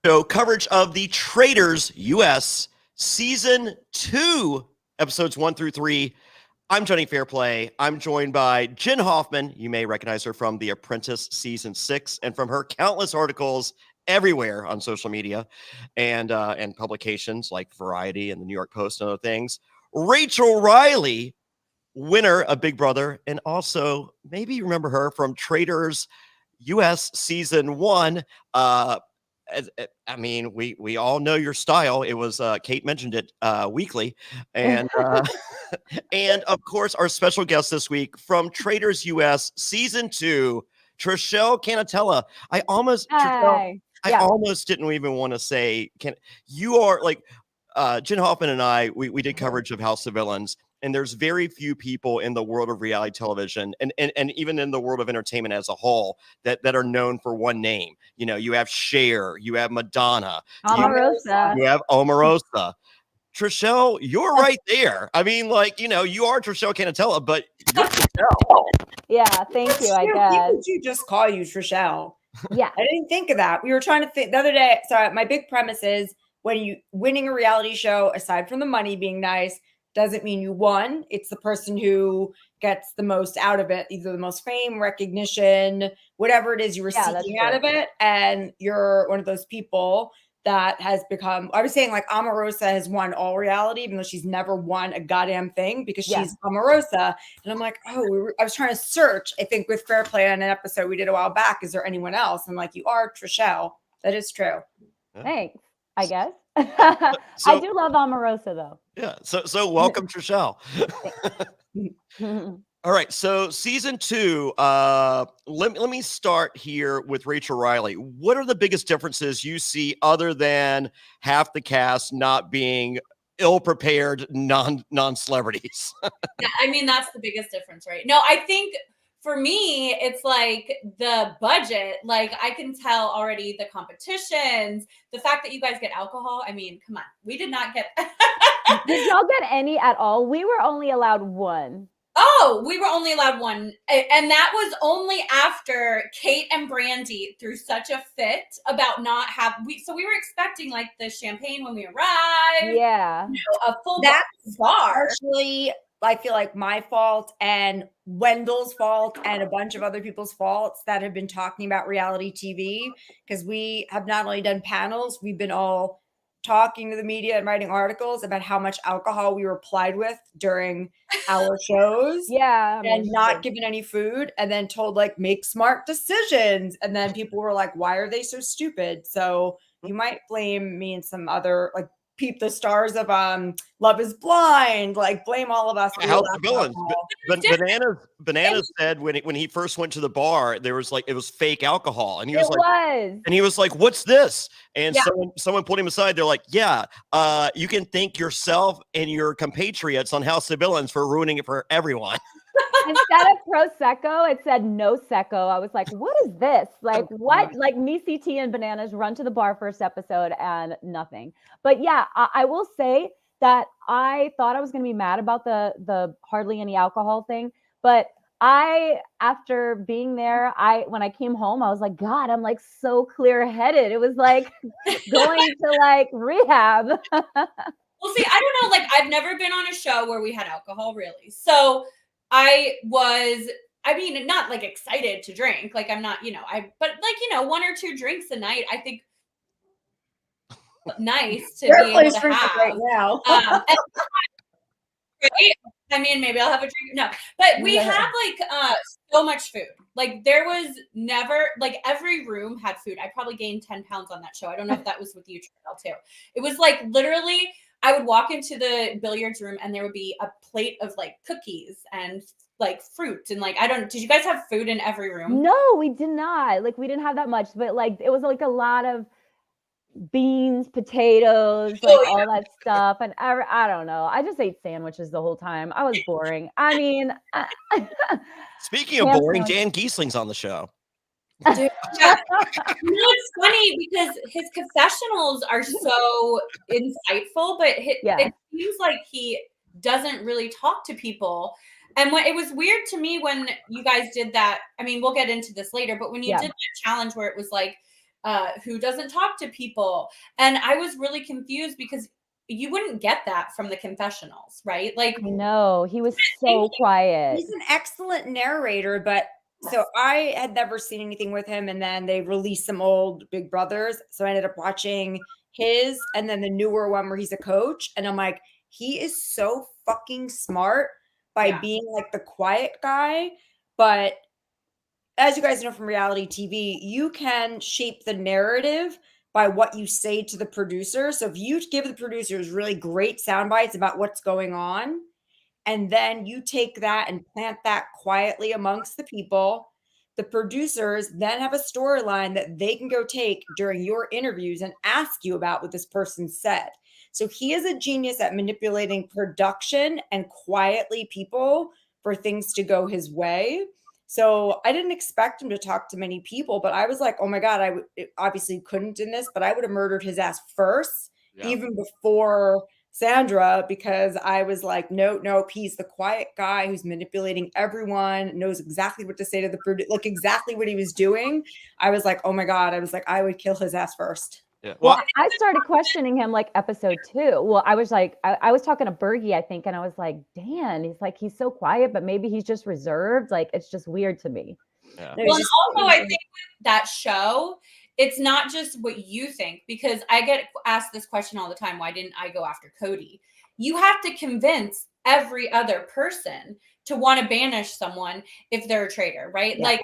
show coverage of the Traitors US Season 2, episodes 1 through 3. I'm Jonny Fairplay. I'm joined by Jenn Hoffman. You may recognize her from The Apprentice Season 6 and from her countless articles everywhere on social media and publications like Variety and the New York Post and other things. Rachel Reilly, winner of Big Brother, and also maybe you remember her from Traitors US Season 1. I mean, we all know your style. It was Kate mentioned it weekly, and and of course our special guest this week from Traitors US Season 2, Trishelle Cannatella. Trishelle, Hi. I Yeah. almost didn't even want to say. Can you are like Jenn Hoffman and I? We did coverage of House of Villains. And there's very few people in the world of reality television and even in the world of entertainment as a whole that are known for one name. You know, you have Cher, you have Madonna, Omarosa. you have Omarosa. Trishelle, you're right there. I mean, like, you know, you are Trishelle Cannatella, but you're Trishelle. Yeah, thank you, I guess. People do just call you Trishelle. Yeah. I didn't think of that. We were trying to think the other day. So my big premise is when you winning a reality show, aside from the money being nice, doesn't mean you won. It's the person who gets the most out of it, either the most fame, recognition, whatever it is you were seeking out of it. And you're one of those people that has become, I was saying like Omarosa has won all reality, even though she's never won a goddamn thing because she's Omarosa. And I'm like, oh, I was trying to search, I think with Fairplay on an episode we did a while back, is there anyone else? I'm like, you are Trishelle. That is true. Thanks, I guess. I do love Omarosa though. Yeah. So welcome, Trishelle. All right. So season 2, let me start here with Rachel Reilly. What are the biggest differences you see other than half the cast not being ill-prepared non-celebrities? Yeah, I mean, that's the biggest difference, right? No, I think for me, it's like the budget. Like I can tell already the competitions, the fact that you guys get alcohol. I mean, come on, we did not get. Did y'all get any at all? We were only allowed one. Oh, we were only allowed one. And that was only after Kate and Brandy threw such a fit about not so we were expecting like the champagne when we arrived. Yeah. You know, a full That's bar. Actually, I feel like my fault and Wendell's fault and a bunch of other people's faults that have been talking about reality TV, because we have not only done panels, we've been all talking to the media and writing articles about how much alcohol we were plied with during our shows. Yeah. And not given any food, and then told like make smart decisions. And then people were like, why are they so stupid? So you might blame me and some other like the stars of Love is Blind, like blame all of us. House of Villains. Bananas said when he first went to the bar, there was like it was fake alcohol, and he was like, "What's this?" And someone pulled him aside. They're like, "Yeah, you can thank yourself and your compatriots on House of Villains for ruining it for everyone." Instead of Prosecco, it said no secco. I was like, what is this? Like, what? Like, me, CT, and Bananas run to the bar first episode and nothing. But yeah, I will say that I thought I was going to be mad about the hardly any alcohol thing. But after being there, when I came home, I was like, God, I'm like so clear-headed. It was like going to like rehab. Well, see, I don't know. Like, I've never been on a show where we had alcohol, really. So I mean, not like excited to drink. Like I'm not, but like, 1 or 2 drinks a night, I think nice to be able to have right now. Right? I mean, maybe I'll have a drink. No, but we have like so much food. Like there was never like every room had food. I probably gained 10 pounds on that show. I don't know if that was with you, Trishelle, too. It was like literally I would walk into the billiards room and there would be a plate of like cookies and like fruit and like did you guys have food in every room? No, we did not. Like we didn't have that much, but like it was like a lot of beans, potatoes, like all that stuff. And I don't know. I just ate sandwiches the whole time. I was boring. I mean, speaking of boring, Dan Giesling's on the show. Dude, yeah. It's funny because his confessionals are so insightful, but it seems like he doesn't really talk to people. And it was weird to me when you guys did that. I mean, we'll get into this later, but when you did that challenge where it was like who doesn't talk to people. And I was really confused because you wouldn't get that from the confessionals, right? Like, no, he was so quiet. He's an excellent narrator, but so I had never seen anything with him, and then they released some old Big Brothers. So I ended up watching his and then the newer one where he's a coach. And I'm like, he is so fucking smart by being like the quiet guy. But as you guys know from reality TV, you can shape the narrative by what you say to the producer. So if you give the producers really great sound bites about what's going on, and then you take that and plant that quietly amongst the people, the producers then have a storyline that they can go take during your interviews and ask you about what this person said. So he is a genius at manipulating production and quietly people for things to go his way. So I didn't expect him to talk to many people, but I was like, oh my God, obviously couldn't in this, but I would have murdered his ass first, even before Sandra, because I was like, nope, he's the quiet guy who's manipulating everyone, knows exactly what to say to the producer, like exactly what he was doing. I was like, oh my God, I would kill his ass first. Yeah. Well, I started questioning him like episode 2. Well, I was like, I was talking to Bergie, I think, and I was like, Dan, he's so quiet, but maybe he's just reserved. Like, it's just weird to me. Yeah. Well, and also I think with that show, it's not just what you think, because I get asked this question all the time. Why didn't I go after Cody? You have to convince every other person to want to banish someone if they're a traitor, right? Yeah. Like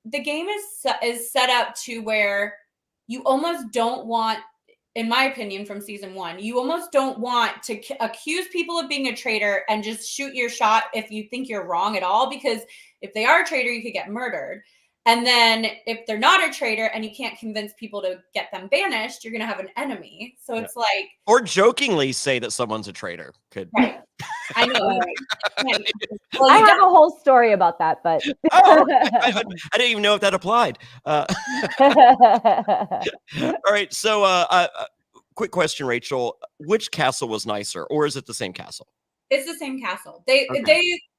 the game is set up to where you almost don't want, in my opinion, from season 1, you almost don't want to accuse people of being a traitor and just shoot your shot if you think you're wrong at all, because if they are a traitor, you could get murdered. And then if they're not a traitor and you can't convince people to get them banished, you're going to have an enemy. So it's like... Or jokingly say that someone's a traitor. Could. Right. I know. Right. Well, I have a whole story about that, but... I didn't even know if that applied. All right. So quick question, Rachel. Which castle was nicer, or is it the same castle? It's the same castle.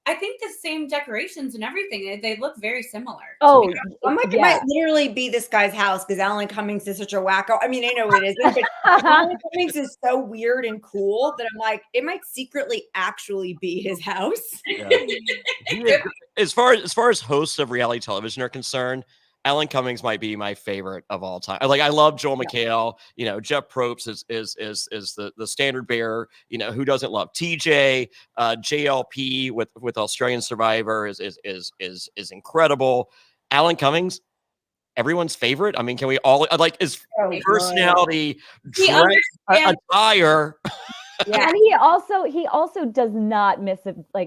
I think the same decorations and everything. They look very similar. Oh, I'm like, it might literally be this guy's house because Alan Cummings is such a wacko. I mean, I know it isn't, but Alan Cummings is so weird and cool that I'm like, it might secretly actually be his house. Yeah. As far as hosts of reality television are concerned, Alan Cummings might be my favorite of all time. Like, I love Joel McHale. You know, Jeff Probst is the standard bearer. You know, who doesn't love TJ? JLP with Australian Survivor is incredible. Alan Cummings, everyone's favorite. I mean, can we all like his personality, attire? Yeah. And he also does not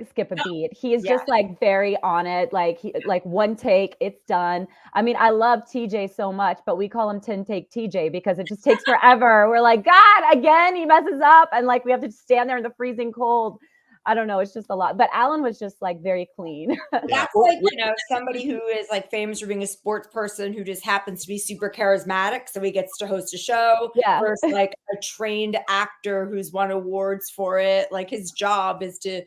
skip a beat. He is just like very on it. Like one take, it's done. I mean, I love TJ so much, but we call him 10 take TJ because it just takes forever. We're like, God, again, he messes up. And like, we have to stand there in the freezing cold. I don't know. It's just a lot. But Alan was just like very clean. That's like, you know, somebody who is like famous for being a sports person who just happens to be super charismatic. So he gets to host a show. Yeah. Versus like a trained actor who's won awards for it. Like his job is to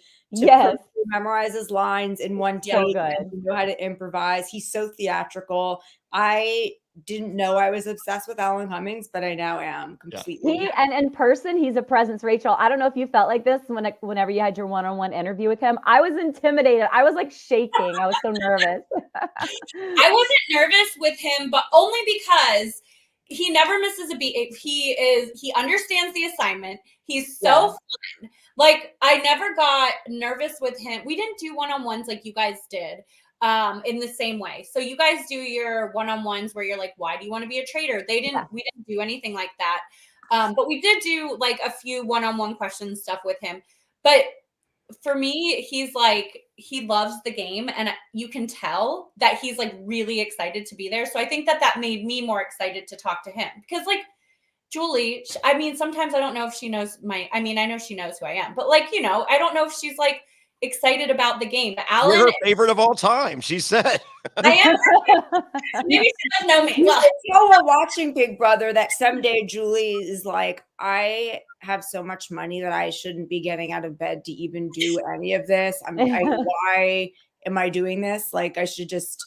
memorize his lines in one take and know how to improvise. He's so theatrical. I didn't know I was obsessed with Alan Cummings, but I now am completely. And in person, he's a presence. Rachel, I don't know if you felt like this whenever you had your one-on-one interview with him. I was intimidated. I was like shaking. I was so nervous. I wasn't nervous with him, but only because he never misses a beat. He understands the assignment. He's so fun. Like, I never got nervous with him. We didn't do one-on-ones like you guys did. In the same way. So you guys do your one-on-ones where you're like, why do you want to be a traitor? We didn't do anything like that. But we did do like a few one-on-one question stuff with him. But for me, he's like, he loves the game and you can tell that he's like really excited to be there. So I think that made me more excited to talk to him because like Julie, I mean, sometimes I don't know if she knows I know she knows who I am, but like, you know, I don't know if she's like excited about the game. But Alan, you're her favorite of all time, she said. I am. Maybe she doesn't know me. Well, so we're watching Big Brother that someday Julie is like, I have so much money that I shouldn't be getting out of bed to even do any of this. Why am I doing this? Like, I should just.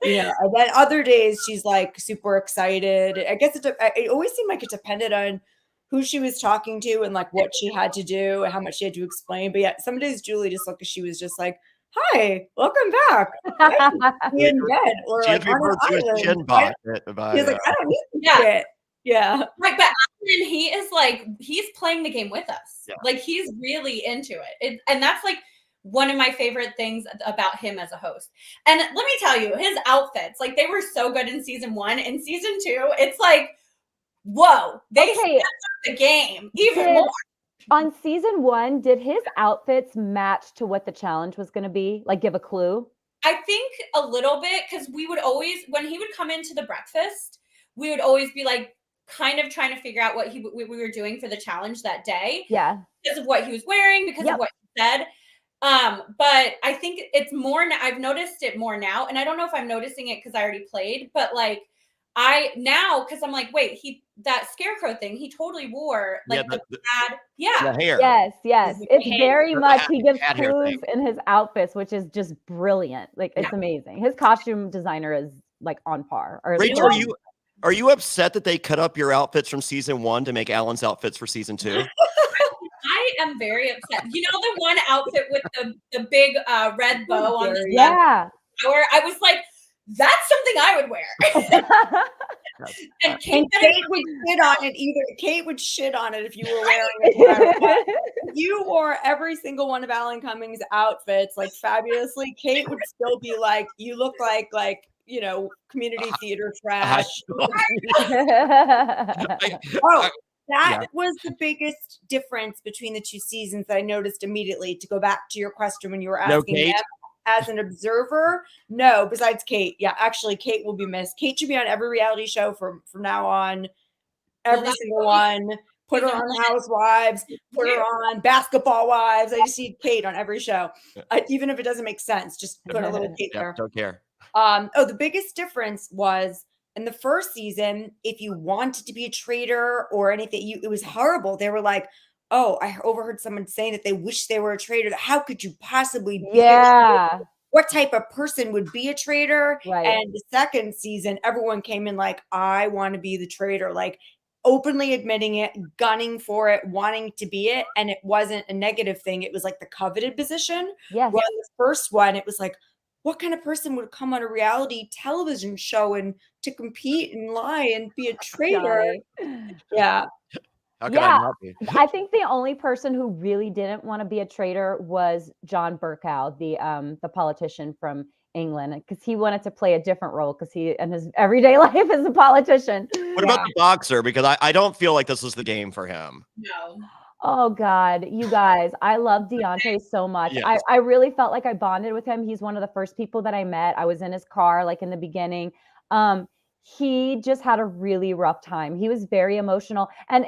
And then other days she's like super excited. I guess it always seemed like it depended on who she was talking to and like what she had to do and how much she had to explain. But yeah, some days Julie just looked, she was just like, "Hi, welcome back. Nice to be in bed or She like had to be on an referred to as island." Jen bot. He's like, "I don't need this shit." Yeah. Right, but Alan, he is like, he's playing the game with us. Yeah. Like he's really into it. And that's like one of my favorite things about him as a host. And let me tell you, his outfits, like they were so good in season 1. In season 2, it's like, whoa, they stepped up the game even more. On season 1, did his outfits match to what the challenge was going to be? Like give a clue? I think a little bit, because we would always, when he would come into the breakfast, we would always be like, kind of trying to figure out what we were doing for the challenge that day. Yeah. Because of what he was wearing, because of what he said. But I think it's more, I've noticed it more now. And I don't know if I'm noticing it because I already played, but like because I'm like, wait, that scarecrow thing, he totally wore like the hair. Yes. It's very much, he gives hair clues in his outfits, which is just brilliant. Like it's amazing. His costume designer is like on par. Rachel, are you upset that they cut up your outfits from season 1 to make Alan's outfits for season 2? I am very upset. You know the one outfit with the big red bow on the flower? I was like, that's something I would wear. And Kate would shit on it either. Kate would shit on it if you were wearing it. You wore every single one of Alan Cummings' outfits like fabulously. Kate would still be like, you look like community theater trash. That was the biggest difference between the 2 seasons that I noticed immediately. To go back to your question when you were asking them as an observer, no, besides Kate. Yeah, actually, Kate will be missed. Kate should be on every reality show from now on. Every single one. Put her on Housewives. Put her on Basketball Wives. I just see Kate on every show. Even if it doesn't make sense, just put a little Kate there. Don't care. The biggest difference was in the first season, if you wanted to be a traitor or anything, it was horrible. They were like, "Oh, I overheard someone saying that they wish they were a traitor. How could you possibly be a traitor? What type of person would be a traitor?" Right. And the second season, everyone came in like, "I want to be the traitor," like openly admitting it, gunning for it, wanting to be it. And it wasn't a negative thing. It was like the coveted position. Yes. Well, the first one, it was like, what kind of person would come on a reality television show and to compete and lie and be a traitor? Yeah. How could I not be? I think the only person who really didn't want to be a traitor was John Bercow, the politician from England, because he wanted to play a different role because he in his everyday life is a politician. What about the boxer? Because I don't feel like this is the game for him. No. Oh God, you guys, I love Deontay so much. Yes. I really felt like I bonded with him. He's one of the first people that I met. I was in his car, like in the beginning. He just had a really rough time. He was very emotional, and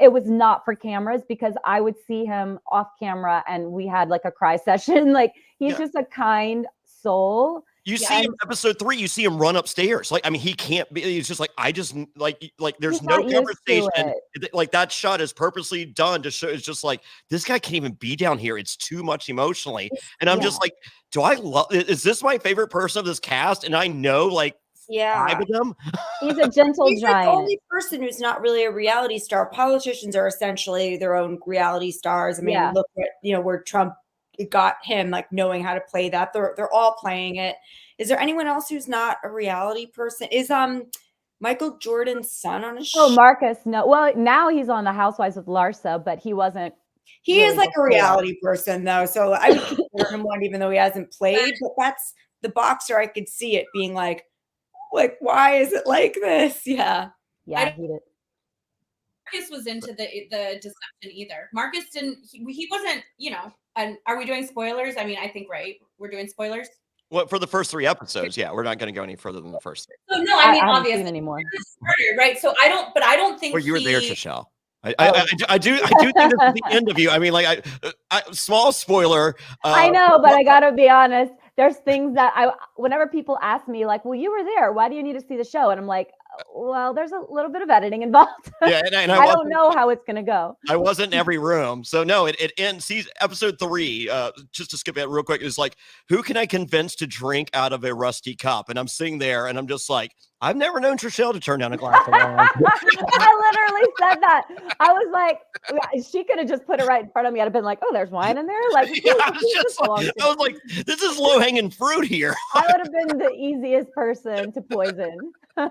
it was not for cameras because I would see him off camera and we had like a cry session. Like he's just a kind soul. You see him episode 3, you see him run upstairs. Like, I mean, he can't be, he's just like, there's no conversation. Like that shot is purposely done to show, it's just like, this guy can't even be down here. It's too much emotionally. And I'm just like, is this my favorite person of this cast? And I know like 5 of them. He's a gentle He's giant. the only person who's not really a reality star. Politicians are essentially their own reality stars. I mean, look at, where Trump got him, like knowing how to play that. They're all playing it. Is there anyone else who's not a reality person? Is Michael Jordan's son on a show? Oh, Marcus. No. Well, now he's on the Housewives with Larsa, but he wasn't. He is like a reality person though. So I would consider him one even though he hasn't played. But that's the boxer. I could see it being like, why is it like this? Yeah. Yeah, he did. Marcus was into the deception either. Marcus didn't, he wasn't, and are we doing spoilers? I mean, I think, right? We're doing spoilers? Well, for the first 3 episodes, yeah, we're not going to go any further than the first 3. So no, I mean, I obviously, anymore. Right? So I don't think. Well, you were there, Trishelle. I do think this is the end of you. I mean, like, small spoiler. I know, but I gotta be honest. There's things that whenever people ask me, like, well, you were there, why do you need to see the show? And I'm like, Well, there's a little bit of editing involved. Yeah, and I don't know how it's gonna go. I wasn't in every room. So no, it ends episode 3. Just to skip it real quick, it's like, who can I convince to drink out of a rusty cup? And I'm sitting there and I'm just like, I've never known Trishelle to turn down a glass of wine. I literally said that. I was like, she could have just put it right in front of me. I'd have been like, oh, there's wine in there. Like, yeah, I was like, this is low hanging fruit here. I would have been the easiest person to poison. I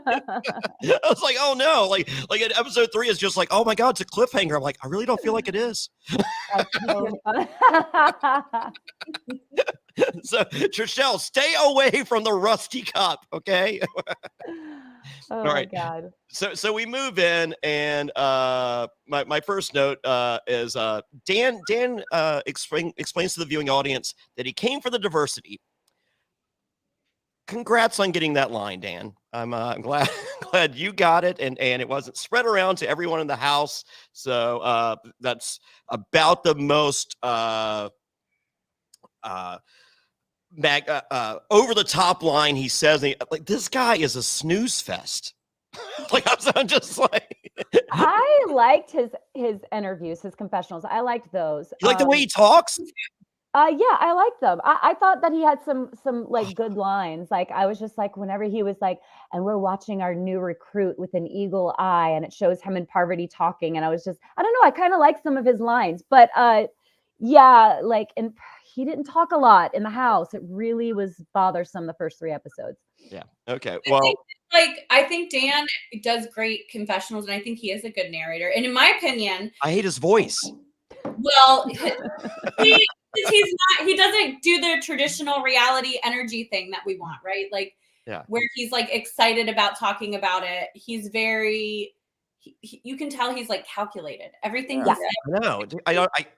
was like, oh no, like in episode 3 is just like, oh my God, it's a cliffhanger. I'm like, I really don't feel like it is. So Trishelle, stay away from the rusty cup, okay? Oh All right. my God. So we move in, and my first note is Dan explains to the viewing audience that he came for the diversity. Congrats on getting that line, Dan. I'm glad you got it, and it wasn't spread around to everyone in the house. So that's about the most over the top line he says. Like, this guy is a snooze fest. Like, I'm just like, I liked his interviews, his confessionals. I liked those. You like the way he talks? Yeah, I liked them. I thought that he had some like good lines. Like, I was just like, whenever he was like, and we're watching our new recruit with an eagle eye, and it shows him and Parvati talking, and I was just, I don't know, I kind of like some of his lines, but yeah, like, and he didn't talk a lot in the house. It really was bothersome the first 3 episodes. Yeah. Okay. Well, I think Dan does great confessionals, and I think he is a good narrator. And in my opinion, I hate his voice. Well, he doesn't do the traditional reality energy thing that we want, right? Like, yeah, where he's like excited about talking about it. He's very, you can tell he's like calculated. Everything. Yeah. I know.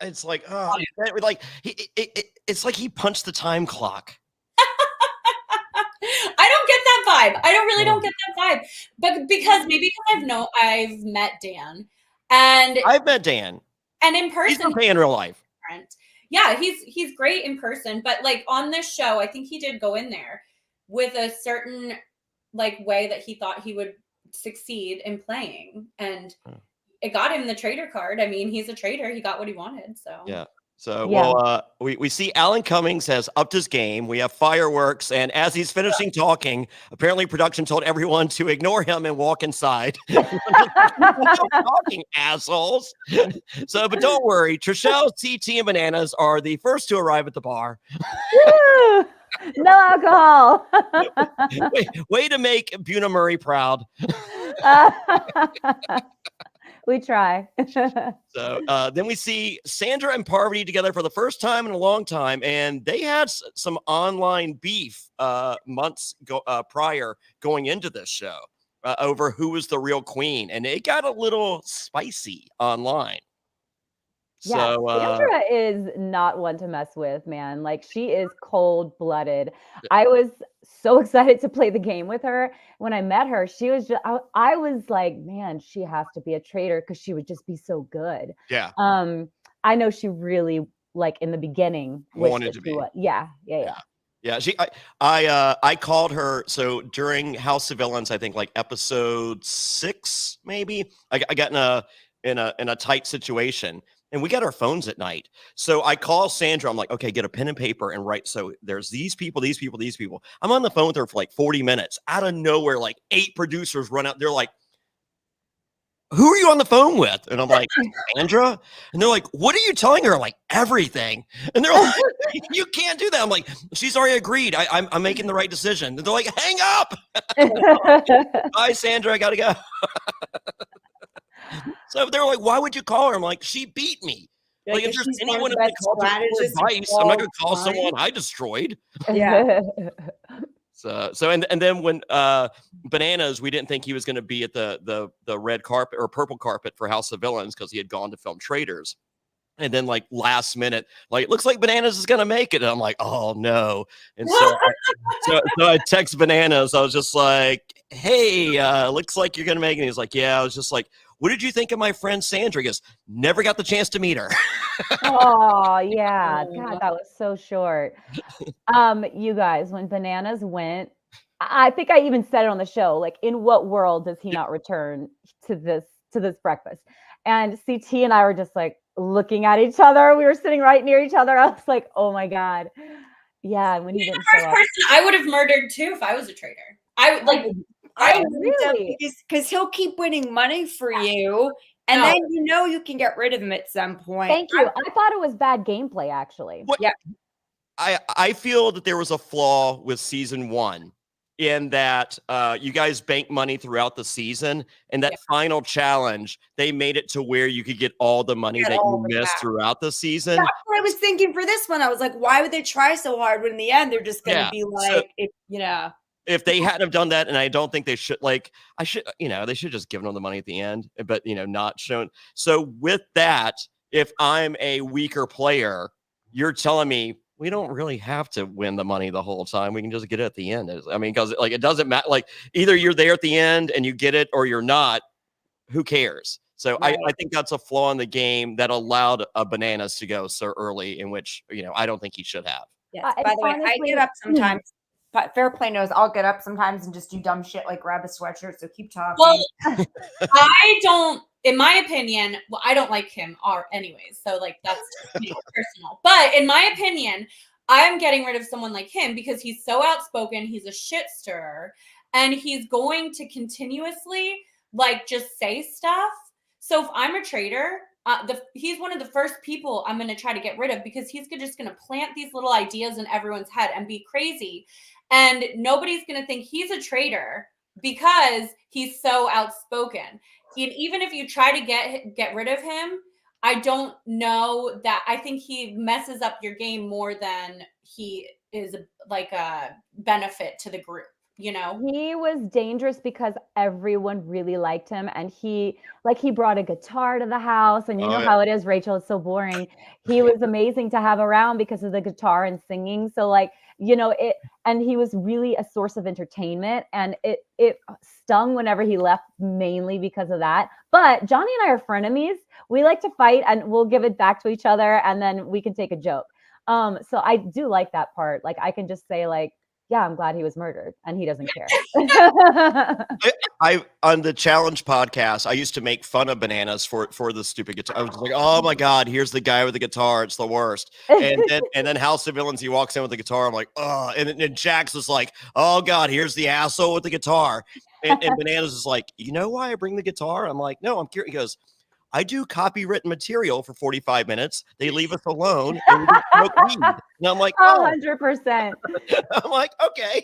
It's like, oh, like it's like he punched the time clock. I don't get that vibe. I don't get that vibe. But because I've met Dan, and I've met Dan, and in person, he's in real life. Yeah, he's great in person, but like on this show, I think he did go in there with a certain like way that he thought he would succeed in playing, and it got him the traitor card. I mean, he's a traitor. He got what he wanted. So yeah. So well, we see Alan Cummings has upped his game. We have fireworks, and as he's finishing talking, apparently production told everyone to ignore him and walk inside. Talking assholes. So, but don't worry, Trishelle, TT, and Bananas are the first to arrive at the bar. No alcohol. way to make Buna Murray proud. We try. So then we see Sandra and Parvati together for the first time in a long time, and they had some online beef months prior going into this show over who was the real queen, and it got a little spicy online. Yeah, So, Sandra is not one to mess with, man. Like, she is cold-blooded. I was so excited to play the game with her. When I met her, she was just, I was like, man, she has to be a traitor because she would just be so good. Yeah. I know she really, like, in the beginning wanted to be. Yeah. Yeah, I called her. So during House of Villains, I think like episode 6, maybe I got in a tight situation. And we got our phones at night. So I call Sandra. I'm like, okay, get a pen and paper and write. So there's these people. I'm on the phone with her for like 40 minutes. Out of nowhere, like 8 producers run out. They're like, who are you on the phone with? And I'm like, Sandra. And they're like, what are you telling her? I'm like, everything. And they're like, you can't do that. I'm like, she's already agreed. I'm making the right decision. And they're like, hang up. Bye, Sandra. I got to go. So they're like, why would you call her? I'm like, she beat me. Like, if there's anyone who calls for advice, I'm not going to call someone I destroyed. Yeah. So and then when Bananas, we didn't think he was going to be at the red carpet or purple carpet for House of Villains because he had gone to film Traitors. And then like last minute, like, it looks like Bananas is going to make it. And I'm like, oh no. And so I text Bananas. I was just like, hey, looks like you're going to make it. And he's like, yeah. I was just like, what did you think of my friend Sandra? He goes, never got the chance to meet her. Oh, yeah. God, that was so short. You guys, when Bananas went I think I even said it on the show. Like, in what world does he not return to this breakfast? And CT and I were just like looking at each other. We were sitting right near each other. I was like, oh my god, yeah. And when he He's the didn't show first up, person I would have murdered too if I was a traitor. I would like. I really? because he'll keep winning money for you, and No. then you can get rid of him at some point. Thank you. I thought it was bad gameplay, actually. What- Yeah. I feel that there was a flaw with season 1 in that you guys bank money throughout the season, and that final challenge, they made it to where you could get all the money Get that all you of it missed back. throughout the season. That's what I was thinking for this one. I was like, why would they try so hard when in the end they're just going to Yeah, be so- like, If they hadn't have done that, and I don't think they should, like, they should just given them the money at the end, but not shown. So with that, if I'm a weaker player, you're telling me we don't really have to win the money the whole time. We can just get it at the end. I mean, because like it doesn't matter. Like either you're there at the end and you get it, or you're not. Who cares? So Right. I think that's a flaw in the game that allowed Bananas to go so early, in which I don't think he should have. yes. And By the way, I honestly- get up sometimes. But Fairplay knows I'll get up sometimes and just do dumb shit like grab a sweatshirt. So keep talking. Well, I don't. In my opinion, well, I don't like him anyways. So like that's personal. But in my opinion, I'm getting rid of someone like him because he's so outspoken. He's a shit stirrer, and he's going to continuously like just say stuff. So if I'm a traitor, he's one of the first people I'm going to try to get rid of because he's just going to plant these little ideas in everyone's head and be crazy. And nobody's going to think he's a traitor because he's so outspoken. And even if you try to get rid of him, I don't know that. I think he messes up your game more than he is like a benefit to the group. He was dangerous because everyone really liked him, and he brought a guitar to the house, and you know how it is, Rachel, it's so boring. He was amazing to have around because of the guitar and singing. So and he was really a source of entertainment, and it stung whenever he left, mainly because of that. But Jonny and I are frenemies. We like to fight, and we'll give it back to each other, and then we can take a joke. So I do like that part. Like I can just say like, yeah, I'm glad he was murdered, and he doesn't care. I on the challenge podcast, I used to make fun of Bananas for the stupid guitar. I was like, oh my god, here's the guy with the guitar. It's the worst. And then House of Villains, he walks in with the guitar. I'm like, oh, and Jax is like, oh god, here's the asshole with the guitar. And Bananas is like, you know why I bring the guitar? I'm like, no, I'm curious. He goes, I do copywritten material for 45 minutes. They leave us alone and we just smoke weed. And I'm like, 100%. I'm like, okay.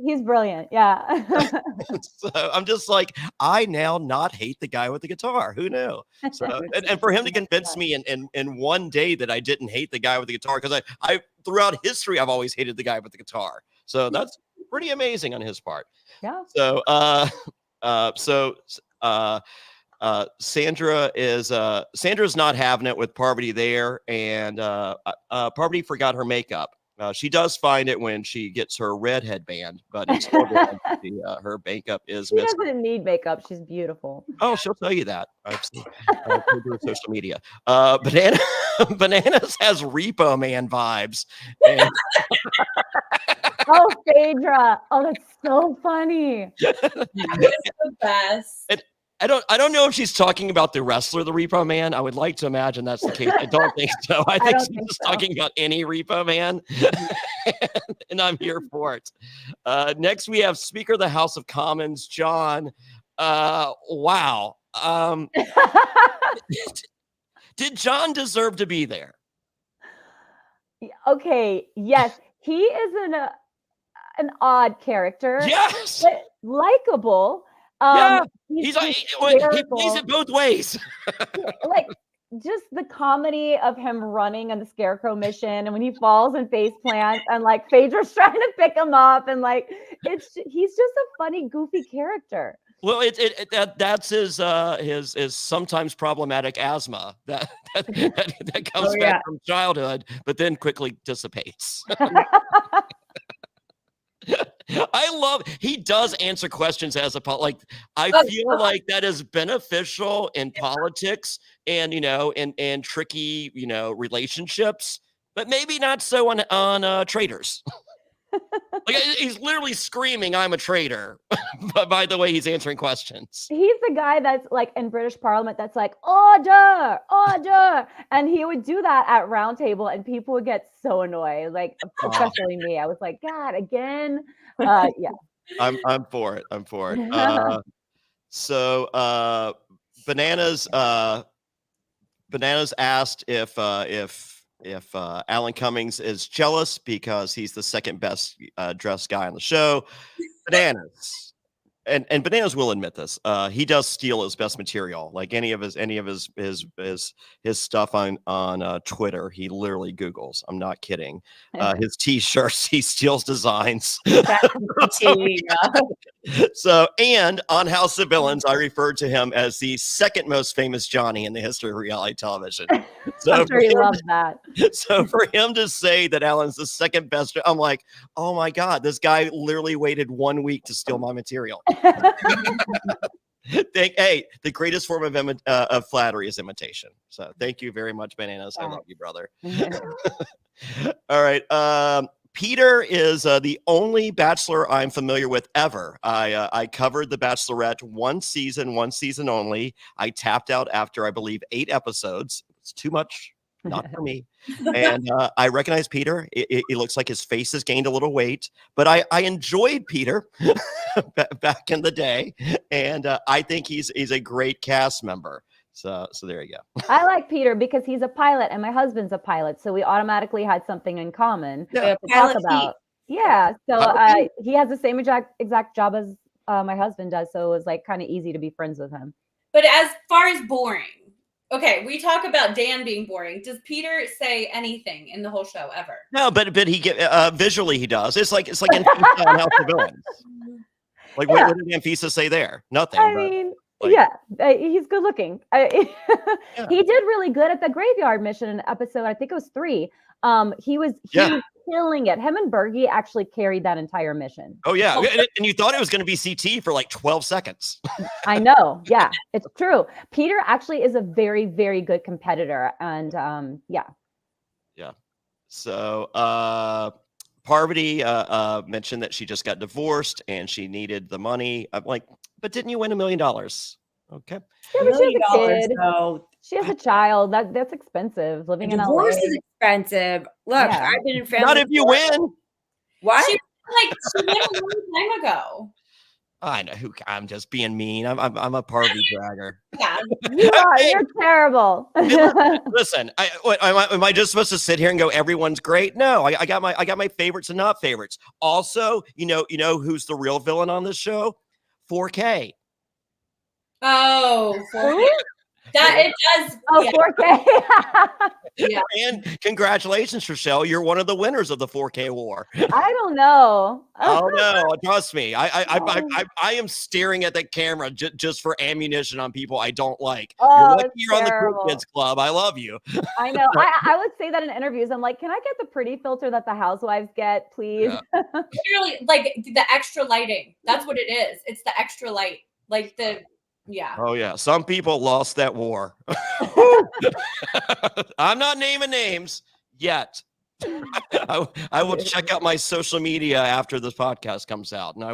He's brilliant. Yeah. So I'm just like, I now not hate the guy with the guitar. Who knew? So and for him to convince me in one day that I didn't hate the guy with the guitar, because I throughout history I've always hated the guy with the guitar. So that's pretty amazing on his part. Yeah. So Sandra's not having it with Parvati there, and Parvati forgot her makeup. She does find it when she gets her red headband, but it's still her makeup is She missing. doesn't need makeup. She's beautiful. Oh, she'll tell you that. I've seen her social media. Bananas has Repo Man vibes. And Oh, Phaedra. Oh, that's so funny. It's the best. I don't know if she's talking about the wrestler, the Repo Man. I would like to imagine that's the case. I don't think so. I think she's just talking about any Repo Man, and I'm here for it. Next, we have Speaker of the House of Commons, John. Wow. Did John deserve to be there? Okay. Yes, he is an odd character. Yes. But likable. Yeah. He's He plays it both ways. Like just the comedy of him running on the Scarecrow mission, and when he falls and face plants, and like Phaedra's trying to pick him up, and like he's just a funny, goofy character. Well, that's his sometimes problematic asthma that comes back from childhood, but then quickly dissipates. He does answer questions as I feel like that is beneficial in politics and in tricky relationships, but maybe not so on Traitors. Like, he's literally screaming, "I'm a traitor." But by the way, he's answering questions. He's the guy that's like in British Parliament that's like, order, order. And he would do that at round table and people would get so annoyed, like especially me. I was like, God, again. Yeah. I'm for it. I'm for it. So Bananas asked if Alan Cummings is jealous because he's the second best dressed guy on the show. Bananas. And Bananas will admit this. He does steal his best material. Like any of his stuff on Twitter, he literally Googles. I'm not kidding. His T-shirts, he steals designs. So, and on House of Villains, I referred to him as the second most famous Johnny in the history of reality television. So I'm sure he loves that. So for him to say that Alan's the second best, I'm like, oh my God, this guy literally waited 1 week to steal my material. Hey, the greatest form of flattery is imitation. So thank you very much, Bananas. I love you, brother. All right. Peter is the only Bachelor I'm familiar with ever. I covered The Bachelorette one season only. I tapped out after, I believe, 8 episodes. It's too much. Not for me. And I recognize Peter. It looks like his face has gained a little weight, but I enjoyed Peter back in the day. And I think he's a great cast member. So there you go. I like Peter because he's a pilot and my husband's a pilot. So we automatically had something in common to talk about. Yeah. So he has the same exact job as my husband does. So it was like kind of easy to be friends with him. But as far as boring, okay, we talk about Dan being boring. Does Peter say anything in the whole show ever? No, but he visually he does. It's like Anfisa on House of Villains. Like what did Anfisa say there? Nothing. I mean, he's good looking. He did really good at the graveyard mission in episode, I think it was 3. He was killing it. Him and Bergie actually carried that entire mission. Oh yeah, and you thought it was going to be CT for like 12 seconds. I know. Yeah, it's true. Peter actually is a very, very good competitor, and yeah. So Parvati mentioned that she just got divorced and she needed the money. I'm like, but didn't you win $1 million? Okay. Yeah, but she has a kid. She has a child. That's expensive. Living in LA. Divorce is expensive. Look, I've been in family. Not if you win. What? She won a long time ago. I know who. I'm just being mean. I'm a Parvati dragger. Yeah, you're terrible. Listen, am I just supposed to sit here and go, everyone's great? No, I got my favorites and not favorites. Also, you know who's the real villain on this show? 4K. Oh, 4K. That it does. Oh, 4K. Yeah. And congratulations, Trishelle. You're one of the winners of the 4K war. I don't know. Oh no, trust me. I am staring at the camera just for ammunition on people I don't like. You're on the Cool Kids Club. I love you. I know. I would say that in interviews. I'm like, can I get the pretty filter that the housewives get, please? Yeah. Literally, like the extra lighting. That's what it is. It's the extra light. Like the Oh yeah. Some people lost that war. I'm not naming names yet. I will check out my social media after this podcast comes out, and I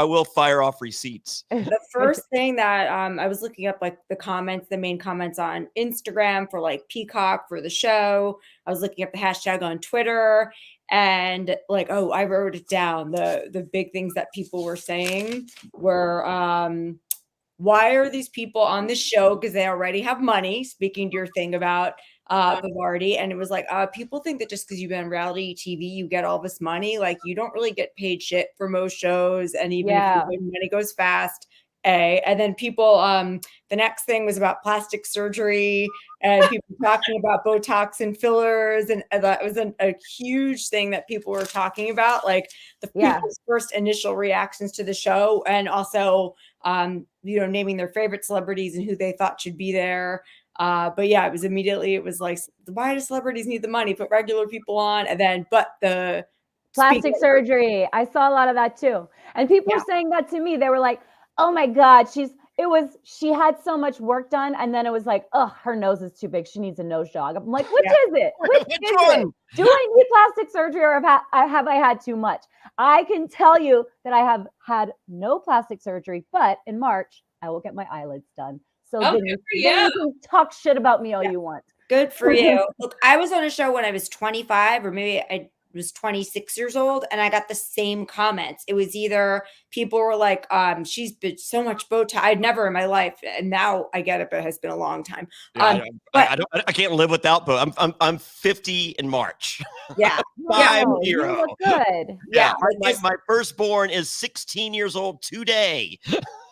will fire off receipts. The first thing that I was looking up, like the main comments on Instagram for like Peacock for the show. I was looking up the hashtag on Twitter, and like, I wrote it down. The big things that people were saying were, why are these people on this show? Because they already have money. Speaking to your thing about Bavardi, and it was like, people think that just because you've been on reality TV, you get all this money. Like, you don't really get paid shit for most shows, and even if you win, money goes fast. And then people, the next thing was about plastic surgery and people talking about Botox and fillers, and that was a huge thing that people were talking about, like the people's first initial reactions to the show, and also naming their favorite celebrities and who they thought should be there. But yeah, it was like, why do celebrities need the money? Put regular people on, and then but the plastic surgery. I saw a lot of that too, and people were saying that to me. They were like, "Oh my God, it was, she had so much work done, and then it was like, oh, her nose is too big. She needs a nose job. I'm like, which is it? Which is it? Do I need plastic surgery, or have I had too much? I can tell you that I have had no plastic surgery, but in March, I will get my eyelids done. So then you can talk shit about me all you want. Good for you. Look, I was on a show when I was 25, or maybe I was 26 years old, and I got the same comments. It was either people were like, she's been so much Botox. I'd never in my life, and now I get it, but it has been a long time. Yeah, I can't live without Botox. I'm 50 in March. Yeah. 50. You look good. Yeah. My firstborn is 16 years old today.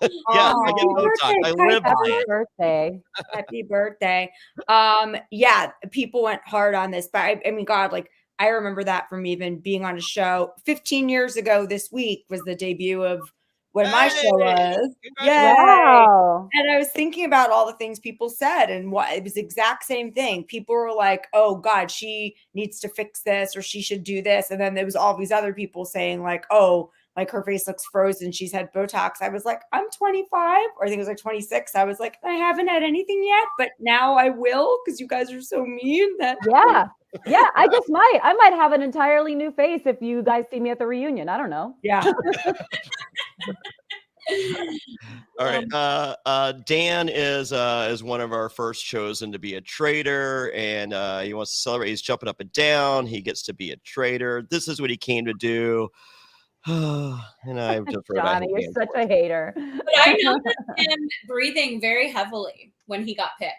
Yeah, I get Botox. I live by it. Birthday. Happy birthday. Yeah, people went hard on this, but I mean, God, like, I remember that from even being on a show 15 years ago. This week was the debut of when my show was. Yeah. Wow. And I was thinking about all the things people said, and what it was the exact same thing. People were like, oh God, she needs to fix this, or she should do this. And then there was all these other people saying like, oh, like her face looks frozen. She's had Botox. I was like, I'm 25, or I think it was like 26. I was like, I haven't had anything yet, but now I will, because you guys are so mean. That yeah, I just might. I might have an entirely new face if you guys see me at the reunion. I don't know. Yeah. All right. Dan is one of our first chosen to be a traitor, and he wants to celebrate. He's jumping up and down. He gets to be a traitor. This is what he came to do. And I just Jonny, you're such a hater. But I noticed him breathing very heavily when he got picked.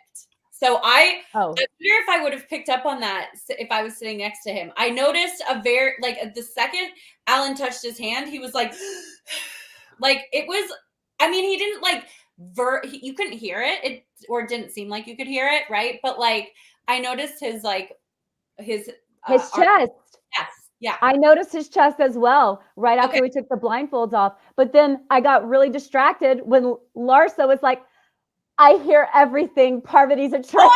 So I wonder if I would have picked up on that if I was sitting next to him. I noticed the second Alan touched his hand, he was like, like it was. I mean, he didn't like you couldn't hear it, or it didn't seem like you could hear it, right? But like I noticed his chest. Yes. Yeah. I noticed his chest as well right after we took the blindfolds off. But then I got really distracted when Larsa was like, I hear everything. Parvati's a traitor.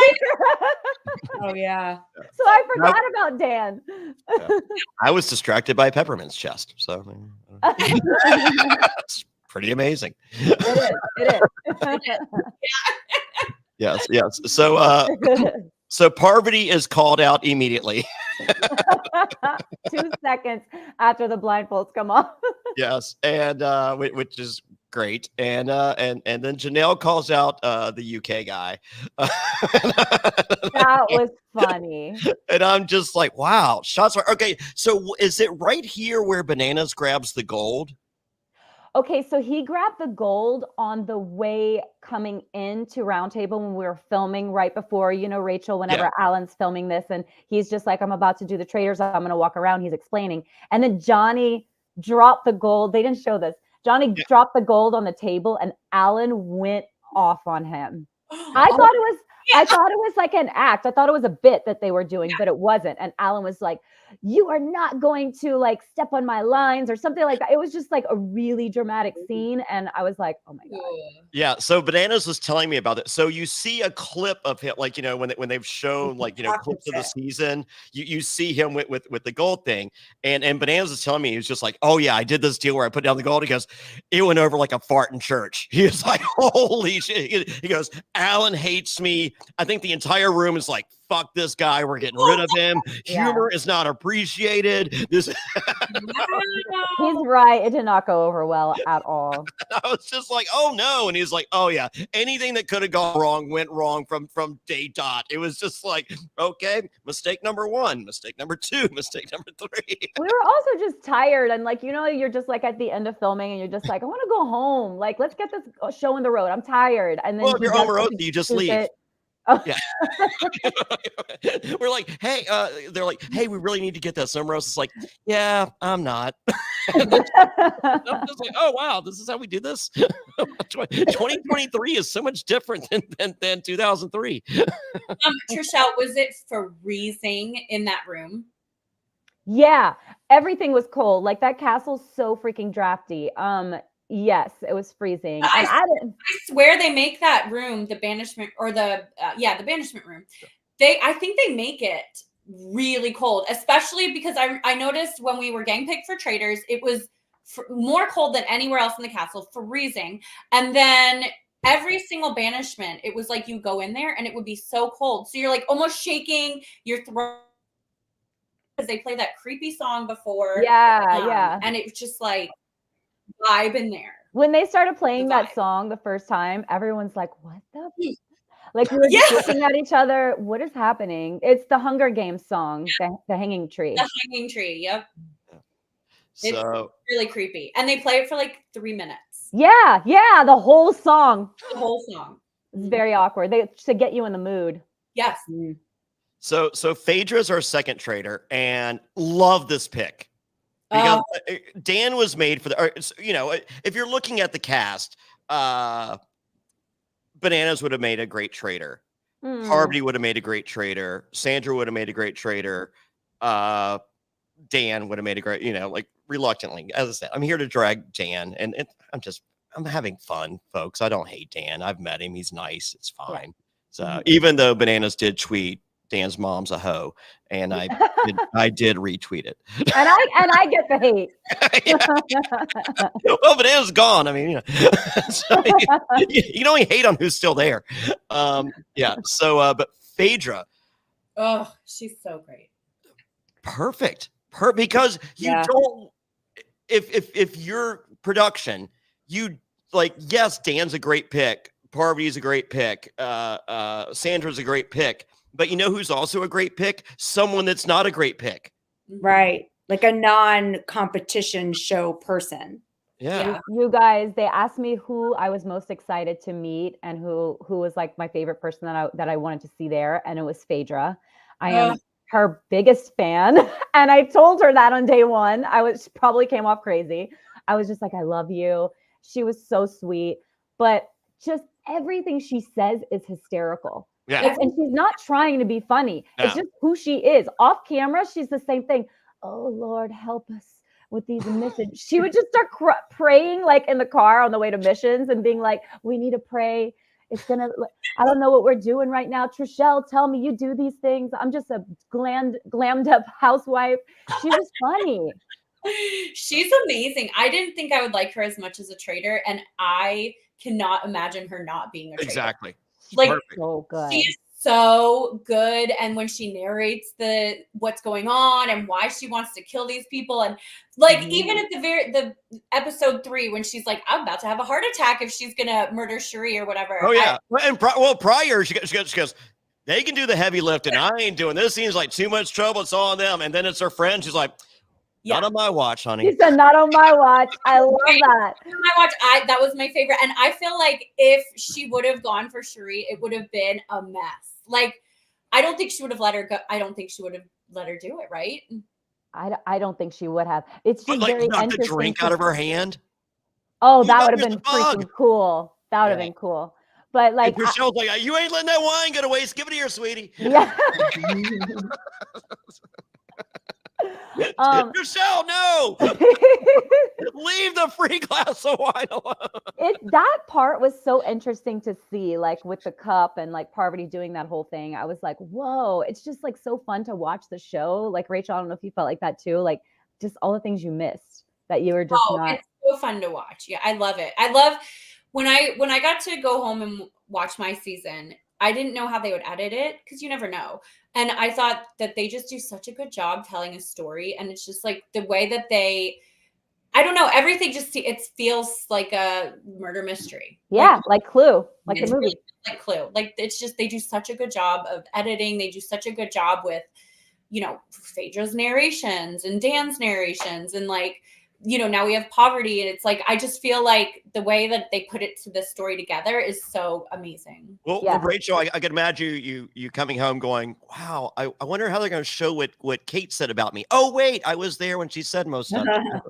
Oh, yeah. So I forgot about Dan. Yeah. I was distracted by Peppermint's chest. So it's pretty amazing. It Yes. is. So Parvati is called out immediately. 2 seconds after the blindfolds come off. Yes, and which is great, and then Janelle calls out the UK guy. That was funny. And I'm just like, wow, shots are okay. So is it right here where Bananas grabs the gold? Okay, so he grabbed the gold on the way coming into Roundtable when we were filming right before, Rachel, whenever Alan's filming this, and he's just like, I'm about to do the Traitors. I'm going to walk around. He's explaining. And then Jonny dropped the gold. They didn't show this. Jonny dropped the gold on the table, and Alan went off on him. I thought it was like an act. I thought it was a bit that they were doing, but it wasn't. And Alan was like, you are not going to like step on my lines or something like that. It was just like a really dramatic scene. And I was like, oh my God. Yeah. So Bananas was telling me about it. So you see a clip of him, like, when they've shown like, clips of the season, you see him with the gold thing. And Bananas is telling me, he was just like, oh yeah, I did this deal where I put down the gold. He goes, it went over like a fart in church. He was like, holy shit. He goes, Alan hates me. I think the entire room is like, fuck this guy. We're getting rid of him. Humor is not appreciated. This He's right. It did not go over well at all. I was just like, oh no. And he's like, oh yeah, anything that could have gone wrong went wrong from day dot. It was just like, okay, mistake number 1, mistake number 2, mistake number 3. We were also just tired, and like, you're just like at the end of filming and you're just like, I want to go home. Like, let's get this show on the road. I'm tired. And then if you're on you just leave. Oh. Yeah. We're like, hey, they're like, hey, we really need to get this. Omarosa is like, yeah, I'm not. I'm just like, oh wow, this is how we do this. 2023 is so much different than 2003. Trishelle, was it freezing in that room? Yeah, everything was cold. Like that castle's so freaking drafty. Yes, it was freezing. I swear they make that room, the banishment, or the banishment room. I think they make it really cold, especially because I noticed when we were gang picked for Traitors, it was more cold than anywhere else in the castle, freezing. And then every single banishment, it was like you go in there and it would be so cold. So you're like almost shaking your throat because they play that creepy song before. Yeah. And it was just like vibe in there. When they started playing The that vibe. song the first time, everyone's like, what the? Like, we were just looking at each other. What is happening? It's the Hunger Games song, the Hanging Tree. The Hanging Tree. Yep. It's So really creepy. And they play it for like 3 minutes. Yeah, the whole song. The whole song. It's very awkward. They to get you in the mood. Yes. so Phaedra's our second traitor, and love this pick. Because Dan was made for the, if you're looking at the cast, Bananas would have made a great traitor. Parvati would have made a great traitor. Sandra would have made a great traitor. Dan would have made a great, like reluctantly, as I said, I'm here to drag Dan, and I'm having fun, folks. I don't hate Dan. I've met him. He's nice. It's fine. So even though Bananas did tweet Dan's mom's a hoe, and I did retweet it, and I get the hate. Well, Bananas gone. I mean, so you can only hate on who's still there. So, but Phaedra, she's so great. Perfect. Because you don't. If your production, you like, yes, Dan's a great pick. Parvati's a great pick. Sandra's a great pick. But you know who's also a great pick? Someone that's not a great pick. Right. Like a non-competition show person. Yeah. You guys, they asked me who I was most excited to meet and who was like my favorite person that I wanted to see there. And it was Phaedra. I am her biggest fan. And I told her that on day one. She probably came off crazy. I was just like, I love you. She was so sweet. But just everything she says is hysterical. Yeah. And she's not trying to be funny. No. It's just who she is. Off camera, she's the same thing. Oh, Lord, help us with these missions. She would just start praying like in the car on the way to missions and being like, we need to pray. It's going to, I don't know what we're doing right now. Trishelle, tell me you do these things. I'm just a glammed up housewife. She's just funny. She's amazing. I didn't think I would like her as much as a traitor. And I cannot imagine her not being a traitor. Exactly. Like, so good. She's so good. And when she narrates what's going on and why she wants to kill these people, and like even at the episode 3 when she's like, I'm about to have a heart attack if she's gonna murder Cherie or whatever. Oh yeah. Prior she goes, they can do the heavy lifting. I ain't doing this. Seems like too much trouble. It's all on them. And then it's her friend. She's like, not on my watch, honey. She said, not on my watch. I love that. On my watch, that was my favorite. And I feel like if she would have gone for Cherie, it would have been a mess. Like, I don't think she would have let her go. I don't think she would have let her do it, right? I don't think she would have. It's just like, very knock interesting. the drink out of her hand. Oh, that would have been freaking cool. That would have been cool. But like, Trichelle's like, you ain't letting that wine go to waste. Give it here, sweetie. Yeah. Trishelle, no. Leave the free glass of wine alone. That part was so interesting to see, like with the cup and like Parvati doing that whole thing. I was like, whoa, it's just like so fun to watch the show. Like Rachel, I don't know if you felt like that too. Like just all the things you missed that you were just not. It's so fun to watch. Yeah, I love it. I love when I got to go home and watch my season. I didn't know how they would edit it because you never know. And I thought that they just do such a good job telling a story. And it's just like the way that I don't know, everything it feels like a murder mystery. Yeah, like Clue, like the movie. Really like Clue. Like it's just, they do such a good job of editing. They do such a good job with, Phaedra's narrations and Dan's narrations. And like, now we have Poverty, and it's like, I just feel like the way that they put it to the story together is so amazing. Well, Rachel, I can imagine you coming home going, wow, I wonder how they're going to show what Kate said about me. Oh, wait, I was there when she said most of it.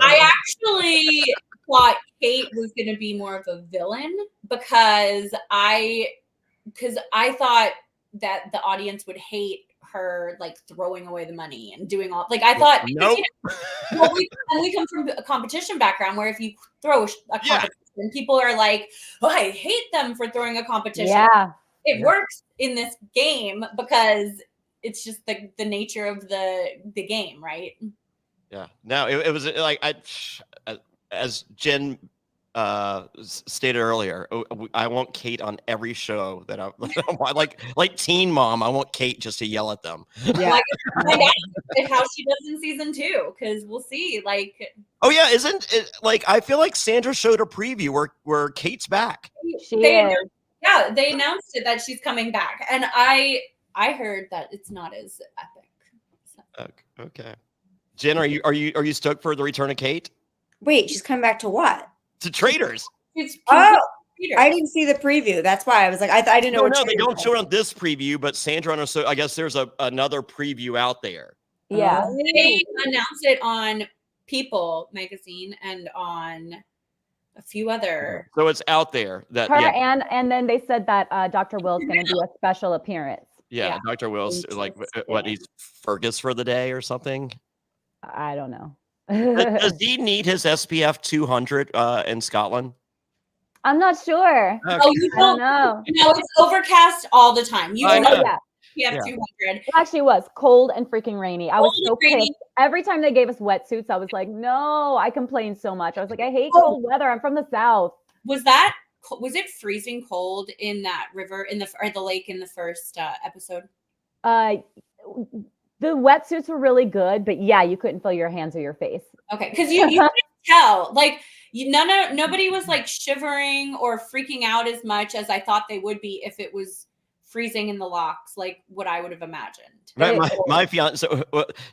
I actually thought Kate was going to be more of a villain because I thought that the audience would hate her like throwing away the money and doing all like I thought nope. we come from a competition background where if you throw a competition, people are like, oh, I hate them for throwing a competition. Yeah, it works in this game because it's just the nature of the game, right? Yeah. No, it was like as Jenn stated earlier, I want Kate on every show that I like Teen Mom. I want Kate just to yell at them. Yeah. Like how she does in season 2, because we'll see. Like, oh yeah, isn't it like I feel like Sandra showed a preview where Kate's back. They announced it that she's coming back, and I heard that it's not as epic. So. Okay. Jen, are you stoked for the return of Kate? Wait, she's coming back to what? To Traitors. I didn't see the preview. That's why I was like, I didn't know. No, they don't show it on this preview, but Sandra, so I guess there's another preview out there. Yeah, they announced it on People magazine and on a few other. So it's out there. That her and then they said that Dr. Will's going to do a special appearance. Yeah, Dr. Will's like what, he's Fergus for the day or something. I don't know. Does he need his SPF 200 in Scotland? I'm not sure. Okay. Oh, you don't know. No, it's overcast all the time. You know, Yeah. SPF 200. It actually was cold and freaking rainy. I was so rainy. pissed. Every time they gave us wetsuits, I was like, no, I complained so much. I was like, I hate cold weather. I'm from the South. Was it freezing cold in that river or the lake in the first episode? The wetsuits were really good, but yeah, you couldn't feel your hands or your face. Okay, because you couldn't tell. Like nobody was like shivering or freaking out as much as I thought they would be if it was freezing in the locks, like what I would have imagined. Right, my fiance.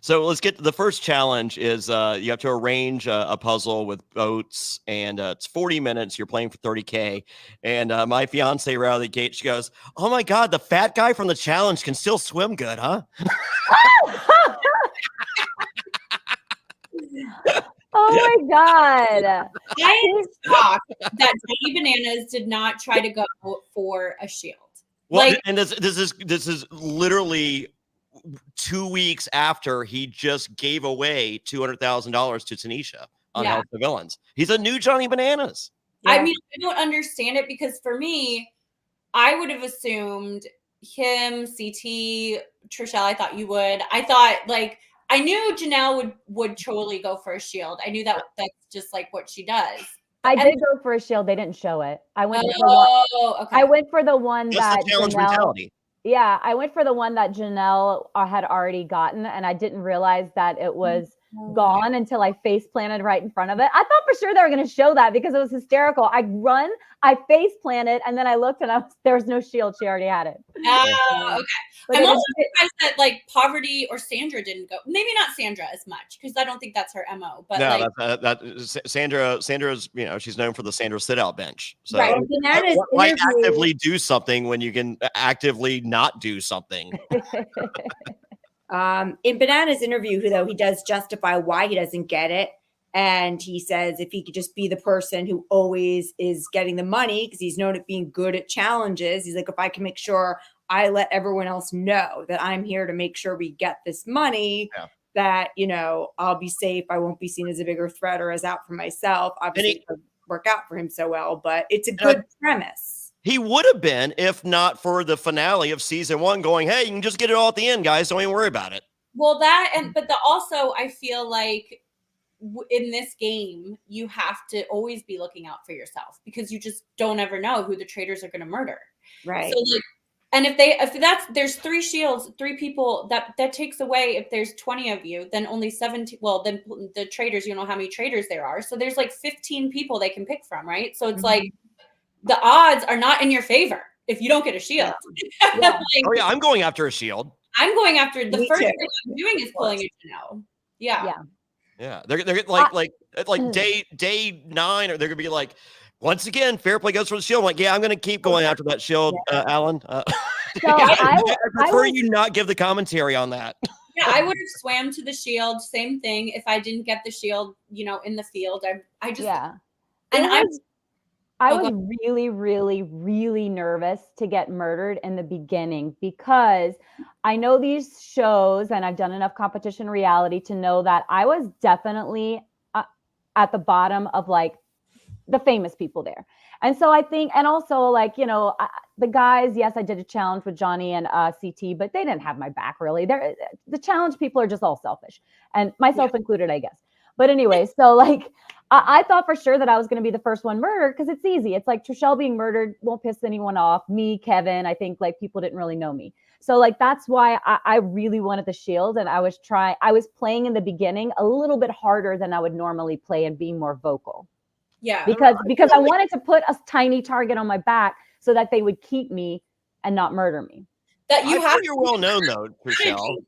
So let's get to the first challenge. Is you have to arrange a puzzle with boats, and it's 40 minutes. You're playing for $30K, and my fiance right out of the gate, she goes, "Oh my God, the fat guy from the challenge can still swim good, huh?" Oh my God. I am shocked that Jonny Bananas did not try to go for a shield. Well, like, and this is literally 2 weeks after he just gave away $200,000 to Tanisha on Help the Villains. He's a new Jonny Bananas. Yeah. I mean, I don't understand it because for me, I would have assumed him, CT, Trishelle. I thought you would. I thought I knew Janelle would totally go for a shield. I knew that's just like what she does. I did go for a shield. They didn't show it. I went for the one that challenge mentality. Yeah, I went for the one that Janelle had already gotten, and I didn't realize that it was gone until I face planted right in front of it. I thought for sure they were going to show that because it was hysterical. I face planted, and then I looked, and there was no shield. She already had it. Oh, okay. But I'm also surprised that Poverty or Sandra didn't go. Maybe not Sandra as much because I don't think that's her MO. But Sandra's, she's known for the Sandra sit-out bench. So right. why actively do something when you can actively not do something? In Banana's interview, though, he does justify why he doesn't get it. And he says if he could just be the person who always is getting the money, because he's known at being good at challenges. He's like, if I can make sure I let everyone else know that I'm here to make sure we get this money, that, I'll be safe. I won't be seen as a bigger threat or as out for myself. Obviously, it doesn't work out for him so well, but it's a good premise. He would have been if not for the finale of season 1 going, hey, you can just get it all at the end, guys. Don't even worry about it. Well, also, I feel like in this game, you have to always be looking out for yourself because you just don't ever know who the traitors are going to murder. Right. So and if there's 3 shields, 3 people that takes away, if there's 20 of you, then only 17. Well, then the traitors, you know how many traitors there are. So there's 15 people they can pick from. Right. So it's the odds are not in your favor if you don't get a shield. Yeah. I'm going after a shield. I'm going after the first thing I'm doing is pulling a Janelle. Yeah. Yeah. Yeah, they're day 9, or they're gonna be like, once again, Fairplay goes for the shield. I'm like, I'm gonna keep going after that shield, Alan. So I prefer you not give the commentary on that. Yeah, I would have swam to the shield. Same thing. If I didn't get the shield, in the field, I just I was really, really, really nervous to get murdered in the beginning because I know these shows and I've done enough competition reality to know that I was definitely at the bottom of the famous people there. And so I think, and also the guys, yes, I did a challenge with Jonny and CT, but they didn't have my back really. The challenge people are just all selfish and myself included, I guess. But anyway, so I thought for sure that I was going to be the first one murdered because it's easy. It's like Trishelle being murdered won't piss anyone off. Me, Kevin, I think like people didn't really know me. So like that's why I really wanted the shield, and I was playing in the beginning a little bit harder than I would normally play and being more vocal. Yeah. Because I wanted to put a tiny target on my back so that they would keep me and not murder me. That You're well known though, Trishelle.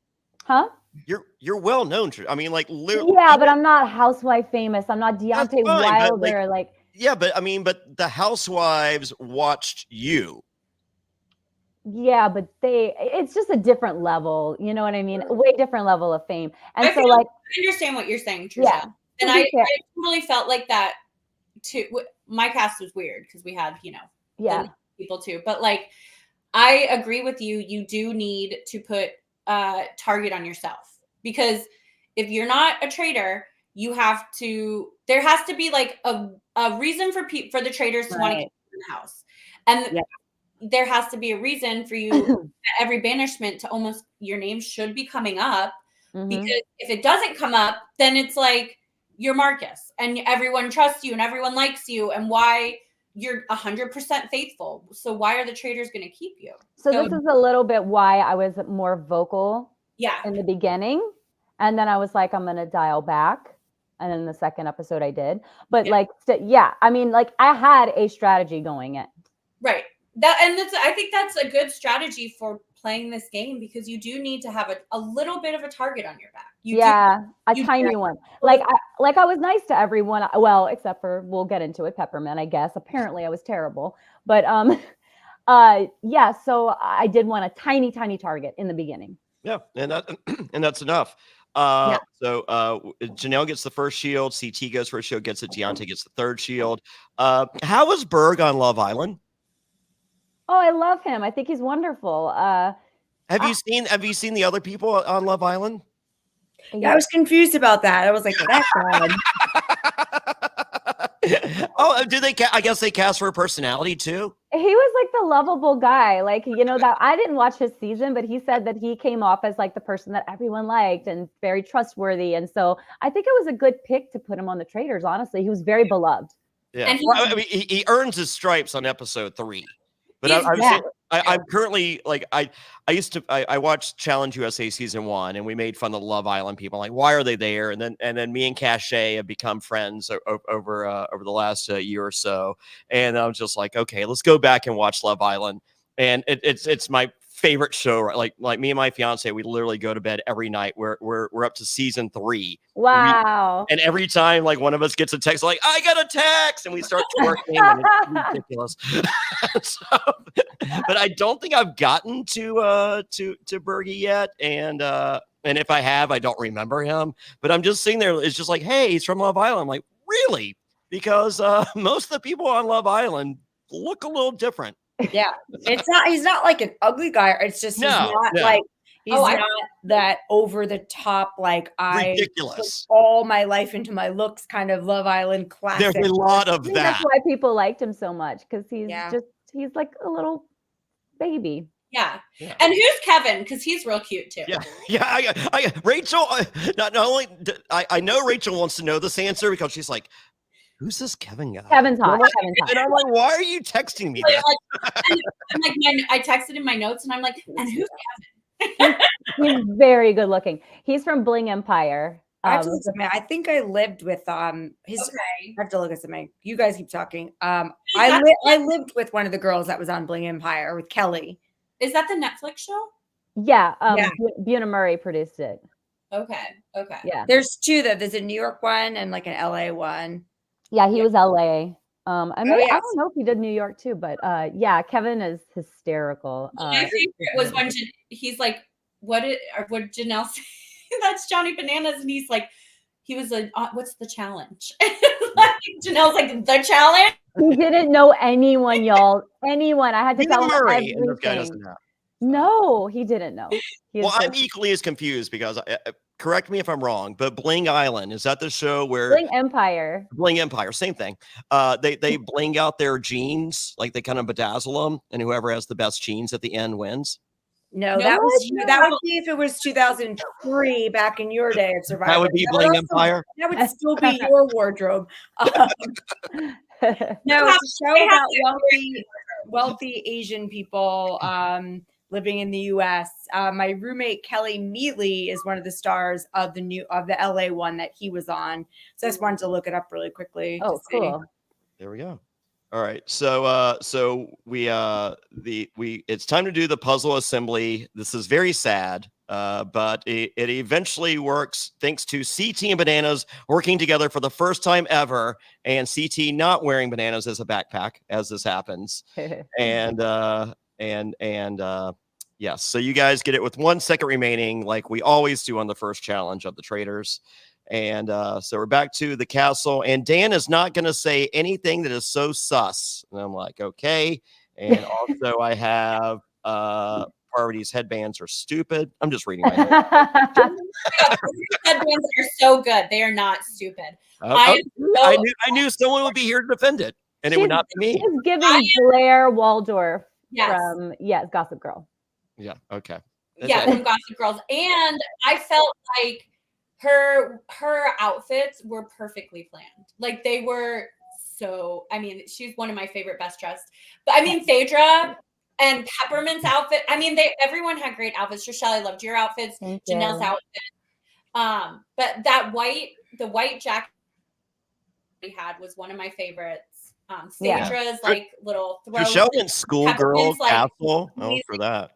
Huh? You're well known. I mean, like literally. Yeah, but I'm not housewife famous. I'm not Deontay Wilder. Yeah, but I mean, but the housewives watched you. Yeah, but it's just a different level. You know what I mean? A way different level of fame. And so like, I understand what you're saying, Trishelle. Yeah. And I really felt like that too. My cast was weird because we had, people too. But like, I agree with you. You do need to put a target on yourself, because if you're not a traitor, there has to be like a reason for the traitors to want to get in the house. And there has to be a reason for you at every banishment to almost, your name should be coming up, because if it doesn't come up, then it's like you're Marcus and everyone trusts you and everyone likes you, and why you're 100% faithful. So why are the traitors going to keep you? So this is a little bit why I was more vocal in the beginning. And then I was like, I'm going to dial back. And then the second episode I did. But I mean, like I had a strategy going in. Right. I think that's a good strategy for playing this game, because you do need to have a little bit of a target on your back. A tiny one. Like I was nice to everyone. Well, except for, we'll get into it, Peppermint, I guess. Apparently I was terrible. But so I did want a tiny target in the beginning. Yeah, and that's enough. So Janelle gets the first shield, CT goes for a shield, gets it, Deontay gets the third shield. How was Berg on Love Island? Oh, I love him. I think he's wonderful. Have you seen the other people on Love Island? Yeah, I was confused about that. I was like, that's bad. Oh, I guess they cast for a personality too? He was like the lovable guy. Like, that I didn't watch his season, but he said that he came off as like the person that everyone liked and very trustworthy. And so I think it was a good pick to put him on the Traitors. Honestly, he was very beloved. Yeah. And he earns his stripes on episode 3. But I'm currently like, I watched Challenge USA season 1, and we made fun of the Love Island people. Like, why are they there? And then me and Cachet have become friends over the last year or so. And I was just like, okay, let's go back and watch Love Island. And it's my favorite show. Right? Like me and my fiance, we literally go to bed every night. We're up to season 3. Wow. And every time like one of us gets a text, like, I got a text, and we start twerking, and it's ridiculous. But I don't think I've gotten to Bergie yet. And if I have, I don't remember him. But I'm just sitting there, it's just like, hey, he's from Love Island. I'm like, really? Because most of the people on Love Island look a little different. Yeah, he's not like an ugly guy. It's just he's not that over the top, like ridiculous. I put all my life into my looks kind of Love Island classic. There's a lot of that. That's why people liked him so much, because he's like a little baby. Yeah. And who's Kevin? Because he's real cute too. I Rachel. Not only I know Rachel wants to know this answer, because she's like, who's this Kevin guy? Kevin's hot. And I'm like, why are you texting me that? I'm like, I texted in my notes, and I'm like, and who's Kevin? He's very good looking. He's from Bling Empire. I think I lived with his. Okay. I have to look at something. You guys keep talking. I lived with one of the girls that was on Bling Empire with Kelly. Is that the Netflix show? Yeah. Buna Murray produced it. Okay. Yeah. There's 2 though. There's a New York one and like an LA one. Yeah, he was LA. I don't know if he did New York too, but Kevin is hysterical. My favorite was when he's like, what Janelle say? That's Johnny Bananas, and he's like, he was like, what's the challenge? Janelle's like, the challenge? He didn't know anyone, y'all. Anyone. I had to tell him everything. No, he didn't know. I'm equally as confused, because correct me if I'm wrong, but Bling Island, is that the show where Bling Empire, same thing. They bling out their jeans, like they kind of bedazzle them, and whoever has the best jeans at the end wins. No, No, that was what? that would be if it was 2003 back in your day of Survivor. That would be Bling Empire. That would still be your wardrobe. No, it's a show they have about wealthy Asian people living in the U.S. My roommate Kelly Meatley is one of the stars of the LA one that he was on. So I just wanted to look it up really quickly. Oh, to see. cool. There we go. All right. So it's time to do the puzzle assembly. This is very sad. But it eventually works thanks to CT and Bananas working together for the first time ever, and CT not wearing bananas as a backpack as this happens. And yes, so you guys get it with 1 second remaining, like we always do on the first challenge of the Traitors. And so we're back to the castle, and Dan is not going to say anything that is so sus. And I'm like, okay. And also I have Parvati's headbands are stupid. I'm just reading my notes. Headbands are so good. They are not stupid. I knew someone would be here to defend it, and it would not be me. She's giving Blair Waldorf Yes. from Gossip Girl. Yeah. Okay. Yeah, from Gossip Girls. And I felt like her outfits were perfectly planned. Like they were so, I mean, she's one of my favorite best dressed. But I mean, Phaedra and Peppermint's outfit. I mean, everyone had great outfits. Trishelle, I loved your outfits. Janelle's outfit. But the white jacket we had was one of my favorites. Phaedra's like little throw. Trishelle went schoolgirl castle. Like, oh, for that.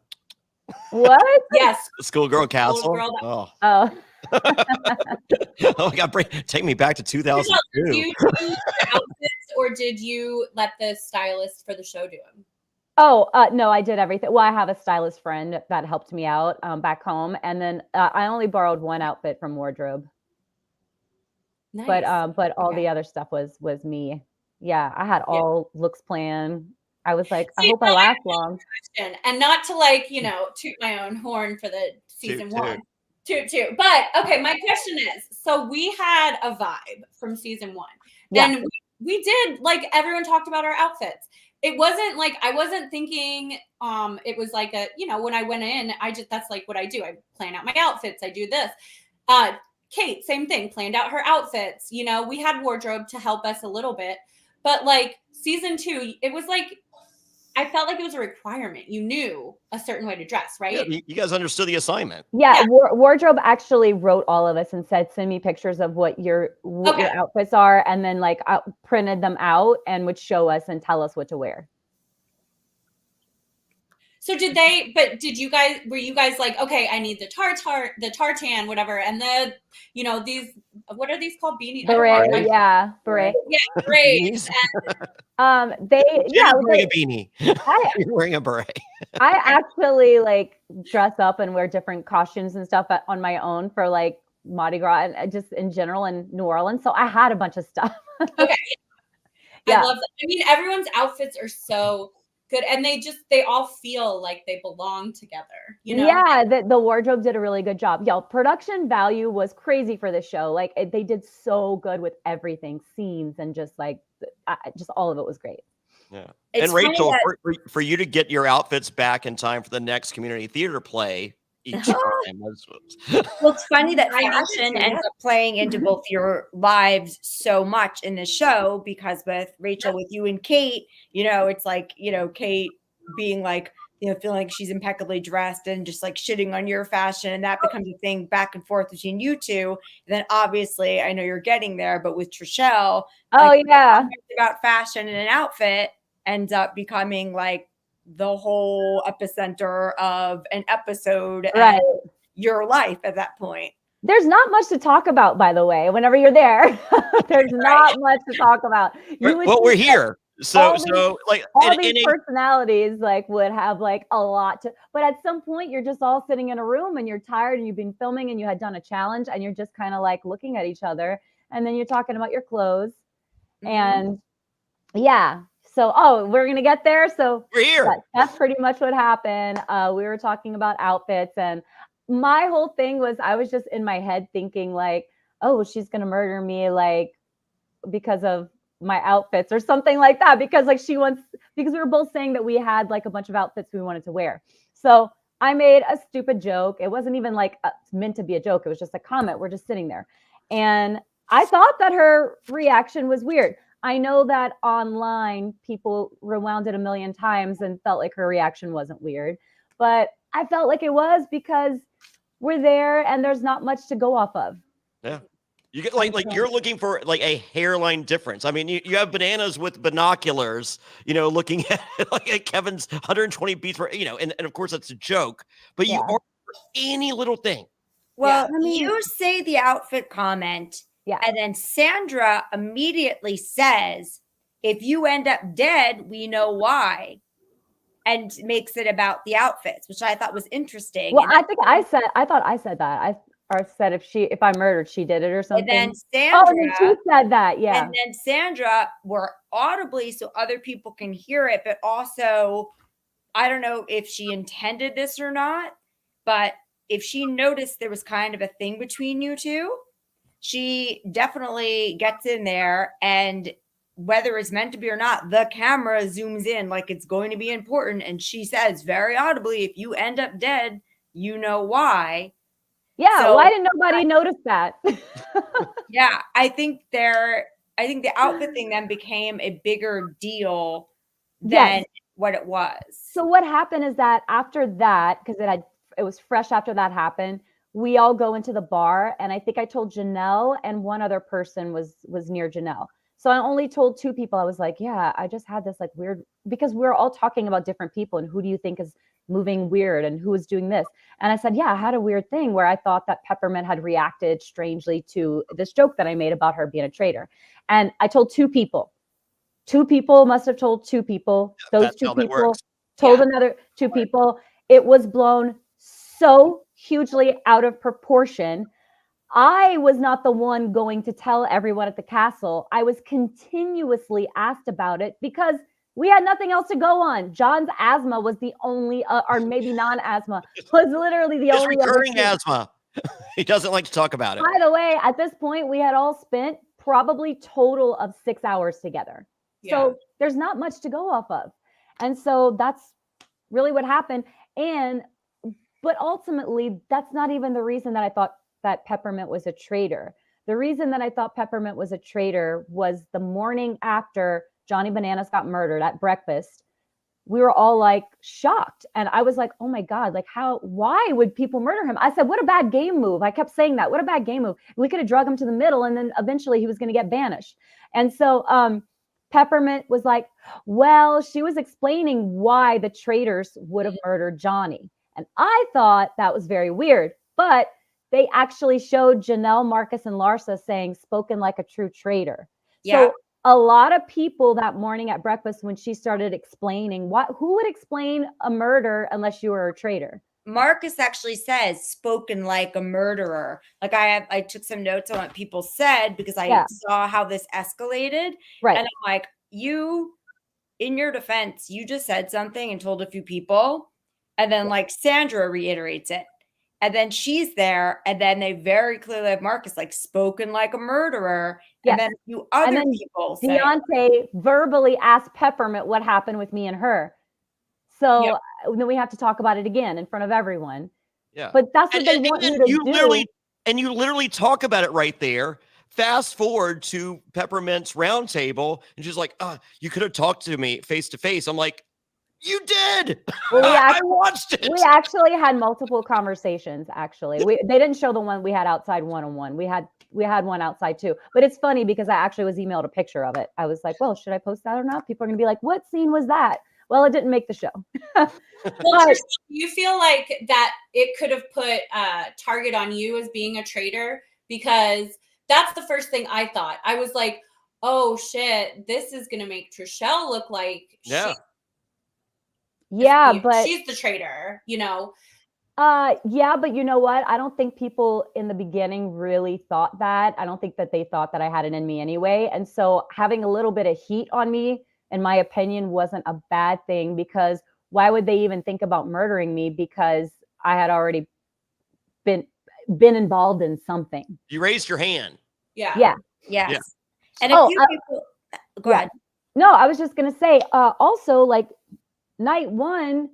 What? Yes. Schoolgirl castle. Schoolgirl. Oh. Oh my God! Take me back to 2002. Did you do the outfits, or did you let the stylist for the show do them? Oh, no, I did everything. Well, I have a stylist friend that helped me out back home. And then I only borrowed one outfit from wardrobe. Nice. But all the other stuff was me. Yeah, I had all looks planned. I was like, I hope I last long. And not to toot my own horn for the season one. Toot. But okay, my question is, so we had a vibe from season one. Yeah. And we did, like, everyone talked about our outfits. It wasn't like, I wasn't thinking, it was like when I went in, that's like what I do. I plan out my outfits. I do this. Kate, same thing, planned out her outfits. We had wardrobe to help us a little bit, but like season 2, it was like, I felt like it was a requirement. You knew a certain way to dress, right? Yeah, you guys understood the assignment. Yeah. Wardrobe actually wrote all of us and said, send me pictures of what your outfits are. And then like I printed them out and would show us and tell us what to wear. So were you guys like, okay, I need the tartan, whatever. And these, what are these called? Beanie? Beret. Yeah. Beret. Yeah. Great. You're wearing a beanie. You're wearing a beret. I actually like dress up and wear different costumes and stuff on my own for like Mardi Gras and just in general in New Orleans. So I had a bunch of stuff. Okay. Yeah. I love that. I mean, everyone's outfits are so good, and they all feel like they belong together, Yeah, the wardrobe did a really good job. Y'all, production value was crazy for this show. Like they did so good with everything, scenes, and just all of it was great. Yeah. And Rachel, for you to get your outfits back in time for the next community theater play each time. Well, it's funny that fashion ends up playing into both your lives so much in this show, because with Rachel, with you and Kate, it's like, Kate being like, feeling like she's impeccably dressed and just like shitting on your fashion. And that becomes a thing back and forth between you two. And then obviously I know you're getting there, but with Trishelle, about fashion and an outfit ends up becoming like the whole epicenter of an episode and your life at that point. There's not much to talk about, by the way, whenever you're there. There's not much to talk about. We're here. So all these personalities like would have like a lot to, but at some point you're just all sitting in a room and you're tired and you've been filming and you had done a challenge and you're just kind of like looking at each other and then you're talking about your clothes. And so, we're going to get there. So we're here. That's pretty much what happened. We were talking about outfits, and my whole thing was I was just in my head thinking like, oh, she's going to murder me like because of my outfits or something like that. Because like because we were both saying that we had like a bunch of outfits we wanted to wear. So I made a stupid joke. It wasn't even like meant to be a joke. It was just a comment. We're just sitting there. And I thought that her reaction was weird. I know that online people rewound it a million times and felt like her reaction wasn't weird, but I felt like it was because we're there and there's not much to go off of. Yeah. You get like you're looking for like a hairline difference. I mean, you have Bananas with binoculars, looking at like at Kevin's 120 beats per, and of course that's a joke, but you are for any little thing. Well, you say the outfit comment, yeah, and then Sandra immediately says, if you end up dead, we know why, and makes it about the outfits, which I thought was interesting. Well, I thought I said that. I said if I murdered, she did it or something. And then Sandra, she said that, yeah. And then Sandra, were audibly so other people can hear it, but also, I don't know if she intended this or not, but if she noticed there was kind of a thing between you two, she definitely gets in there, and whether it's meant to be or not, the camera zooms in like it's going to be important. And she says very audibly, if you end up dead, you know why. Yeah, so, why didn't nobody notice that? Yeah, I think the outfit thing then became a bigger deal than what it was. So what happened is that after that, because it was fresh after that happened, we all go into the bar, and I think I told Janelle, and one other person was near Janelle. So I only told 2 people. I was like, yeah, I just had this like weird, because we're all talking about different people and who do you think is moving weird and who is doing this. And I said, yeah, I had a weird thing where I thought that Peppermint had reacted strangely to this joke that I made about her being a traitor. And I told 2 people. 2 people must have told 2 people. Those 2 people told another 2 people. It was blown so hugely out of proportion. I was not the one going to tell everyone at the castle. I was continuously asked about it because we had nothing else to go on. John's asthma was the only, or maybe non-asthma, was literally the only recurring asthma. He doesn't like to talk about it. By the way, at this point, we had all spent probably total of 6 hours together. Yeah. So there's not much to go off of. And so that's really what happened. But ultimately, that's not even the reason that I thought that Peppermint was a traitor. The reason that I thought Peppermint was a traitor was the morning after Johnny Bananas got murdered at breakfast. We were all like shocked. And I was like, oh my God, like why would people murder him? I said, what a bad game move. I kept saying that. What a bad game move. We could have drug him to the middle and then eventually he was going to get banished. And so Peppermint was like, well, she was explaining why the traitors would have murdered Johnny. And I thought that was very weird, but they actually showed Janelle, Marcus, and Larsa saying spoken like a true traitor. Yeah. So a lot of people that morning at breakfast, when she started explaining who would explain a murder unless you were a traitor? Marcus actually says spoken like a murderer. Like I took some notes on what people said because I saw how this escalated. Right. And I'm like, you, in your defense, you just said something and told a few people. And then like Sandra reiterates it. And then she's there. And then they very clearly have Marcus like spoken like a murderer. Yes. And then a few other people say. Deontay verbally asked Peppermint what happened with me and her. So then we have to talk about it again in front of everyone. Yeah. But that's what they want you to do. You literally talk about it right there. Fast forward to Peppermint's roundtable. And she's like, you could have talked to me face to face. I'm like, you did. Well, I watched it. We actually had multiple conversations. Actually, they didn't show the one we had outside one-on-one. We had one outside too. But it's funny because I actually was emailed a picture of it. I was like, well, should I post that or not? People are gonna be like, what scene was that? Well, it didn't make the show. Well, you feel like that it could have put target on you as being a traitor, because that's the first thing I thought. I was like, oh shit, this is gonna make Trishelle look like but she's the traitor, Yeah, but you know what? I don't think people in the beginning really thought that. I don't think that they thought that I had it in me anyway. And so having a little bit of heat on me, in my opinion, wasn't a bad thing, because why would they even think about murdering me? Because I had already been involved in something. You raised your hand. Yeah. Yes. Yeah. And a few people go ahead. No, I was just gonna say, also like night one,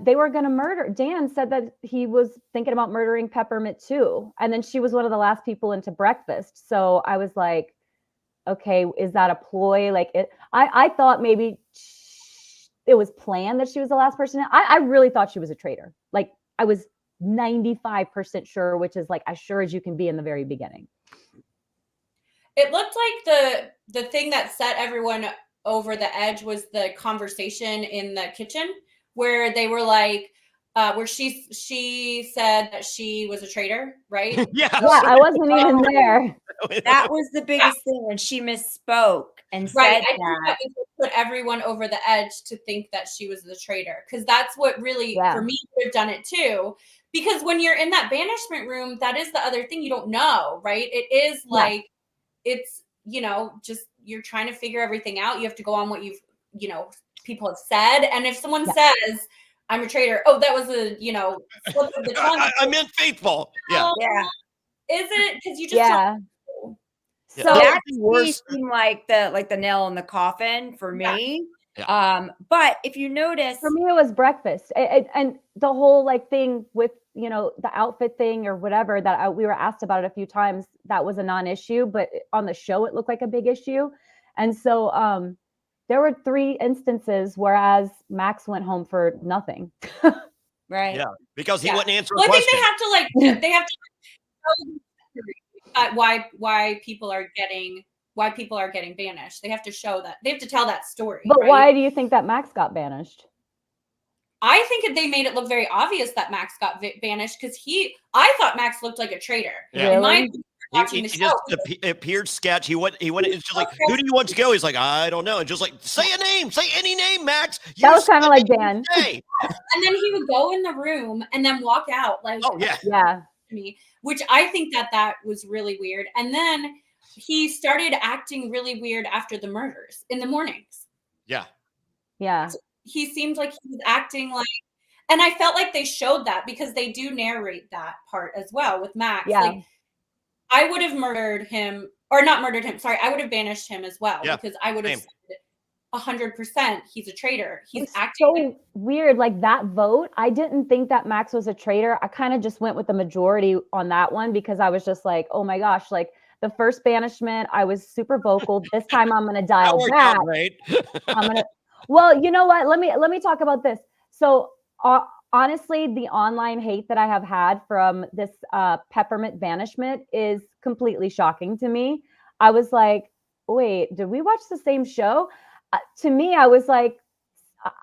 they were going to murder. Dan said that he was thinking about murdering Peppermint too. And then she was one of the last people into breakfast. So I was like, okay, is that a ploy? Like I thought maybe it was planned that she was the last person. I really thought she was a traitor. Like I was 95% sure, which is like as sure as you can be in the very beginning. It looked like the thing that set everyone over the edge was the conversation in the kitchen where they were like, where she said that she was a traitor, right? Yeah, I wasn't even there. That was the biggest thing when she misspoke and Right. said I think that put everyone over the edge to think that she was the traitor, because that's what really, for me, would have done it too. Because when you're in that banishment room, that is the other thing you don't know, right? It is like, it's, just you're trying to figure everything out. You have to go on what people have said. And if someone says, I'm a traitor, oh, that was a, slip of the tongue. I meant faithful. Yeah. Is it? Because you just don't know. So that seemed like the nail in the coffin for me. Yeah. But if you notice, for me, it was breakfast and the whole thing with, the outfit thing or whatever that we were asked about it a few times. That was a non-issue, but on the show, it looked like a big issue. And so there were 3 instances, whereas Max went home for nothing. right. Yeah. Because he wouldn't answer a I question. think they have to why people are getting banished. They have to show that. They have to tell that story. But right? why do you think that Max got banished? I think they made it look very obvious that Max got banished because I thought Max looked like a traitor. Yeah. In my watching the show, just appeared sketch. He went. It's just like, who do you want to go? He's like, I don't know. And just like, say a name, say any name, Max. That was kind of like Dan. And then he would go in the room and then walk out like, oh yeah, me, which I think that was really weird. And then he started acting really weird after the murders in the mornings. Yeah. So he seemed like he was acting like, and I felt like they showed that because they do narrate that part as well with Max. Yeah. Like, I would have murdered him, or not murdered him. Sorry, I would have banished him as well because I would have said 100% he's a traitor. He's acting so weird. Like that vote, I didn't think that Max was a traitor. I kind of just went with the majority on that one because I was just like, oh my gosh, like the first banishment, I was super vocal. This time I'm going to dial back. Right? Well, you know what? Let me talk about this. So honestly, the online hate that I have had from this Peppermint banishment is completely shocking to me. I was like, wait, did we watch the same show? To me, I was like,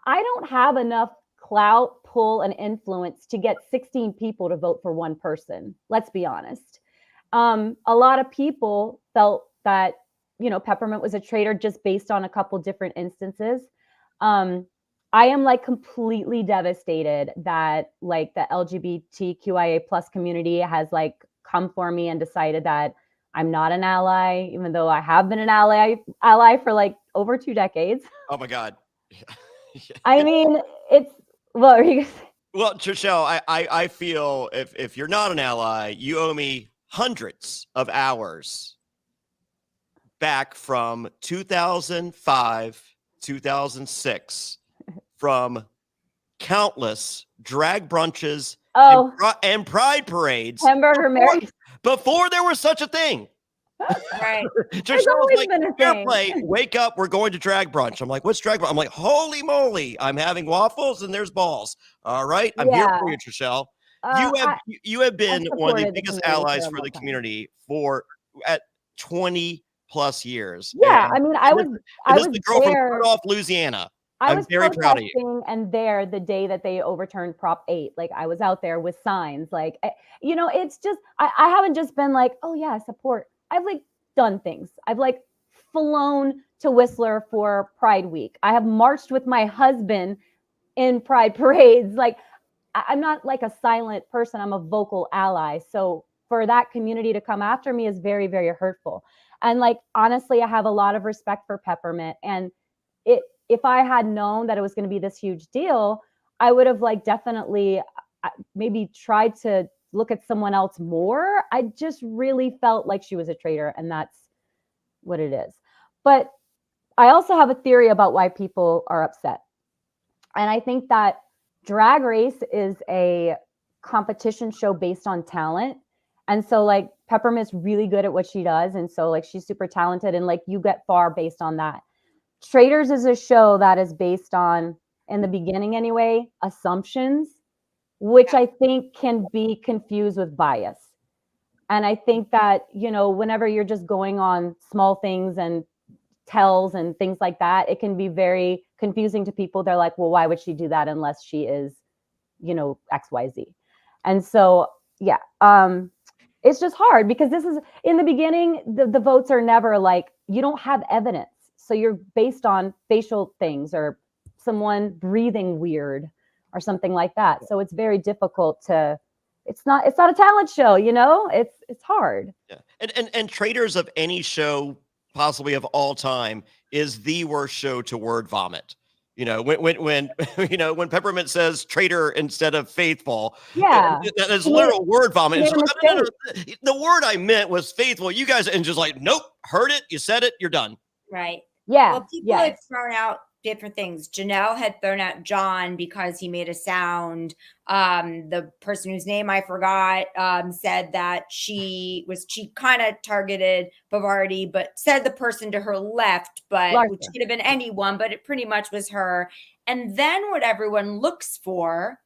I don't have enough clout, pull, and influence to get 16 people to vote for one person. Let's be honest. A lot of people felt that, Peppermint was a traitor just based on a couple different instances. I am completely devastated that the LGBTQIA plus community has come for me and decided that I'm not an ally, even though I have been an ally for over 2 decades. Oh my God. I mean, what are you? Well, Trishelle, I feel if you're not an ally, you owe me hundreds of hours back from 2005, 2006, from countless drag brunches and pride parades. Hamburger Mary. Before there was such a thing. Right. Trishelle was like, Fairplay, wake up, we're going to drag brunch. I'm like, what's drag brunch? I'm like, holy moly, I'm having waffles and there's balls. All right, I'm here for you, Trishelle. You have been one of the biggest allies for the community at 20 plus years. Yeah, I mean, I was the girl from Cut Off, Louisiana. I was very proud of you. And there the day that they overturned Prop 8, I was out there with signs, it's just I haven't just been like, oh yeah, support. I've done things. I've flown to Whistler for Pride Week. I have marched with my husband in Pride parades. I'm not a silent person. I'm a vocal ally. So for that community to come after me is very, very hurtful. And honestly, I have a lot of respect for Peppermint. And if I had known that it was going to be this huge deal, I would have definitely maybe tried to look at someone else more. I just really felt like she was a traitor, and that's what it is. But I also have a theory about why people are upset. And I think that Drag Race is a competition show based on talent. And so like Peppermint's really good at what she does. And so like she's super talented and like you get far based on that. Traitors is a show that is based on, in the beginning anyway, assumptions, which I think can be confused with bias. And I think that, you know, whenever you're just going on small things and tells and things like that, it can be very confusing to people. They're like, well, why would she do that unless she is, you know, XYZ? And so, yeah, it's just hard because this is in the beginning, the votes are never like, you don't have evidence. So you're based on facial things or someone breathing weird or something like that. So it's very difficult to, it's not a talent show, you know, it's hard. Yeah. And Traitors of any show possibly of all time is the worst show to word vomit. You know, when you know, when Peppermint says traitor instead of faithful, Yeah. that's literal word vomit. It's like, made a no, the word I meant was faithful. You guys, and just like, nope, heard it, you said it, you're done. Right. Yeah. Well, people had thrown out different things. Janelle had thrown out John because he made a sound. The person whose name I forgot said that she kind of targeted Bavardi, but said the person to her left, but Larsa. which could have been anyone, but it pretty much was her. And then what everyone looks for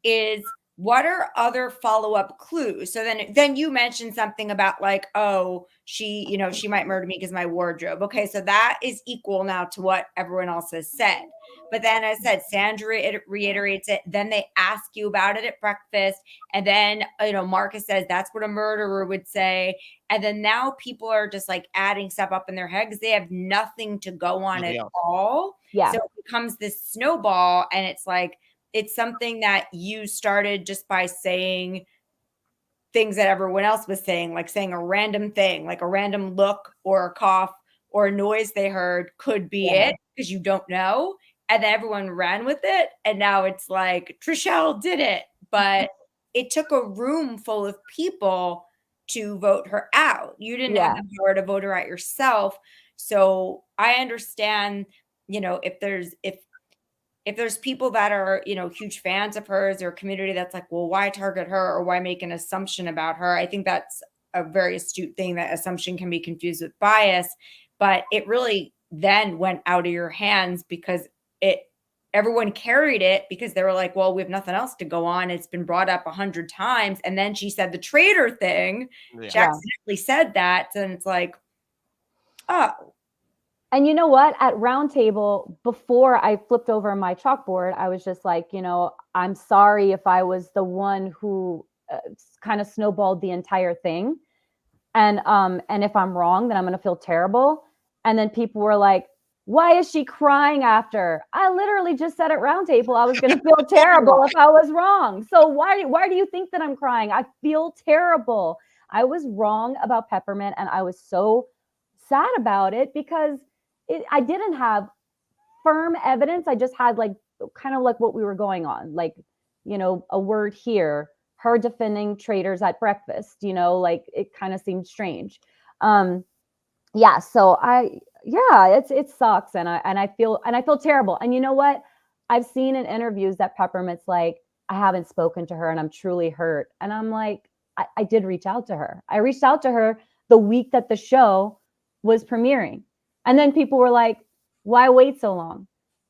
is, what are other follow-up clues? So then you mentioned something about like, oh, she, you know, she might murder me because my wardrobe. Okay, so that is equal now to what everyone else has said. But then as I said, Sandra reiterates it. Then they ask you about it at breakfast. And then, you know, Marcus says that's what a murderer would say. And then now people are just like adding stuff up in their head because they have nothing to go on at all. Yeah. So it becomes this snowball, and it's like, it's something that you started just by saying things that everyone else was saying, like saying a random thing, like a random look or a cough or a noise they heard could be it because you don't know. And then everyone ran with it. And now it's like, Trishelle did it. But it took a room full of people to vote her out. You didn't have the power to vote her out yourself. So I understand, you know, if there's people that are, you know, huge fans of hers, or a community that's like, well, why target her or why make an assumption about her? I think that's a very astute thing, that assumption can be confused with bias, but it really then went out of your hands because everyone carried it because they were like, well, we have nothing else to go on. It's been brought up 100 times. And then she said the traitor thing. She accidentally said that. And it's like, oh. And you know what? At Roundtable, before I flipped over my chalkboard, I was just like, you know, I'm sorry if I was the one who kind of snowballed the entire thing. And if I'm wrong, then I'm going to feel terrible. And then people were like, why is she crying after? I literally just said at Roundtable I was going to feel terrible if I was wrong. So why do you think that I'm crying? I feel terrible. I was wrong about Peppermint, and I was so sad about it because I didn't have firm evidence. I just had like kind of like what we were going on, like, you know, a word here, her defending traitors at breakfast, you know, like it kind of seemed strange. Yeah. So it sucks. And I feel terrible. And you know what? I've seen in interviews that Peppermint's like, I haven't spoken to her and I'm truly hurt. And I'm like, I did reach out to her. I reached out to her the week that the show was premiering. And then people were like, why wait so long?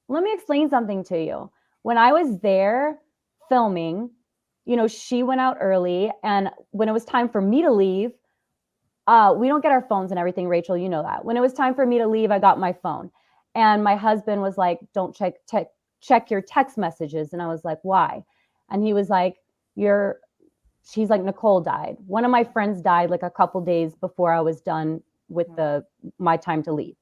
Let me explain something to you. When I was there filming, you know, she went out early. And when it was time for me to leave, we don't get our phones and everything, Rachel, you know that. When it was time for me to leave, I got my phone. And my husband was like, don't check your text messages. And I was like, why? And he was like, she's like, Nicole died. One of my friends died like a couple days before I was done with my time to leave.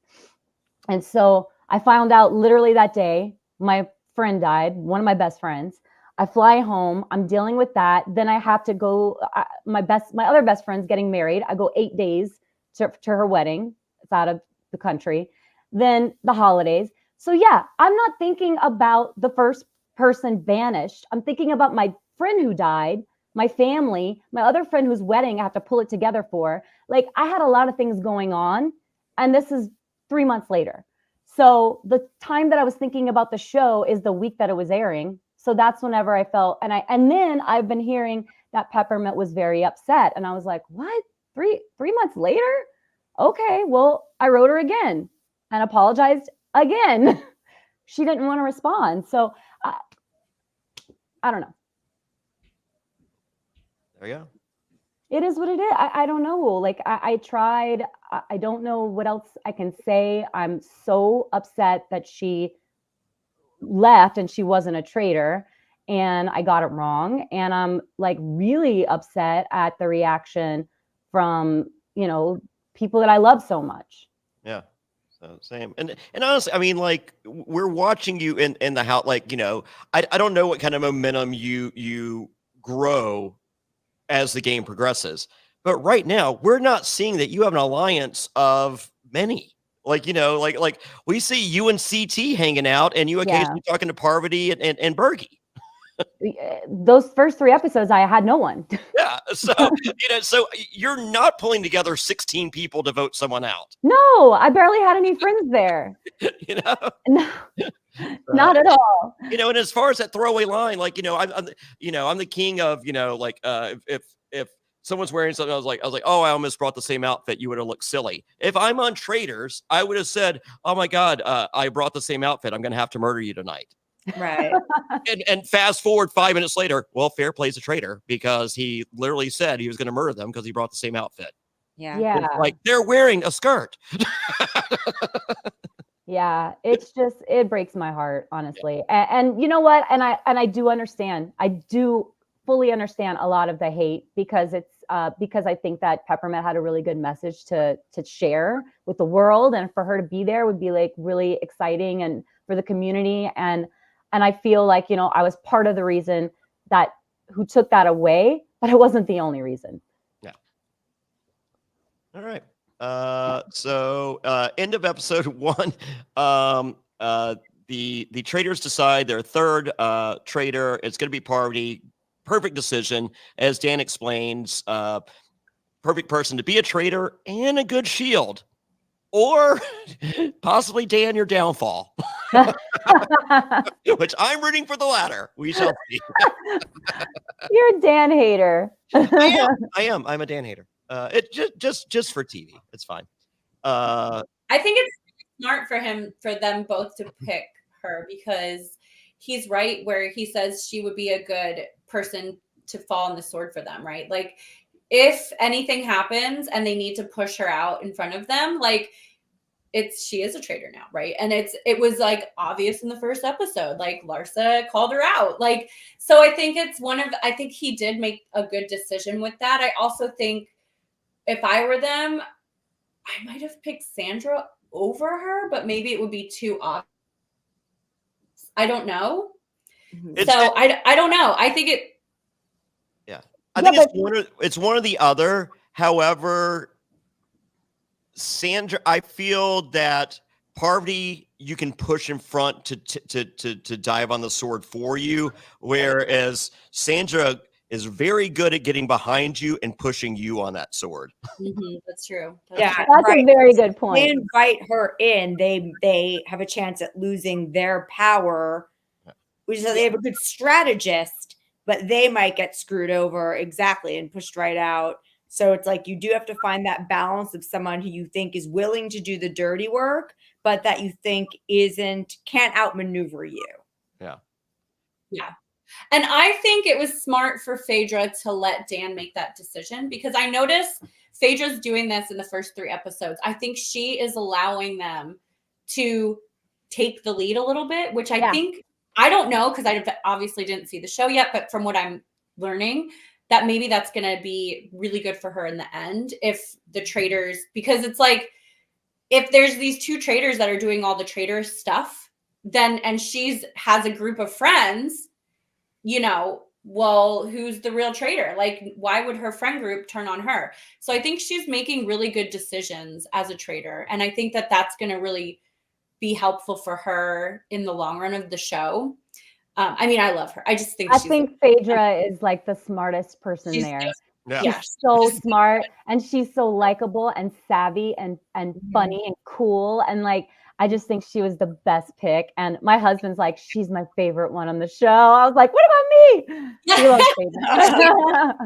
And so I found out literally that day, my friend died, one of my best friends. I fly home, I'm dealing with that. Then I have to go, my other best friend's getting married. I go 8 days to her wedding. It's out of the country. Then the holidays. So yeah, I'm not thinking about the first person vanished. I'm thinking about my friend who died, my family, my other friend whose wedding I have to pull it together for. Like I had a lot of things going on, and this is 3 months later. So the time that I was thinking about the show is the week that it was airing. So that's whenever I felt, and then I've been hearing that Peppermint was very upset. And I was like, what? Three months later? Okay, well, I wrote her again and apologized again. She didn't want to respond. So I don't know. There you go. It is what it is. I don't know. Like I tried. I don't know what else I can say. I'm so upset that she left and she wasn't a traitor and I got it wrong. And I'm like really upset at the reaction from, people that I love so much. Yeah. So same. And honestly, I mean, like we're watching you in the house, like, I don't know what kind of momentum you grow as the game progresses. But right now, we're not seeing that you have an alliance of many. Like, like we see you and CT hanging out and you occasionally talking to Parvati and Bergie. Those first 3 episodes, I had no one. Yeah. So, so you're not pulling together 16 people to vote someone out. No, I barely had any friends there. No, not at all. And as far as that throwaway line, like, I'm the king of, like, if someone's wearing something, I was like, oh, I almost brought the same outfit. You would have looked silly. If I'm on Traitors, I would have said, oh my God, I brought the same outfit. I'm going to have to murder you tonight. Right. And fast forward 5 minutes later, well, Fairplay's a traitor because he literally said he was going to murder them because he brought the same outfit. Yeah. It's like they're wearing a skirt. Yeah, it breaks my heart, honestly. And you know what? And I do understand. I do fully understand a lot of the hate because because I think that Peppermint had a really good message to share with the world, and for her to be there would be like really exciting and for the community. And I feel like, I was part of the reason who took that away, but it wasn't the only reason. Yeah. All right. So end of episode 1. The Traitors decide their third traitor. It's going to be Parvati. Perfect decision, as Dan explains. Perfect person to be a traitor and a good shield, or possibly Dan, your downfall. Which I'm rooting for the latter. We shall see. You're a Dan hater. I am. I'm a Dan hater. It just for TV. It's fine. I think it's smart for them both to pick her because he's right where he says she would be a good person to fall on the sword for them, right? Like if anything happens and they need to push her out in front of them, like she is a traitor now, right? And it was like obvious in the first episode, like Larsa called her out. Like, so I think I think he did make a good decision with that. I also think if I were them, I might have picked Sandra over her, but maybe it would be too obvious. I don't know. So I don't know. I think it. Yeah, I think it's one or the other. However, Sandra, I feel that Parvati you can push in front to dive on the sword for you, whereas Sandra is very good at getting behind you and pushing you on that sword. Mm-hmm, that's true. That's a very good point. They invite her in. They have a chance at losing their power, which is that they have a good strategist, but they might get screwed over and pushed right out. So it's like you do have to find that balance of someone who you think is willing to do the dirty work, but that you think can't outmaneuver you. Yeah. Yeah. And I think it was smart for Phaedra to let Dan make that decision because I noticed Phaedra's doing this in the first 3 episodes. I think she is allowing them to take the lead a little bit, which I think, I don't know, because I obviously didn't see the show yet, but from what I'm learning, that maybe that's going to be really good for her in the end if the traitors, because it's like, if there's these 2 traitors that are doing all the traitor stuff, then, and has a group of friends, well, who's the real traitor? Like, why would her friend group turn on her? So I think she's making really good decisions as a traitor. And I think that that's going to really be helpful for her in the long run of the show. I mean, I love her. I just think Phaedra is like the smartest person there. She's so smart and she's so likable and savvy and funny and cool. And like, I just think she was the best pick. And my husband's like, she's my favorite one on the show. I was like, what about me? He loves Phaedra.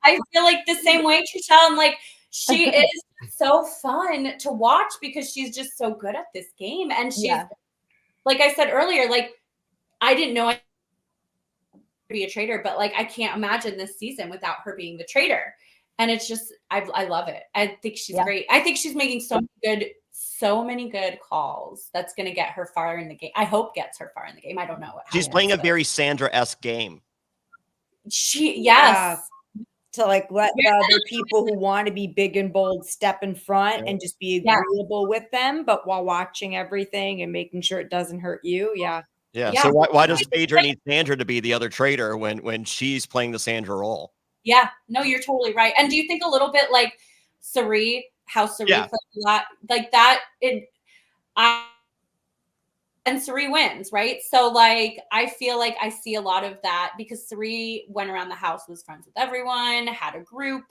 I feel like the same way, Trishelle. I'm like, she is so fun to watch because she's just so good at this game. And she's, like I said earlier, like, I didn't know I could be a traitor, but like, I can't imagine this season without her being the traitor. And it's just, I love it. I think she's great. I think she's making so many good calls. That's going to get her far in the game. I hope gets her far in the game. I don't know what she's playing a very Sandra-esque game. To like let the other people who want to be big and bold step in front and just be agreeable with them, but while watching everything and making sure it doesn't hurt you. Yeah. So why does Phaedra need Sandra to be the other traitor when she's playing the Sandra role? Yeah, no, you're totally right. And do you think a little bit like Cirie, how Cirie played a lot like that? And Cirie wins, right? So like, I feel like I see a lot of that because Cirie went around the house, was friends with everyone, had a group,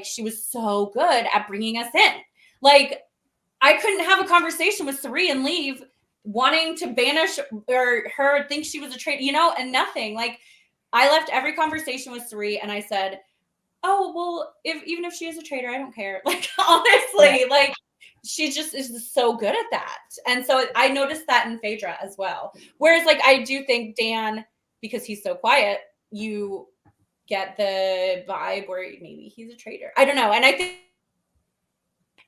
she was so good at bringing us in. Like, I couldn't have a conversation with Cirie and leave wanting to banish or her think she was a traitor, and nothing. Like, I left every conversation with Cirie and I said, oh, well, even if she is a traitor, I don't care. Like, honestly, like, she just is so good at that. And so I noticed that in Phaedra as well. Whereas, like, I do think Dan, because he's so quiet, you get the vibe where maybe he's a traitor. I don't know. And I think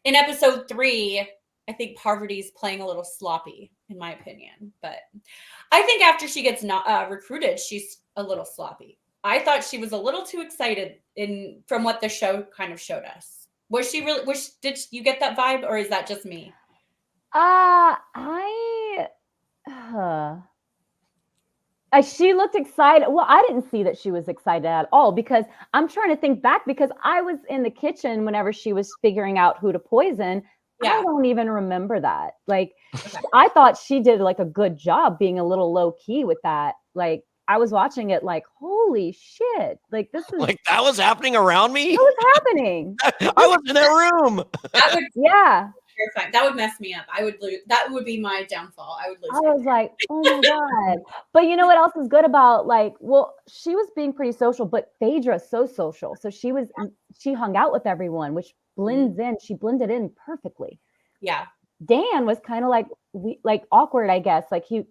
in episode 3, I think Parvati's playing a little sloppy, in my opinion. But I think after she gets recruited, she's a little sloppy. I thought she was a little too excited from what the show kind of showed us. Was she really? Did you get that vibe, or is that just me? She looked excited. Well, I didn't see that she was excited at all because I'm trying to think back because I was in the kitchen whenever she was figuring out who to poison. I don't even remember that. Like, I thought she did like a good job being a little low key with that. Like, I was watching it like, holy shit. Like, this is like, that was happening around me. What was happening? I was in that room. Terrifying. That would mess me up. I would lose. That would be my downfall. I would lose. I was like, oh my God. But you know what else is good about, like, well, she was being pretty social, but Phaedra's so social. So she hung out with everyone, which blends in. She blended in perfectly. Yeah. Dan was kind of like awkward, I guess. Like, he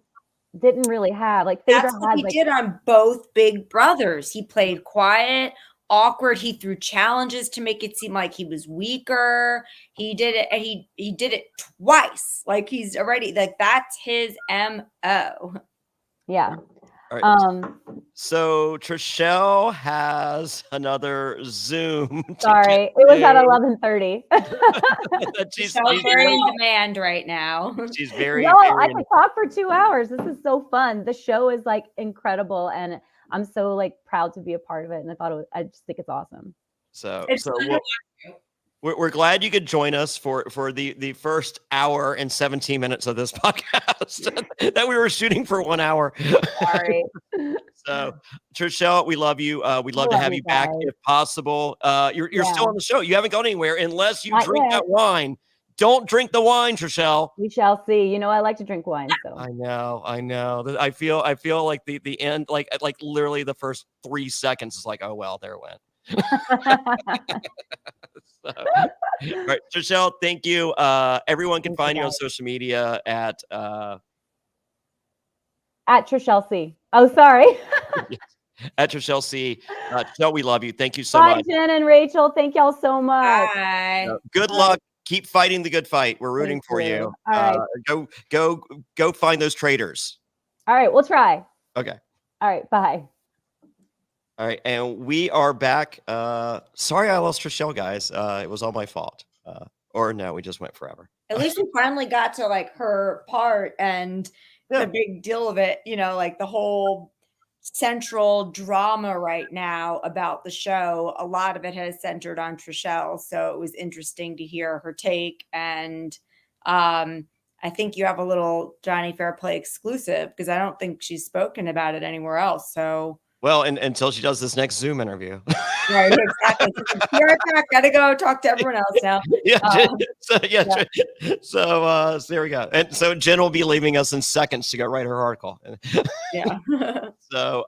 didn't really have like That's what he did on both Big Brothers. He played quiet, awkward. He threw challenges to make it seem like he was weaker. He did it, and he did it twice. Like, he's already like, that's his MO. Yeah. All right. So Trishelle has another Zoom. Sorry, it was at 11:30. She's very in demand right now. She's very. I could talk for 2 hours. This is so fun. The show is like incredible, and I'm so like proud to be a part of it. And I just think it's awesome. We're glad you could join us for the first hour and 17 minutes of this podcast that we were shooting for 1 hour. Sorry. So, Trishelle, we love you. We'd love to have you back if possible. You're still on the show. You haven't gone anywhere unless you drink that wine. Don't drink the wine, Trishelle. We shall see. You know, I like to drink wine. So I know. I feel like the end, like literally the first 3 seconds is like, oh well, there it went. All right, Trishelle, thank you. Everyone can find you on social media at Trishelle C. Oh, sorry. At Trishelle C. Trishelle, we love you. Thank you so much. Bye, Jen and Rachel. Thank y'all so much. Bye. Good luck. Keep fighting the good fight. We're rooting for you. All right. Go find those traitors. All right, we'll try. Okay. All right, bye. All right, and we are back. Sorry I lost Trishelle, guys. It was all my fault. Or no, we just went forever. At least we finally got to like her part and the big deal of it, like the whole central drama right now about the show. A lot of it has centered on Trishelle. So it was interesting to hear her take. And I think you have a little Jonny Fairplay exclusive because I don't think she's spoken about it anywhere else. So Well, and until she does this next Zoom interview. Right, exactly. Be right back. Gotta go talk to everyone else now. So there we go. And so Jenn will be leaving us in seconds to go write her article. Yeah. So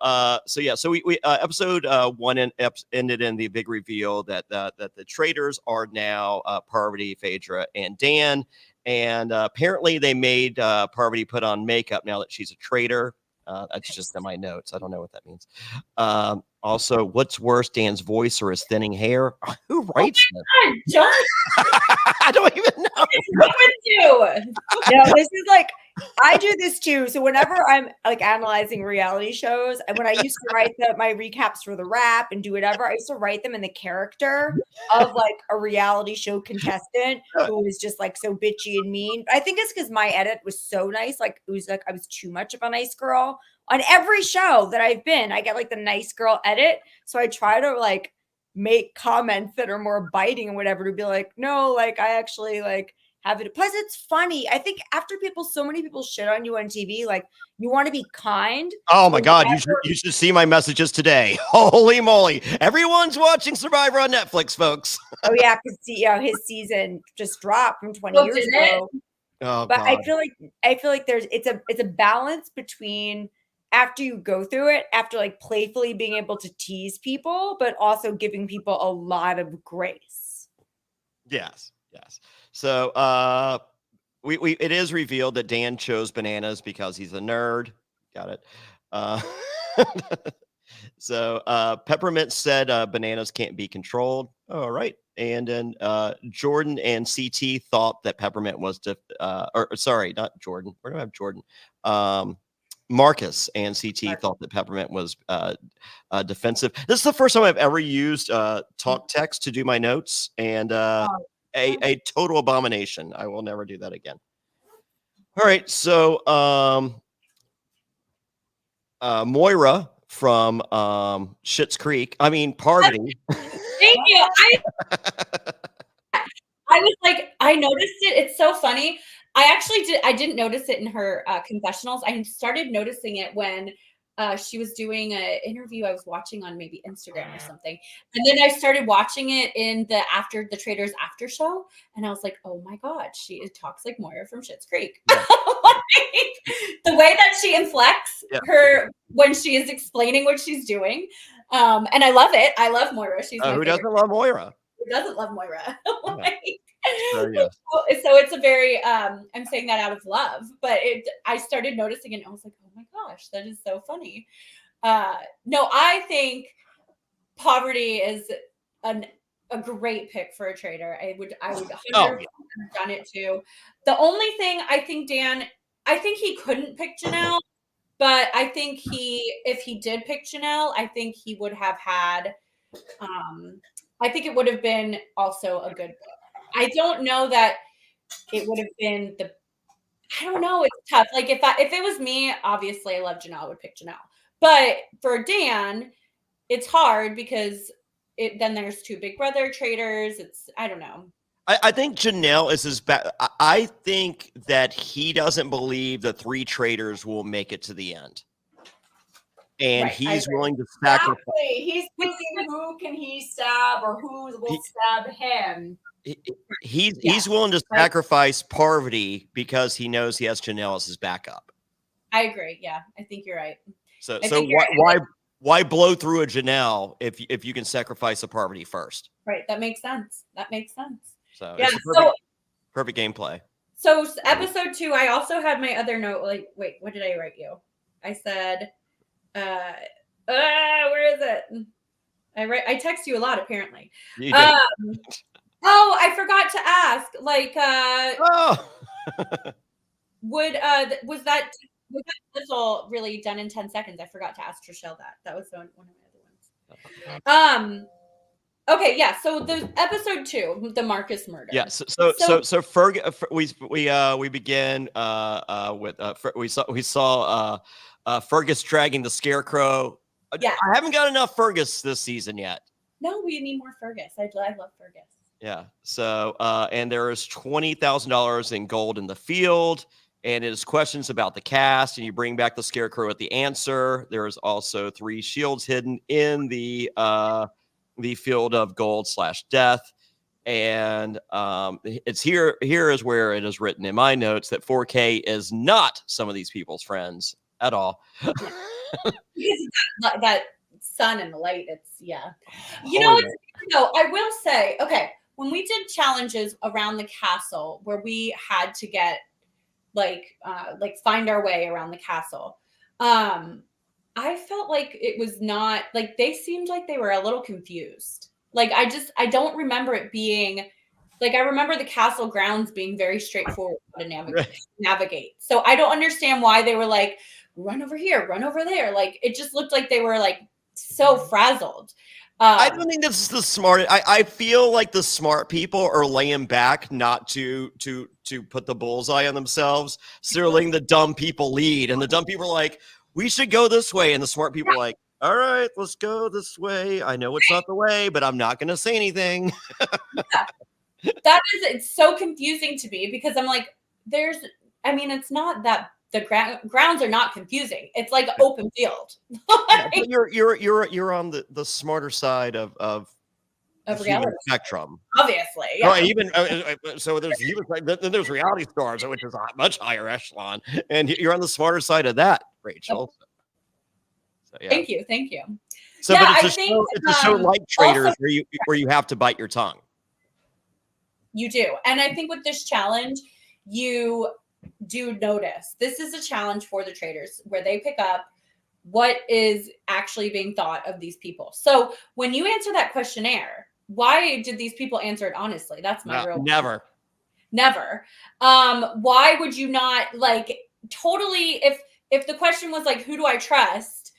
we episode one ended in the big reveal that the traitors are now Parvati, Phaedra, and Dan. And apparently they made Parvati put on makeup now that she's a traitor. That's just in my notes. I don't know what that means. Also, what's worse, Dan's voice or his thinning hair? Who writes this? John, I don't even know. what's wrong with you? No, this is like I do this too. So whenever I'm like analyzing reality shows, and when I used to write my recaps for the Wrap and do whatever, I used to write them in the character of like a reality show contestant who was just like so bitchy and mean. I think it's because my edit was so nice. Like it was like I was too much of a nice girl. On every show that I've been, I get like the nice girl edit. So I try to like make comments that are more biting and whatever to be like, no, like I actually like have it. Plus, it's funny. I think after so many people shit on you on TV, like you want to be kind. Oh my God, you should see my messages today. Holy moly. Everyone's watching Survivor on Netflix, folks. Oh yeah, because his season just dropped from 20 years ago. Oh, but God. I feel like it's a balance between after you go through it, after like playfully being able to tease people, but also giving people a lot of grace. Yes. So it is revealed that Dan chose bananas because he's a nerd. Got it. So Peppermint said bananas can't be controlled. All right. And then Jordan and CT thought that Peppermint was sorry, not Jordan. Where do I have Jordan? Marcus and CT thought that Peppermint was defensive. This is the first time I've ever used talk text to do my notes, and a total abomination. I will never do that again. All right, so Moira from Schitt's Creek. I mean Parvati. Thank you. I was like, I noticed it. It's so funny. I didn't notice it in her confessionals. I started noticing it when she was doing an interview I was watching on maybe Instagram or something. And then I started watching it in the Traitors after show. And I was like, oh my God, she talks like Moira from Schitt's Creek. Yeah. Like, the way that she inflects her when she is explaining what she's doing. And I love it. I love Moira. She's my who favorite. doesn't love Moira? Who doesn't love Moira? Like, yes. So it's a very I'm saying that out of love, but I started noticing it and I was like, oh my gosh, that is so funny. No, I think Poverty is a great pick for a traitor. I would 100% have done it too. The only thing I think I think he couldn't pick Janelle, but I think if he did pick Janelle, I think he would have had I think it would have been also a good pick. I don't know that it would have been I don't know. It's tough. Like if it was me, obviously I love Janelle, I would pick Janelle. But for Dan, it's hard because then there's two Big Brother traitors. I don't know. I think Janelle is his best. I think that he doesn't believe the three traitors will make it to the end. And he's willing to sacrifice. Exactly. He's thinking, who can he stab or who will stab him? He's willing to sacrifice Parvati because he knows he has Janelle as his backup. I agree. Yeah, I think you're right. So why blow through a Janelle if you can sacrifice a Parvati first? Right. That makes sense. So yeah. Perfect gameplay. So episode 2, I also had my other note. Like, wait, what did I write you? I said, where is it? I text you a lot apparently. You did. Oh, I forgot to ask. Like, was that little really done in 10 seconds? I forgot to ask Trishelle that. That was one of my other ones. Okay, yeah. So the episode 2, the Marcus murder. Yeah. So we began with we saw Fergus dragging the Scarecrow. Yeah. I haven't got enough Fergus this season yet. No, we need more Fergus. I love Fergus. Yeah. So and there is $20,000 in gold in the field, and it is questions about the cast, and you bring back the Scarecrow with the answer. There is also 3 shields hidden in the field of gold/death. And it's here is where it is written in my notes that 4K is not some of these people's friends at all. that sun and the light, it's you know, I will say, okay, when we did challenges around the castle where we had to get like find our way around the castle, I felt like it was not like, they seemed like they were a little confused. Like I don't remember it being like, I remember the castle grounds being very straightforward to navigate. So I don't understand why they were like, run over here, run over there. Like, it just looked like they were like so frazzled. I don't think this is the smart. I feel like the smart people are laying back not to put the bullseye on themselves. So they're letting the dumb people lead, and the dumb people are like, we should go this way, and the smart people are like, all right, let's go this way. I know it's not the way, but I'm not going to say anything. It's so confusing to me because I'm like, it's not that the grounds are not confusing. It's like open field. But you're on the smarter side of the human spectrum, obviously. Yeah. Right, even so, there's reality stars, which is a much higher echelon, and you're on the smarter side of that, Rachel. So, yeah. Thank you. So, but it's a show like Traitors where you have to bite your tongue. You do, and I think with this challenge, you do notice this is a challenge for the Traitors where they pick up what is actually being thought of these people. So when you answer that questionnaire, why did these people answer it honestly? That's my real never. Why would you not, like, totally, if the question was like, who do I trust,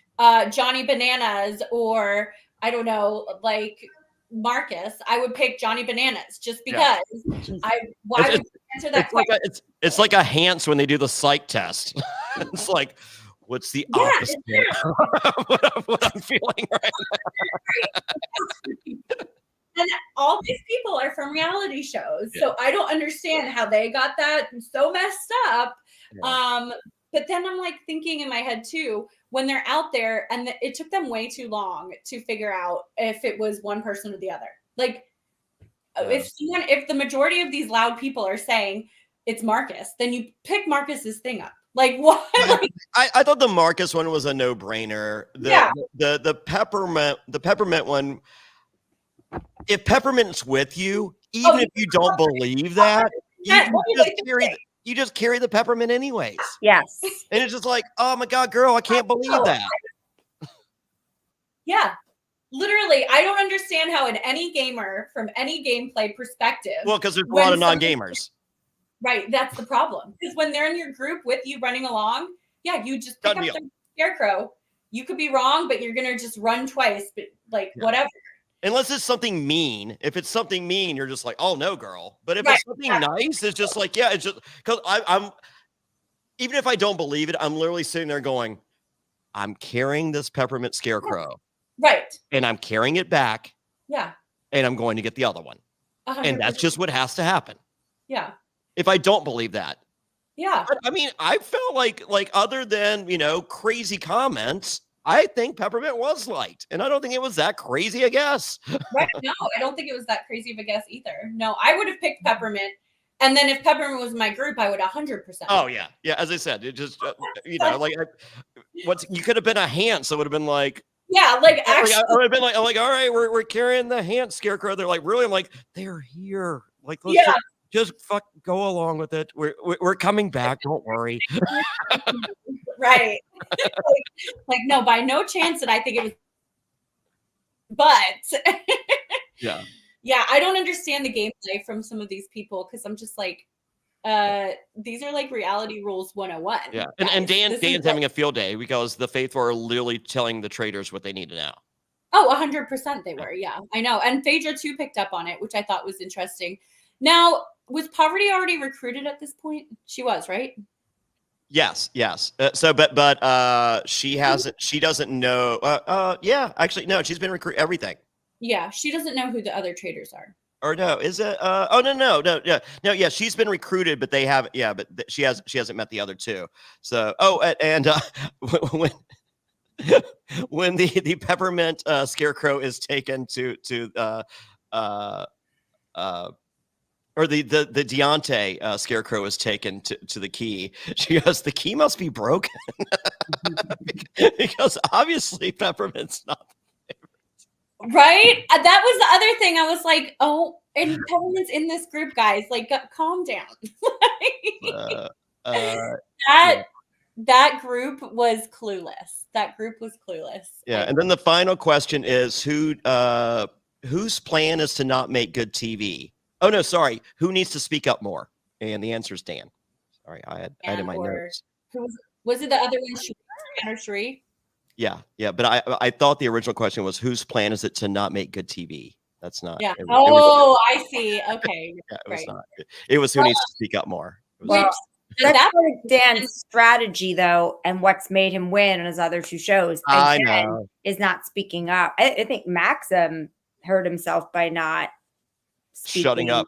Johnny Bananas or I don't know, like Marcus, I would pick Johnny Bananas just because. Why would you answer that question? It's like a Hans when they do the psych test. It's like, what's the opposite of what I'm feeling right now? And all these people are from reality shows, so I don't understand how they got that so messed up. But then I'm like thinking in my head too, when they're out there, and it took them way too long to figure out if it was one person or the other. Like, if the majority of these loud people are saying it's Marcus, then you pick Marcus's thing up. Like, what? I thought the Marcus one was a no-brainer. The peppermint one. If Peppermint's with you, even if you don't believe that, you just carry the peppermint anyways. Yes. And it's just like, oh my God, girl, I can't believe that. Yeah. Literally, I don't understand how any gamer from any gameplay perspective. Well, because there's a lot of non-gamers. Right. That's the problem. Because when they're in your group with you running along, you just pick up the Scarecrow. You could be wrong, but you're going to just run twice, but whatever. Unless it's something mean. If it's something mean, you're just like, oh no, girl. But if it's something nice, it's just like, it's just because I'm even if I don't believe it, I'm literally sitting there going, I'm carrying this peppermint Scarecrow. Right. And I'm carrying it back. Yeah. And I'm going to get the other one. 100%. And that's just what has to happen. Yeah. If I don't believe that. Yeah. But, I mean, I felt like other than, crazy comments, I think Peppermint was liked, and I don't think it was that crazy a guess. Right? No, I don't think it was that crazy of a guess either. No, I would have picked Peppermint, and then if Peppermint was my group, I would 100%. Oh yeah. As I said, it just you could have been a Hans, so it would have been like. Yeah, like actually, I would have been like, all right, we're carrying the Hans Scarecrow. They're like, really? I'm like, they're here. Like, let's just go along with it. We're coming back. Don't worry. Right. like no, by no chance did I think it was. But yeah, I don't understand the gameplay from some of these people because I'm just like, these are like reality rules 101. Yeah, and Dan's having a field day because the faithful are literally telling the Traitors what they need to know. Oh, 100% they were. Yeah, I know. And Phaedra too picked up on it, which I thought was interesting. Now, was Poverty already recruited at this point? She was, right? Yes. But she hasn't. She doesn't know. Yeah, actually, no. She's been recruiting everything. Yeah, she doesn't know who the other Traitors are. Or no, is it? Oh no, yeah. She's been recruited, but they have, yeah, but she hasn't met the other two. So, and when when the peppermint scarecrow is taken to uh or the Deontay scarecrow is taken to the key, she goes, the key must be broken because obviously peppermint's not. Right? That was the other thing. I was like, oh, and Peppermint's in this group, guys. Like, calm down. That group was clueless. That group was clueless. Yeah, and then the final question is whose plan is to not make good TV? Oh no, sorry. Who needs to speak up more? And the answer is Dan. Sorry, I had in my notes. Was it the other one, Dan or Sheree? Yeah, but I thought the original question was whose plan is it to not make good TV? That's not. Yeah. I see. Okay. Yeah, it was not. It was who needs to speak up more. Well, that's sort of Dan's strategy, though, and what's made him win on his other two shows. I know. Is not speaking up. I think Maxim hurt himself by not shutting up.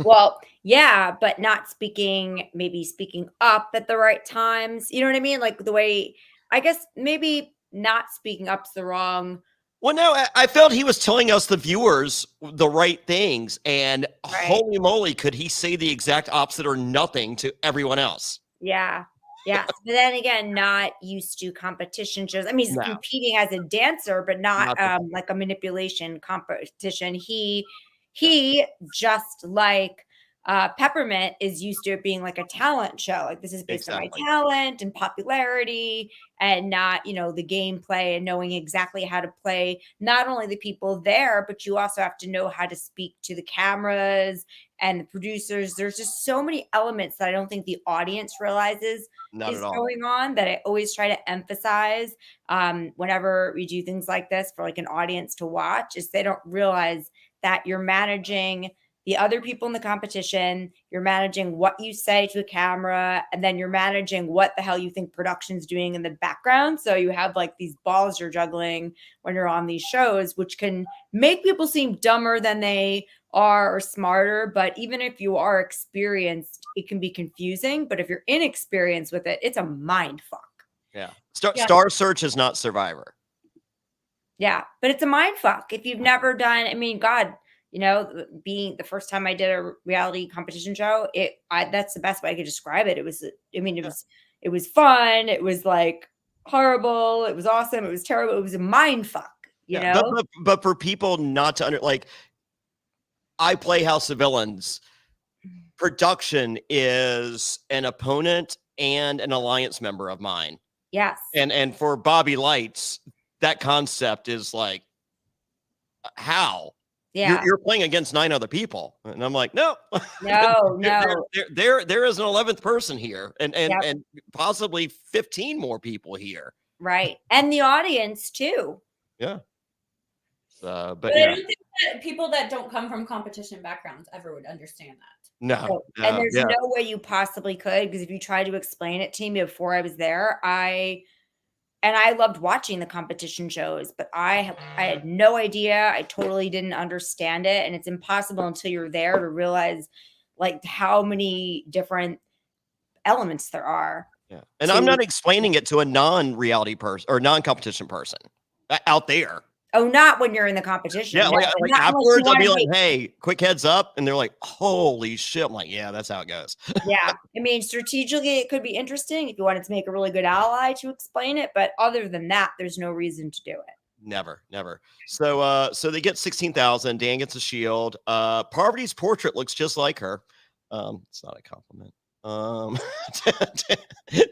Well, yeah, but not speaking, maybe speaking up at the right times. You know what I mean? Like the way, I guess maybe not speaking up's the wrong. Well, no, I felt he was telling us, the viewers, the right things. And holy moly, could he say the exact opposite or nothing to everyone else? Yeah. Yeah. But then again, not used to competition shows. I mean, he's competing as a dancer, but not like a manipulation competition. He just like Peppermint is used to it being like a talent show. Like this is based on my talent and popularity and not, the gameplay and knowing exactly how to play not only the people there, but you also have to know how to speak to the cameras and the producers. There's just so many elements that I don't think the audience realizes is going on, that I always try to emphasize whenever we do things like this for like an audience to watch, is they don't realize that you're managing the other people in the competition, you're managing what you say to the camera, and then you're managing what the hell you think production's doing in the background. So you have like these balls you're juggling when you're on these shows, which can make people seem dumber than they are or smarter. But even if you are experienced, it can be confusing. But if you're inexperienced with it, it's a mind fuck. Yeah. Star Search is not Survivor. Yeah, but it's a mind fuck. If you've never done, I mean, God, being the first time I did a reality competition show, that's the best way I could describe it. It was fun. It was like horrible. It was awesome. It was terrible. It was a mind fuck, you know? But for people not to I play House of Villains. Production is an opponent and an alliance member of mine. Yes. And for Bobby Lights, that concept is like, how? Yeah, you're playing against 9 other people, and I'm like, no. There is an 11th person here, and possibly 15 more people here, right? And the audience too. Yeah. But I don't think that people that don't come from competition backgrounds ever would understand that. No. And there's no way you possibly could, because if you try to explain it to me before I was there, I loved watching the competition shows, but I had no idea. I totally didn't understand it. And it's impossible until you're there to realize like how many different elements there are. Yeah. And I'm not explaining it to a non-reality person or non-competition person out there. Oh, not when you're in the competition. Yeah, like afterwards I'll be like, hey, quick heads up. And they're like, holy shit. I'm like, yeah, that's how it goes. Yeah. I mean, strategically, it could be interesting if you wanted to make a really good ally to explain it. But other than that, there's no reason to do it. Never. So they get 16,000. Dan gets a shield. Parvati's portrait looks just like her. It's not a compliment.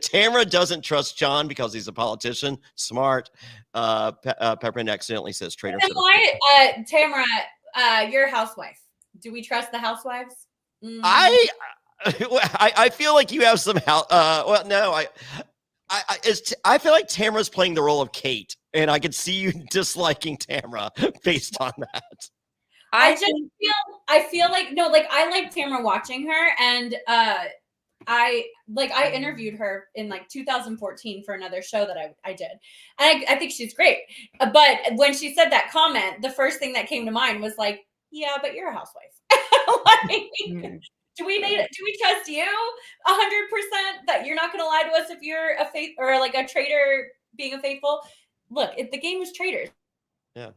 Tamara doesn't trust John because he's a politician. Smart. Peppermint accidentally says traitor. Why, Tamara, you're a housewife. Do we trust the housewives? Mm. I feel like you have some well, no, I feel like Tamara's playing the role of Kate, and I could see you disliking Tamara based on that. I feel like I like Tamara watching her, and I interviewed her in like 2014 for another show that I did. And I think she's great. But when she said that comment, the first thing that came to mind was like, yeah, but you're a housewife. Like, Mm. do we trust you 100% that you're not going to lie to us if you're a faith or like a traitor being a faithful? Look, if the game is traitors. Yeah.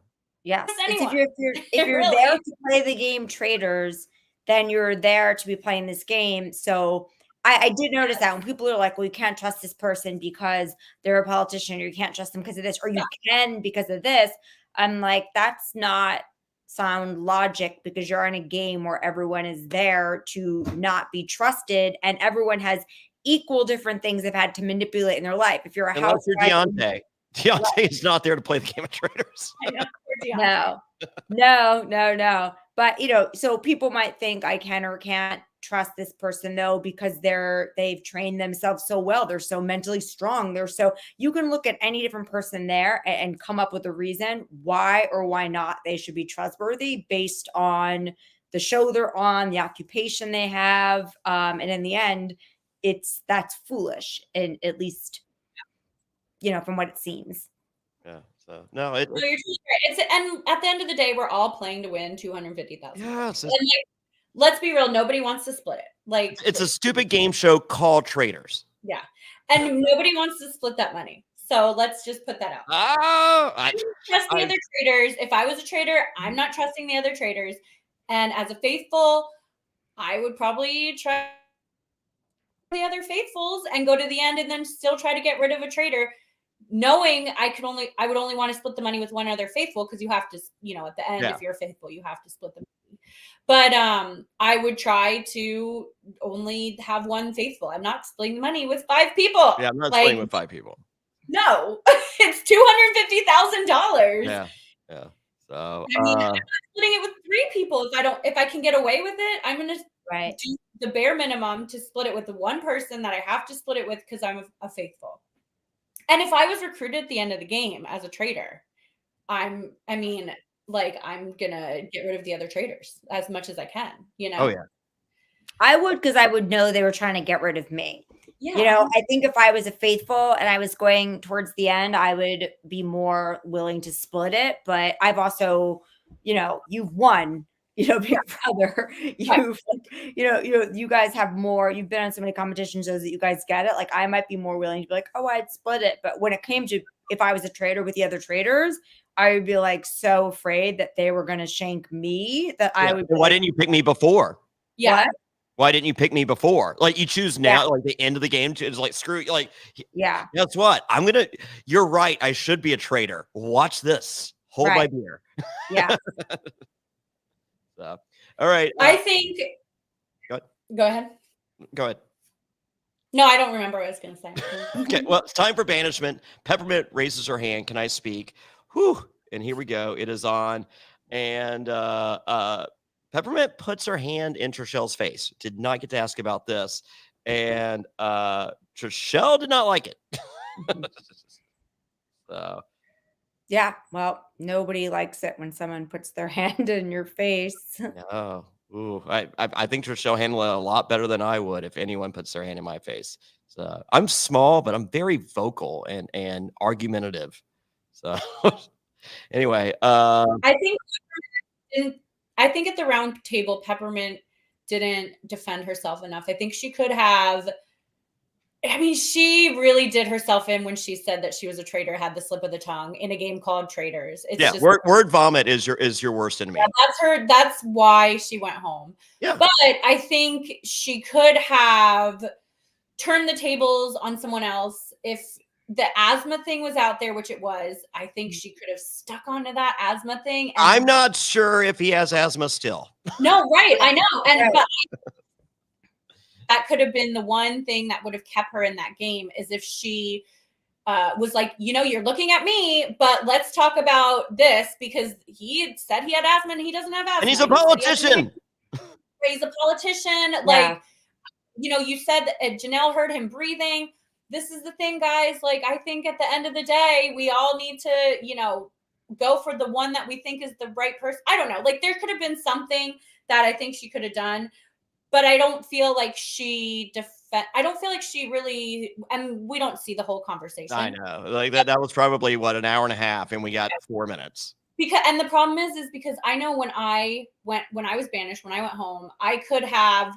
Yes. Trust It's anyone. if you're Really. there to play the game Traitors, then you're there to be playing this game. So I did notice that when people are like, well, you can't trust this person because they're a politician, or you can't trust them because of this, or you can because of this. I'm like, that's not sound logic, because you're in a game where everyone is there to not be trusted, and everyone has equal different things they've had to manipulate in their life. If you're a Unless you're housewife, Deontay is not there to play the game of traitors. I know, poor Deontay. no. But so people might think I can or can't trust this person though, because they've trained themselves so well. They're so mentally strong. You can look at any different person there and come up with a reason why or why not they should be trustworthy based on the show they're on, the occupation they have. And in the end, that's foolish. And at least, from what it seems. Yeah. So no, No, you're totally right. And at the end of the day, we're all playing to win $250,000. yeah, it's And like, let's be real, nobody wants to split it. Like, a stupid game show called Traitors. yeah, and nobody wants to split that money. So let's just put that out. I Trust the other traders. If I was a trader, I'm not trusting the other traders. And as a faithful, I would probably try the other faithfuls and go to the end, and then still try to get rid of a trader, knowing I would only want to split the money with one other faithful, because you have to, at the end, if you're faithful, you have to split the money. But I would try to only have one faithful. I'm not splitting the money with 5 people. Yeah, I'm not splitting with 5 people. No, it's $250,000. Yeah. So I mean, I'm not splitting it with 3 people. If I can get away with it, I'm gonna do the bare minimum to split it with the one person that I have to split it with, because I'm a faithful. And if I was recruited at the end of the game as a traitor, I'm gonna get rid of the other traders as much as I can, Oh yeah. I would, because I would know they were trying to get rid of me. Yeah. I think if I was a faithful and I was going towards the end, I would be more willing to split it. But I've also, you've won, Big Brother. You guys have more. You've been on so many competition shows that you guys get it. Like, I might be more willing to be like, oh, I'd split it. But when it came to, if I was a traitor with the other traders, I would be like so afraid that they were going to shank me that I would. Why didn't you pick me before? Yeah. What? Why didn't you pick me before? Like, you choose now, like the end of the game. It's like, screw you. Like, yeah. Guess what? You're right. I should be a traitor. Watch this. Hold my beer. Yeah. So, all right. I think. Go ahead. Go ahead. No, I don't remember what I was going to say. Okay. Well, it's time for banishment. Peppermint raises her hand. Can I speak? Whew. And here we go. It is on. And Peppermint puts her hand in Trishelle's face. Did not get to ask about this. And Trishelle did not like it. So. Yeah. Well, nobody likes it when someone puts their hand in your face. Oh. Ooh, I think Trishelle handled it a lot better than I would if anyone puts their hand in my face. So I'm small, but I'm very vocal and argumentative. So anyway, I think at the round table, Peppermint didn't defend herself enough. I think she could have. I mean, she really did herself in when she said that she was a traitor, had the slip of the tongue in a game called Traitors. It's just, word vomit is your worst enemy. Yeah, that's why she went home. Yeah. But I think she could have turned the tables on someone else. If the asthma thing was out there, which it was, I think she could have stuck onto that asthma thing. I'm not sure if he has asthma still. No, right. I know. But that could have been the one thing that would have kept her in that game, is if she was like, you're looking at me, but let's talk about this, because he had said he had asthma and he doesn't have asthma. And he's a politician. He's a politician. Yeah. Like, you said that Janelle heard him breathing. This is the thing, guys. Like, I think at the end of the day, we all need to, go for the one that we think is the right person. I don't know. Like, there could have been something that I think she could have done. But I don't feel like she really, and we don't see the whole conversation. I know. Like that was probably an hour and a half, and we got 4 minutes. And the problem is because I know when I was banished, when I went home, I could have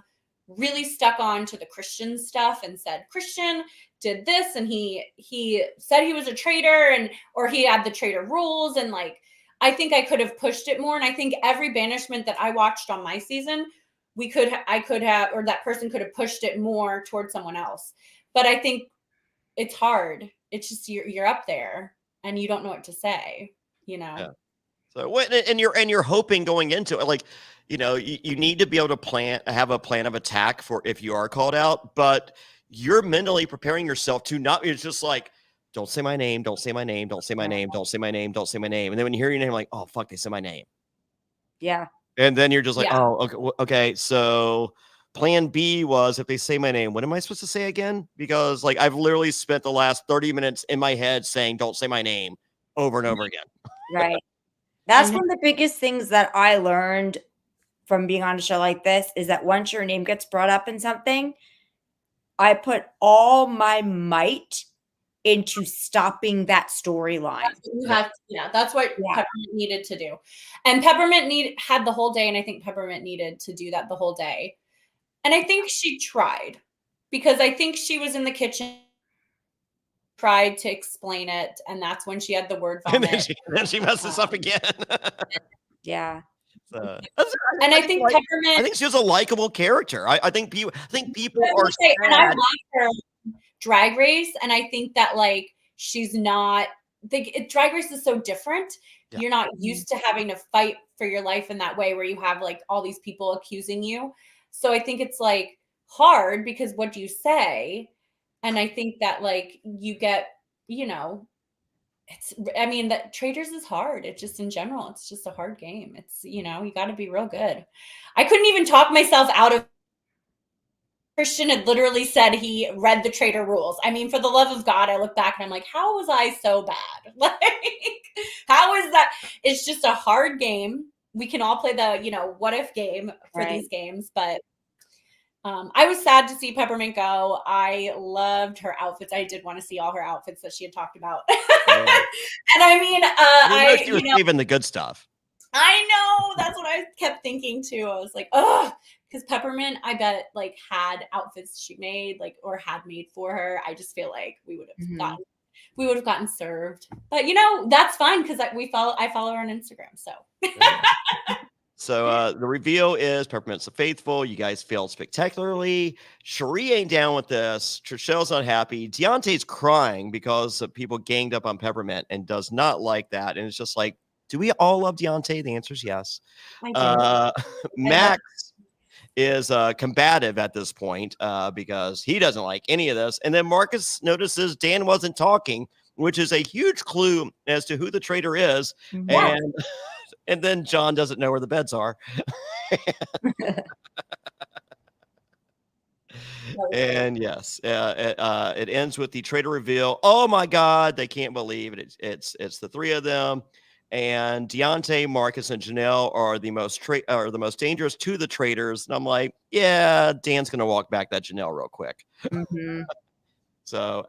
really stuck on to the Christian stuff and said Christian did this and he said he was a traitor or he had the traitor rules, and like I think I could have pushed it more. And I think every banishment that I watched on my season, I could have, or that person could have pushed it more towards someone else. But I think it's hard. It's just you're up there and you don't know what to say, you know. Yeah. So what, and you're hoping going into it, like, you know, you need to be able to have a plan of attack for if you are called out, but you're mentally preparing yourself to not. It's just like, don't say my name, don't say my name, don't say my name, don't say my name, don't say my name, and then when you hear your name, like, oh fuck, they said my name. Yeah. And then you're just like, Yeah. oh, okay. So plan B was, if they say my name, what am I supposed to say again? Because like I've literally spent the last 30 minutes in my head saying, don't say my name over and over again. Right. That's one of the biggest things that I learned from being on a show like this, is that once your name gets brought up in something, I put all my might into stopping that storyline. That's what Peppermint needed to do. And Peppermint had the whole day, and I think Peppermint needed to do that the whole day. And I think she tried, because I think she was in the kitchen, tried to explain it, and that's when she had the word vomit. And then she messes up again. Yeah. And I think Peppermint, I think she was a likable character. I think people are sad. And I love her Drag Race, and I think that like she's not Drag Race is so different. Yeah. You're not used to having to fight for your life in that way, where you have like all these people accusing you. So I think it's like hard, because what do you say? And I think that like you get, you know, that Traitors is hard. It's just in general, it's just a hard game. It's, you know, you got to be real good. I couldn't even talk myself out of. Christian had literally said he read the traitor rules. I mean, for the love of God, I look back and I'm like, how was I so bad? Like, how is that? It's just a hard game. We can all play the, you know, what if game for these games, but I was sad to see Peppermint go. I loved her outfits. I did want to see all her outfits that she had talked about. Yeah. And I mean, she was saving the good stuff. I know. That's what I kept thinking too. I was like, oh, because Peppermint, I bet, like, had outfits she made, like, or had made for her. I just feel like we would have gotten served. But you know, that's fine, because I follow her on Instagram. So. Yeah. So the reveal is Peppermint's the faithful. You guys failed spectacularly. Cherie ain't down with this. Trishelle's not happy. Deontay's crying because people ganged up on Peppermint and does not like that. And it's just like, do we all love Deontay? The answer is yes. Max is combative at this point because he doesn't like any of this. And then Marcus notices Dan wasn't talking, which is a huge clue as to who the traitor is. Yeah. And then John doesn't know where the beds are. And yes, it ends with the traitor reveal. Oh my God, they can't believe it. It's the three of them. And Deontay, Marcus, and Janelle are the most dangerous to the traitors. And I'm like, yeah, Dan's gonna walk back that Janelle real quick. Mm-hmm. So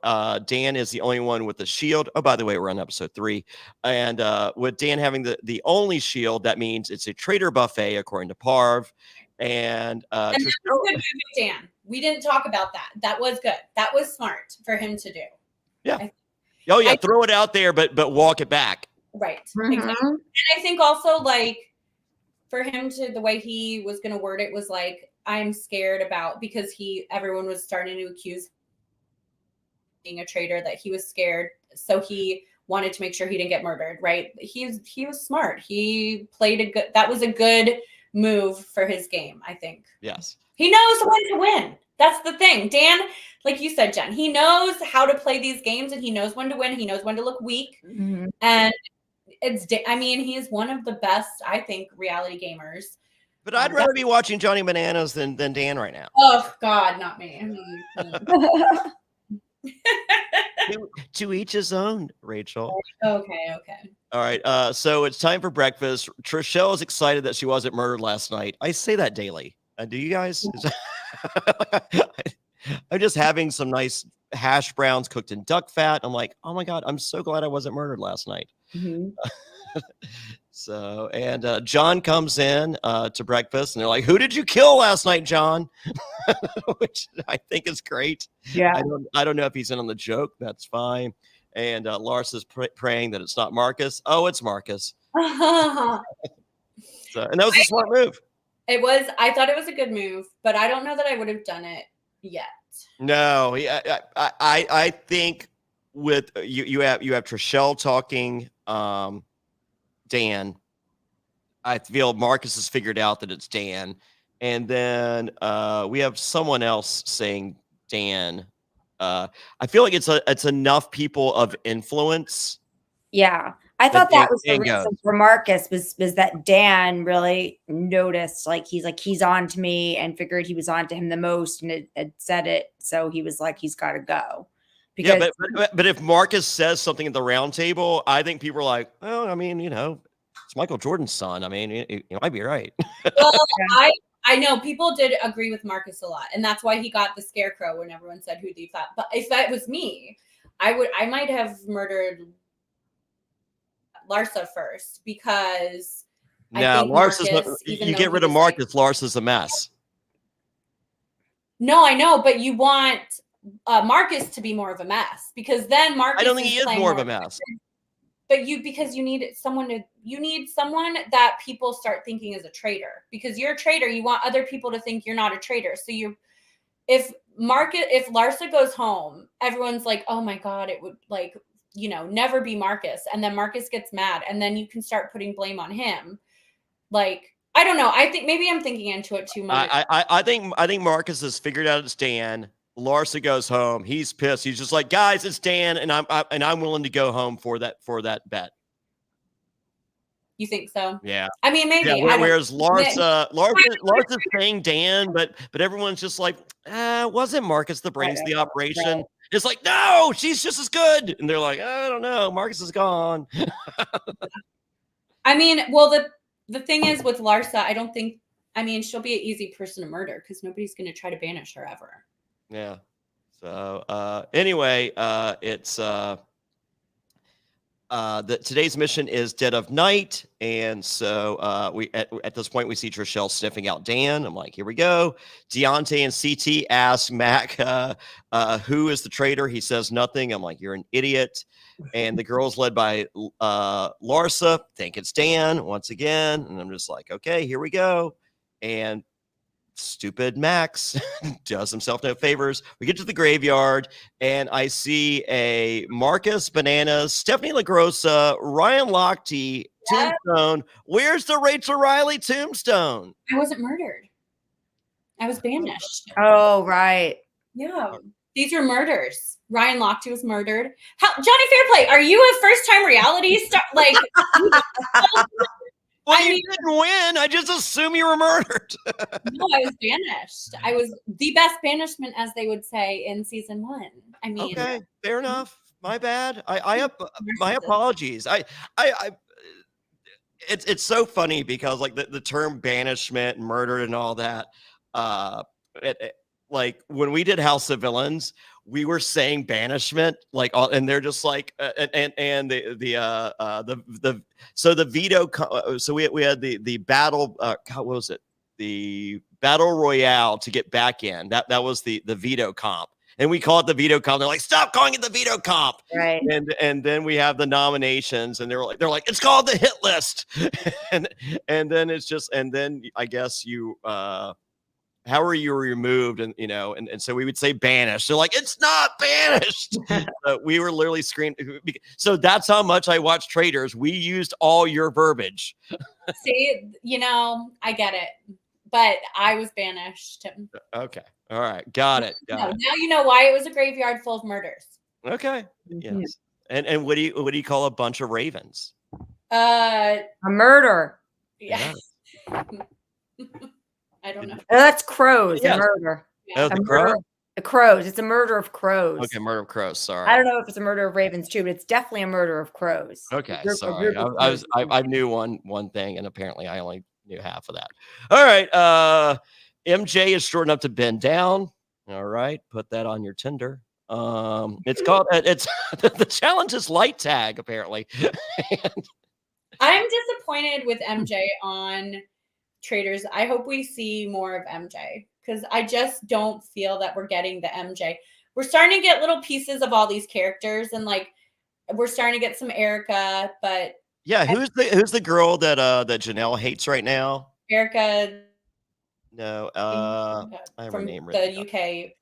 Dan is the only one with the shield. Oh, by the way, we're on episode 3. And with Dan having the only shield, that means it's a traitor buffet, according to Parv. And that's a good move with Dan. We didn't talk about that. That was good. That was smart for him to do. Yeah. Throw it out there, but walk it back. Right. Mm-hmm. Exactly. And I think also, like, for him to, the way he was going to word it was like, I'm scared about, because everyone was starting to accuse being a traitor, that he was scared, so he wanted to make sure he didn't get murdered. Right? He was smart. He played that was a good move for his game, I think. Yes. He knows when to win. That's the thing. Dan, like you said, Jen, he knows how to play these games, and he knows when to win. He knows when to look weak. Mm-hmm. And he is one of the best, I think, reality gamers. But I'd rather be watching Johnny Bananas than Dan right now. Oh God, not me. To each his own, Rachel. Okay. All right. So it's time for breakfast. Trishelle is excited that she wasn't murdered last night. I say that daily. Do you guys? I'm just having some nice hash browns cooked in duck fat. I'm like, oh my God, I'm so glad I wasn't murdered last night. Mm-hmm. So, and John comes in to breakfast, and they're like, "Who did you kill last night, John?" Which I think is great. Yeah. I don't know if he's in on the joke. That's fine. And Lars is praying that it's not Marcus. Oh, it's Marcus. So, and that was a smart move. It was. I thought it was a good move, but I don't know that I would have done it yet. No, I think with you have Trishelle talking Dan. I feel Marcus has figured out that it's Dan, and then we have someone else saying Dan. I feel like it's enough people of influence. Yeah. I thought that was the Dan reason goes. for Marcus was that Dan really noticed, like he's on to me, and figured he was on to him the most, and it said it, so he was like, he's got to go. Because But if Marcus says something at the round table, I think people are like, well, I mean, it's Michael Jordan's son. I mean, you might be right. Well, I know people did agree with Marcus a lot, and that's why he got the scarecrow when everyone said who they thought. But if that was me, I might have murdered Larsa first, because No, Lars is not, you get rid of Marcus. Lars is a mess. No, I know, but you want Marcus to be more of a mess, because then Marcus. I don't think he is more of a mess. But because you need someone that people start thinking is a traitor, because you're a traitor. You want other people to think you're not a traitor. So if Larsa goes home, everyone's like, oh my God, it would never be Marcus. And then Marcus gets mad, and then you can start putting blame on him. Like, I don't know. I think maybe I'm thinking into it too much. I think Marcus has figured out it's Dan. Larsa goes home. He's pissed. He's just like, guys, it's Dan, and I'm willing to go home for that bet. You think so? Yeah. I mean, maybe. Yeah, whereas Larsa is saying Dan, but everyone's just like, wasn't Marcus the brains of the operation? Right. It's like, no, she's just as good. And they're like, I don't know. Marcus is gone. I mean, well, the thing is with Larsa, she'll be an easy person to murder, because nobody's going to try to banish her ever. Yeah. So anyway, it's today's mission is Dead of Night, and so we at this point we see Trishelle sniffing out Dan. I'm like, here we go. Deontay and CT ask Mac who is the traitor. He says nothing. I'm like, you're an idiot. And the girls led by Larsa think it's Dan once again, and I'm just like, okay, here we go. And stupid Max does himself no favors. We get to the graveyard, and I see a Marcus, Bananas, Stephanie LaGrossa, Ryan Lochte, Tombstone. Where's the Rachel Reilly Tombstone? I wasn't murdered. I was banished. Oh, right. Yeah. These were murders. Ryan Lochte was murdered. Jonny Fairplay, are you a first-time reality star? Like, well, you didn't win. I just assume you were murdered. No, I was banished. I was the best banishment, as they would say in season 1. I mean, okay, fair enough. My bad. My apologies. It's so funny because like the term banishment and murder and all that. Like when we did House of Villains, we were saying banishment, like, and they're just like, and the veto. So we had the battle. What was it? The battle royale to get back in. That was the veto comp, and we call it the veto comp. They're like, stop calling it the veto comp. Right. And then we have the nominations, and they're like, it's called the hit list, and then it's just, and then I guess you. How are you removed? And and so we would say banished. They're like, it's not banished. We were literally screaming. So that's how much I watched Traitors. We used all your verbiage. See, I get it, but I was banished. Okay, all right, got it. Now you know why it was a graveyard full of murders. Okay, yes. And what do you call a bunch of ravens? A murder. Yeah. I don't know. That's crows. Yeah. A murder. Oh, the crow? The crows. It's a murder of crows. Okay, murder of crows. Sorry. I don't know if it's a murder of ravens too, but it's definitely a murder of crows. Okay, sorry. I knew one thing, and apparently I only knew half of that. All right. MJ is short enough to bend down. All right, put that on your Tinder. It's called. It's the challenge is light tag apparently. I'm disappointed with MJ on Traitors. I hope we see more of MJ because I just don't feel that we're getting the MJ. We're starting to get little pieces of all these characters, and like we're starting to get some Erica, but Yeah, who's the girl that that Janelle hates right now? Erica No, I have her from name the written down. UK.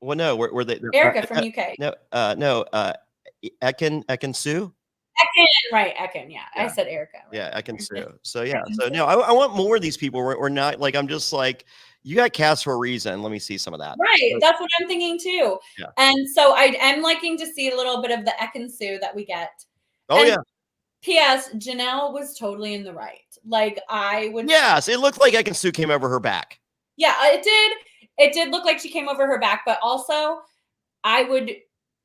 Well, no, were they? Erica from UK. No, Ekin Sue. Ekin, right? Ekin, yeah. I Yeah. said Erica. Right? Yeah, Ekin Sue. So yeah, so no, I want more of these people. We're not like I'm just like you got cast for a reason. Let me see some of that. Right, So, that's what I'm thinking too. Yeah. And so I am liking to see a little bit of the Ekin Sue that we get. oh And yeah, P.S. Janelle was totally in the right. Like I would. yes, it looked like Ekin Sue came over her back. Yeah, it did. It did look like she came over her back, but also I would,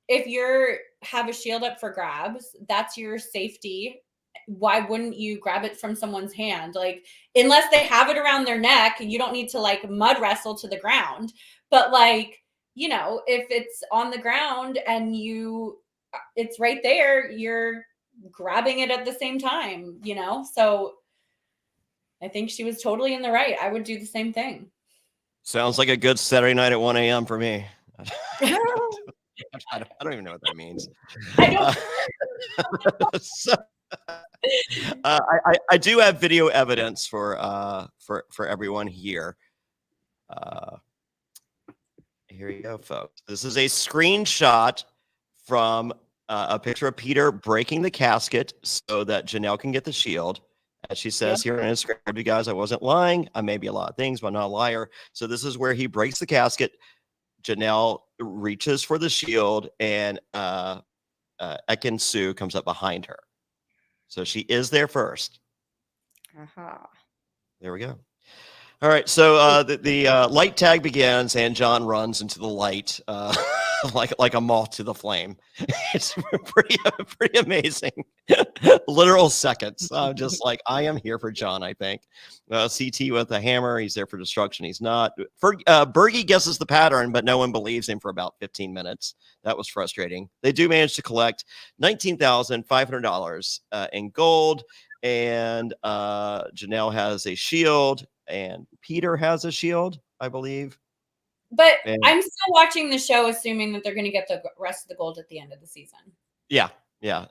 if you're have a shield up for grabs, that's your safety. Why wouldn't you grab it from someone's hand? Like, unless they have it around their neck, you don't need to like mud wrestle to the ground. But like, you know, if it's on the ground and it's right there, you're grabbing it at the same time, you know? So I think she was totally in the right. I would do the same thing. Sounds like a good Saturday night at 1 a.m. for me. I don't even know what that means. I don't. So, I do have video evidence for everyone here. Here you go, folks. This is a screenshot from a picture of Peter breaking the casket so that Janelle can get the shield. As she says here on Instagram, you guys, I wasn't lying. I may be a lot of things, but I'm not a liar. So this is where he breaks the casket. Janelle reaches for the shield, and Ekin Sue comes up behind her. So she is there first. There we go. All right. So the light tag begins, and John runs into the light like a moth to the flame. It's pretty amazing. Literal seconds. Just like I am here for John. I think CT with a hammer. He's there for destruction. He's not. Bergie guesses the pattern, but no one believes him for about 15 minutes. That was frustrating. They do manage to collect $19,500 in gold, and Janelle has a shield, and Peter has a shield, I believe. But I'm still watching the show, assuming that they're going to get the rest of the gold at the end of the season. Yeah.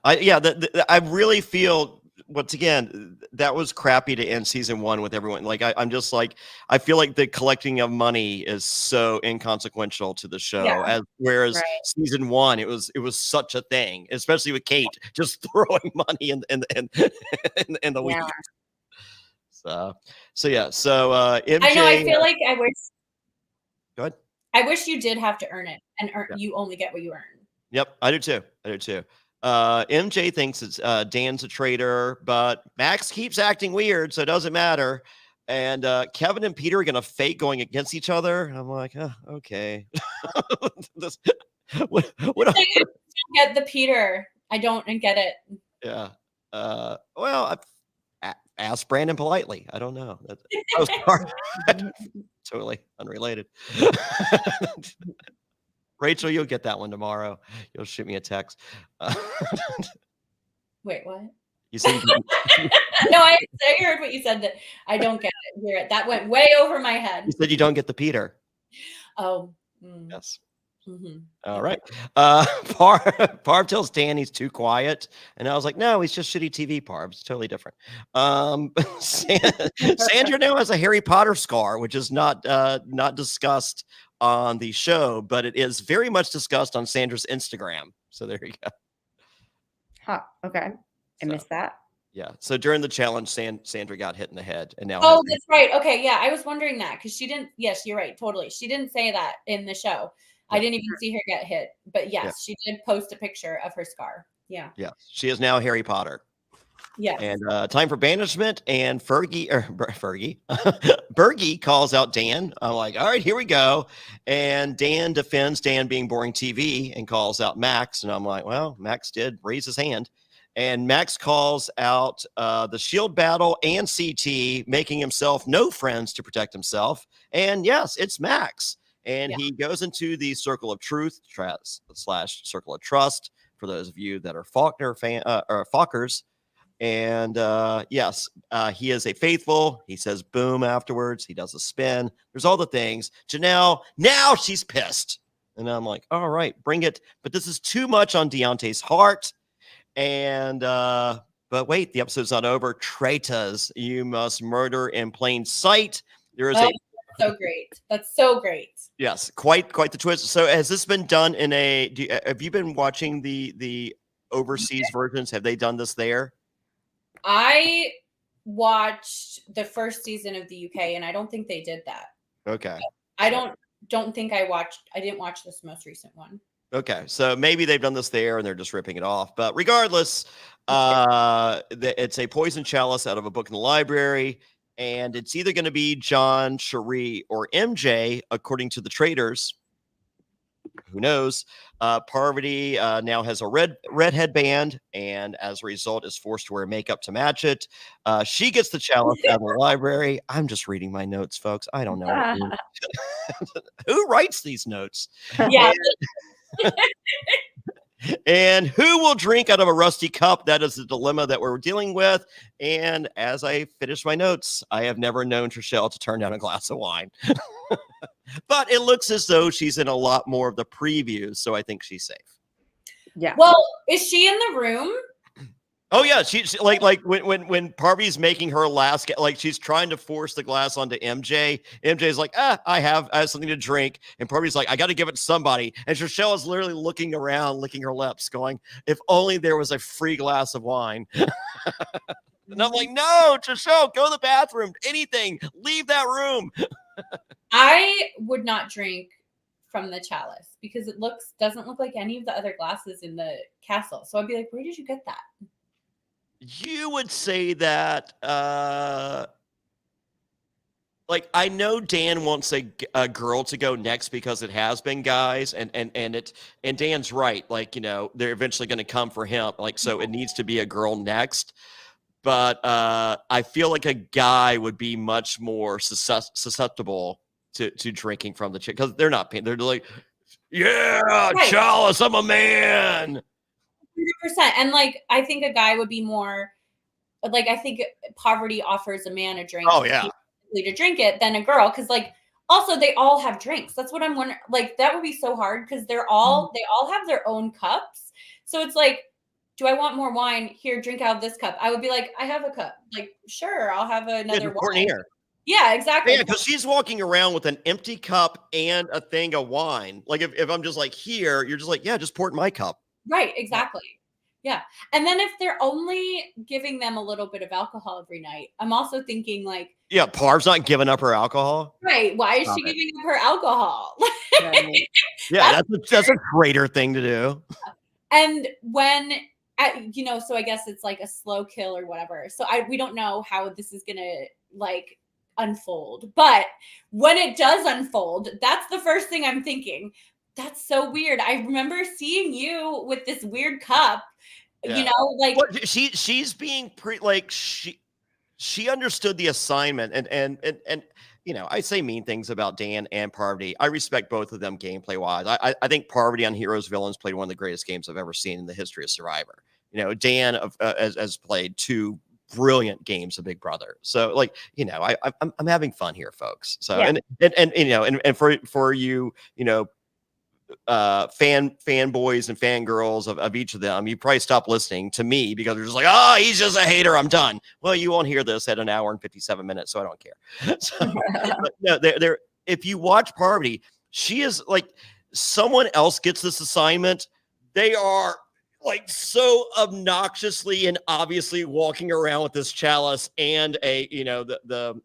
I really feel once again that was crappy to end season 1 with everyone. Like I'm just like I feel like the collecting of money is so inconsequential to the show. Whereas season 1 it was such a thing, especially with Kate just throwing money in the week. So MJ, I know. I feel like I wish. Go ahead. I wish you did have to earn it, and you only get what you earn. Yep, I do too. MJ thinks it's Dan's a traitor, but Max keeps acting weird, so it doesn't matter. And Kevin and Peter are gonna fake going against each other. I'm like, okay. what I don't get the Peter. I don't get it. Yeah. Well, ask Brandon politely. I don't know. That was part. Totally unrelated. Rachel, you'll get that one tomorrow. You'll shoot me a text. Wait, what? You said no, I heard what you said. That I don't get it. Hear it. That went way over my head. You said you don't get the Peter. Oh. Yes. Mm-hmm. All right. Parv tells Dan he's too quiet, and I was like, no, he's just shitty TV. Parv, it's totally different. Sandra now has a Harry Potter scar, which is not discussed on the show, but it is very much discussed on Sandra's Instagram. So there you go. Huh. Okay. I missed that. Yeah. So during the challenge, Sandra got hit in the head, and now. Oh, that's right. Okay. Yeah, I was wondering that because she didn't. Yes, you're right. Totally. She didn't say that in the show. I didn't even see her get hit, but yes, she did post a picture of her scar. Yeah. Yeah. She is now Harry Potter. Yeah. And time for banishment, and Bergie calls out Dan. I'm like, all right, here we go. And Dan defends Dan being boring TV and calls out Max. And I'm like, well, Max did raise his hand. And Max calls out the shield battle and CT, making himself no friends to protect himself. And yes, it's Max. And he goes into the circle of truth / circle of trust. For those of you that are Faulkner fan or Fockers, And yes, he is a faithful. He says boom afterwards. He does a spin. There's all the things. Janelle, now she's pissed. And I'm like, all right, bring it. But this is too much on Deontay's heart. And but wait, the episode's not over. Traitors, you must murder in plain sight. There is so great. That's so great. Yes, quite the twist. So has this been done in a? Have you been watching the overseas versions? Have they done this there? I watched the first season of the UK, and I don't think they did that. Okay. I don't think I didn't watch this most recent one. Okay, so maybe they've done this there and they're just ripping it off. But regardless, it's a poison chalice out of a book in the library, and it's either going to be John, Cherie, or MJ, according to the Traitors. Who knows? Parvati now has a red headband, and as a result, is forced to wear makeup to match it. She gets the chalice out of the library. I'm just reading my notes, folks. I don't know who writes these notes. Yeah. And who will drink out of a rusty cup? That is the dilemma that we're dealing with. And as I finish my notes, I have never known Trishelle to turn down a glass of wine. But it looks as though she's in a lot more of the previews, so I think she's safe. Yeah. Well, is she in the room? Oh yeah, she like when Parvati's making her last, like she's trying to force the glass onto MJ. MJ's like, I have something to drink, and Parvati's like, I got to give it to somebody. And Trishelle is literally looking around, licking her lips, going, if only there was a free glass of wine. And I'm like, no, Trishelle, go to the bathroom, anything, leave that room. I would not drink from the chalice because it doesn't look like any of the other glasses in the castle. So I'd be like, where did you get that? You would say that, like, I know Dan wants a girl to go next because it has been guys, and Dan's right. Like, you know, they're eventually going to come for him. Like, so it needs to be a girl next. But I feel like a guy would be much more susceptible to drinking from the chick because they're not paying. They're like, yeah, right. Chalice, I'm a man. 100%. And like, I think a guy would be more like, I think Parvati offers a man a drink. Oh yeah, to drink it than a girl, because like also they all have drinks. That's what I'm wondering. Like that would be so hard because they all have their own cups. So it's like, do I want more wine? Here, drink out of this cup. I would be like, I have a cup. Like, sure, I'll have another wine. Yeah, exactly. Yeah, because she's walking around with an empty cup and a thing of wine. Like if I'm just like here, you're just like, yeah, just pour it in my cup. Right, exactly. Yeah. And then if they're only giving them a little bit of alcohol every night, I'm also thinking like, yeah, Parv's not giving up her alcohol. Right. Why is she giving up her alcohol? Yeah, that's a traitor thing to do. And when you know, so I guess it's like a slow kill or whatever. So we don't know how this is gonna like unfold. But when it does unfold, that's the first thing I'm thinking. That's so weird. I remember seeing you with this weird cup. Yeah. You know, like she's being like she understood the assignment and you know, I say mean things about Dan and Parvati. I respect both of them gameplay wise. I think Parvati on Heroes Villains played one of the greatest games I've ever seen in the history of Survivor. You know, Dan has played two brilliant games of Big Brother. So like, you know, I'm having fun here, folks. So yeah. and you know, and for you, you know, fanboys and fangirls of each of them, you probably stop listening to me because they're just like, oh, he's just a hater, I'm done. Well, you won't hear this at an hour and 57 minutes, so I don't care. So, no, they're if you watch Parvati, she is like, someone else gets this assignment, they are like so obnoxiously and obviously walking around with this chalice and a, you know, the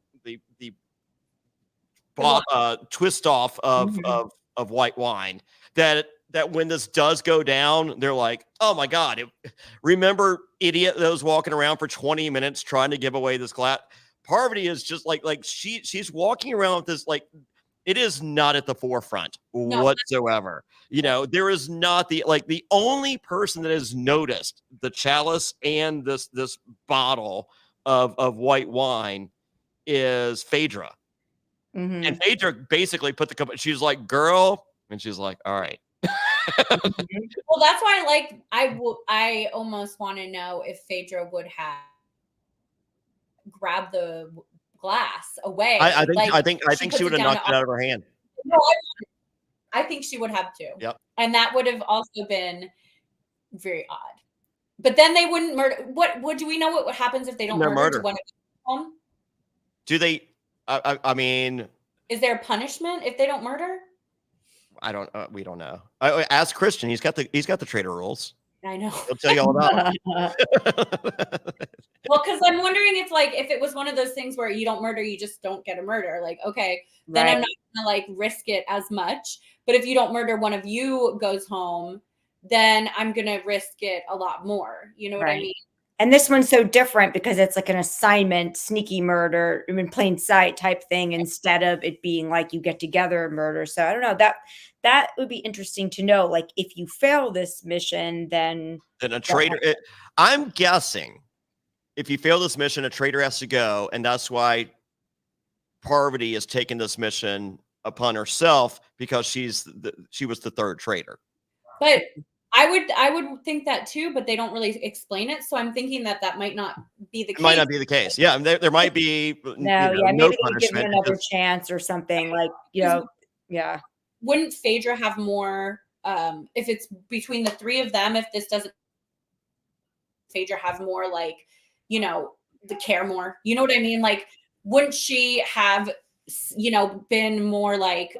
twist off of white wine that when this does go down, they're like, oh my God, remember idiot that was walking around for 20 minutes trying to give away this glass. Parvati is just like she's walking around with this, like, it is not at the forefront whatsoever. You know, there is not the only person that has noticed the chalice and this bottle of white wine is Phaedra. Mm-hmm. And Phaedra basically put the cup, she's like, girl, and she's like, all right. Well, that's why I almost want to know if Phaedra would have grabbed the glass away. I she think puts she would it have down knocked to it out of her hand. No, I think she would have too. Yep. And that would have also been very odd. But then they wouldn't murder. What do we know what happens if they don't murder to one of them? Do they? I mean, is there a punishment if they don't murder? I don't. We don't know. Ask Christian. He's got the traitor rules. I know. He'll tell you all about it. Well, because I'm wondering if it was one of those things where you don't murder, you just don't get a murder. Like, okay, then I'm not gonna risk it as much. But if you don't murder, one of you goes home, then I'm gonna risk it a lot more. You know what I mean? And this one's so different because it's like an assignment, sneaky murder, in plain sight type thing, instead of it being like you get together and murder. So I don't know, that would be interesting to know. Like, if you fail this mission, then a traitor. I'm guessing if you fail this mission, a traitor has to go, and that's why Parvati has taken this mission upon herself, because she was the third traitor. But I would think that too, but they don't really explain it. So I'm thinking that might not be the case. It might not be the case. Yeah, there might be maybe they give him another chance or something. Like, yeah. Wouldn't Phaedra have more? If it's between the three of them, if this doesn't, Phaedra have more the care more. You know what I mean? Like, wouldn't she have been more like,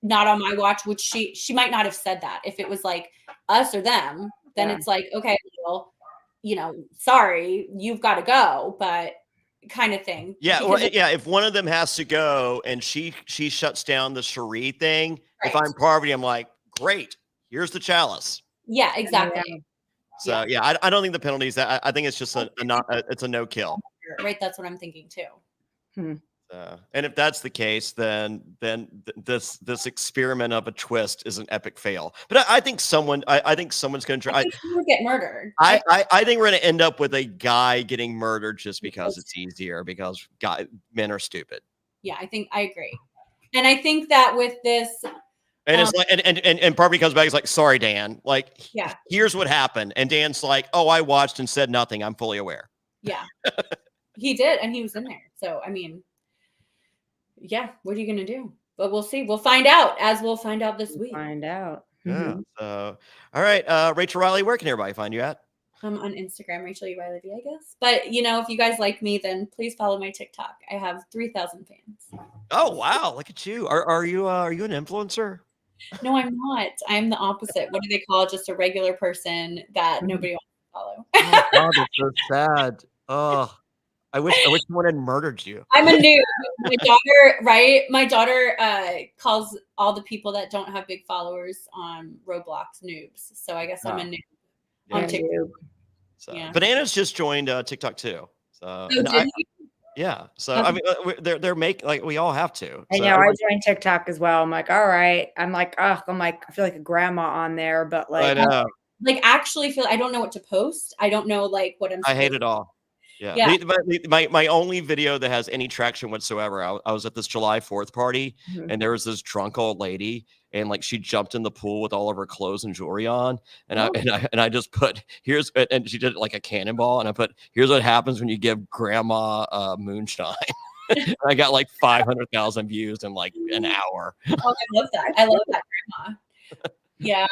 not on my watch? Would she might not have said that if it was like us or them. Then it's like, okay, well, sorry, you've got to go, but kind of thing. Yeah, if one of them has to go and she shuts down the Cherie thing, right. If I'm Parvati, I'm like, great, here's the chalice. Yeah, exactly. So I don't think the penalty is that. I think it's just it's a no kill. Right, that's what I'm thinking too. And if that's the case, then this experiment of a twist is an epic fail. But I think someone's going to try. I think he would get murdered. I think we're going to end up with a guy getting murdered just because it's easier, because men are stupid. Yeah, I agree, and I think that with this. And it's like, and Parvati comes back. He's like, "Sorry, Dan. Like, here's what happened." And Dan's like, "Oh, I watched and said nothing. I'm fully aware." Yeah, he did, and he was in there. So I mean, yeah. What are you gonna do? But we'll see. We'll find out this week. Find out. Yeah. So, all right, Rachel Reilly, where can everybody find you at? I'm on Instagram, Rachel Reilly, I guess. But if you guys like me, then please follow my TikTok. I have 3,000 fans. Oh wow! Look at you. Are you an influencer? No, I'm not. I'm the opposite. What do they call just a regular person that nobody wants to follow? Oh God, it's so sad. Oh, I wish someone had murdered you. I'm a noob. My daughter, right? My daughter calls all the people that don't have big followers on Roblox noobs. So I guess I'm a noob on TikTok. So Bananas just joined TikTok too. So yeah. So I mean, they're making, like, we all have to. I know. I joined TikTok as well. I'm like, all right. I feel like a grandma on there, but like, I know. Like, actually feel, I don't know what to post. I don't know what I hate it all. Yeah. My only video that has any traction whatsoever, I was at this July 4th party, and there was this drunk old lady, and like she jumped in the pool with all of her clothes and jewelry on, and I just put, and she did it like a cannonball, and I put, here's what happens when you give grandma moonshine. I got like 500,000 views in like an hour. Oh, I love that grandma. Yeah.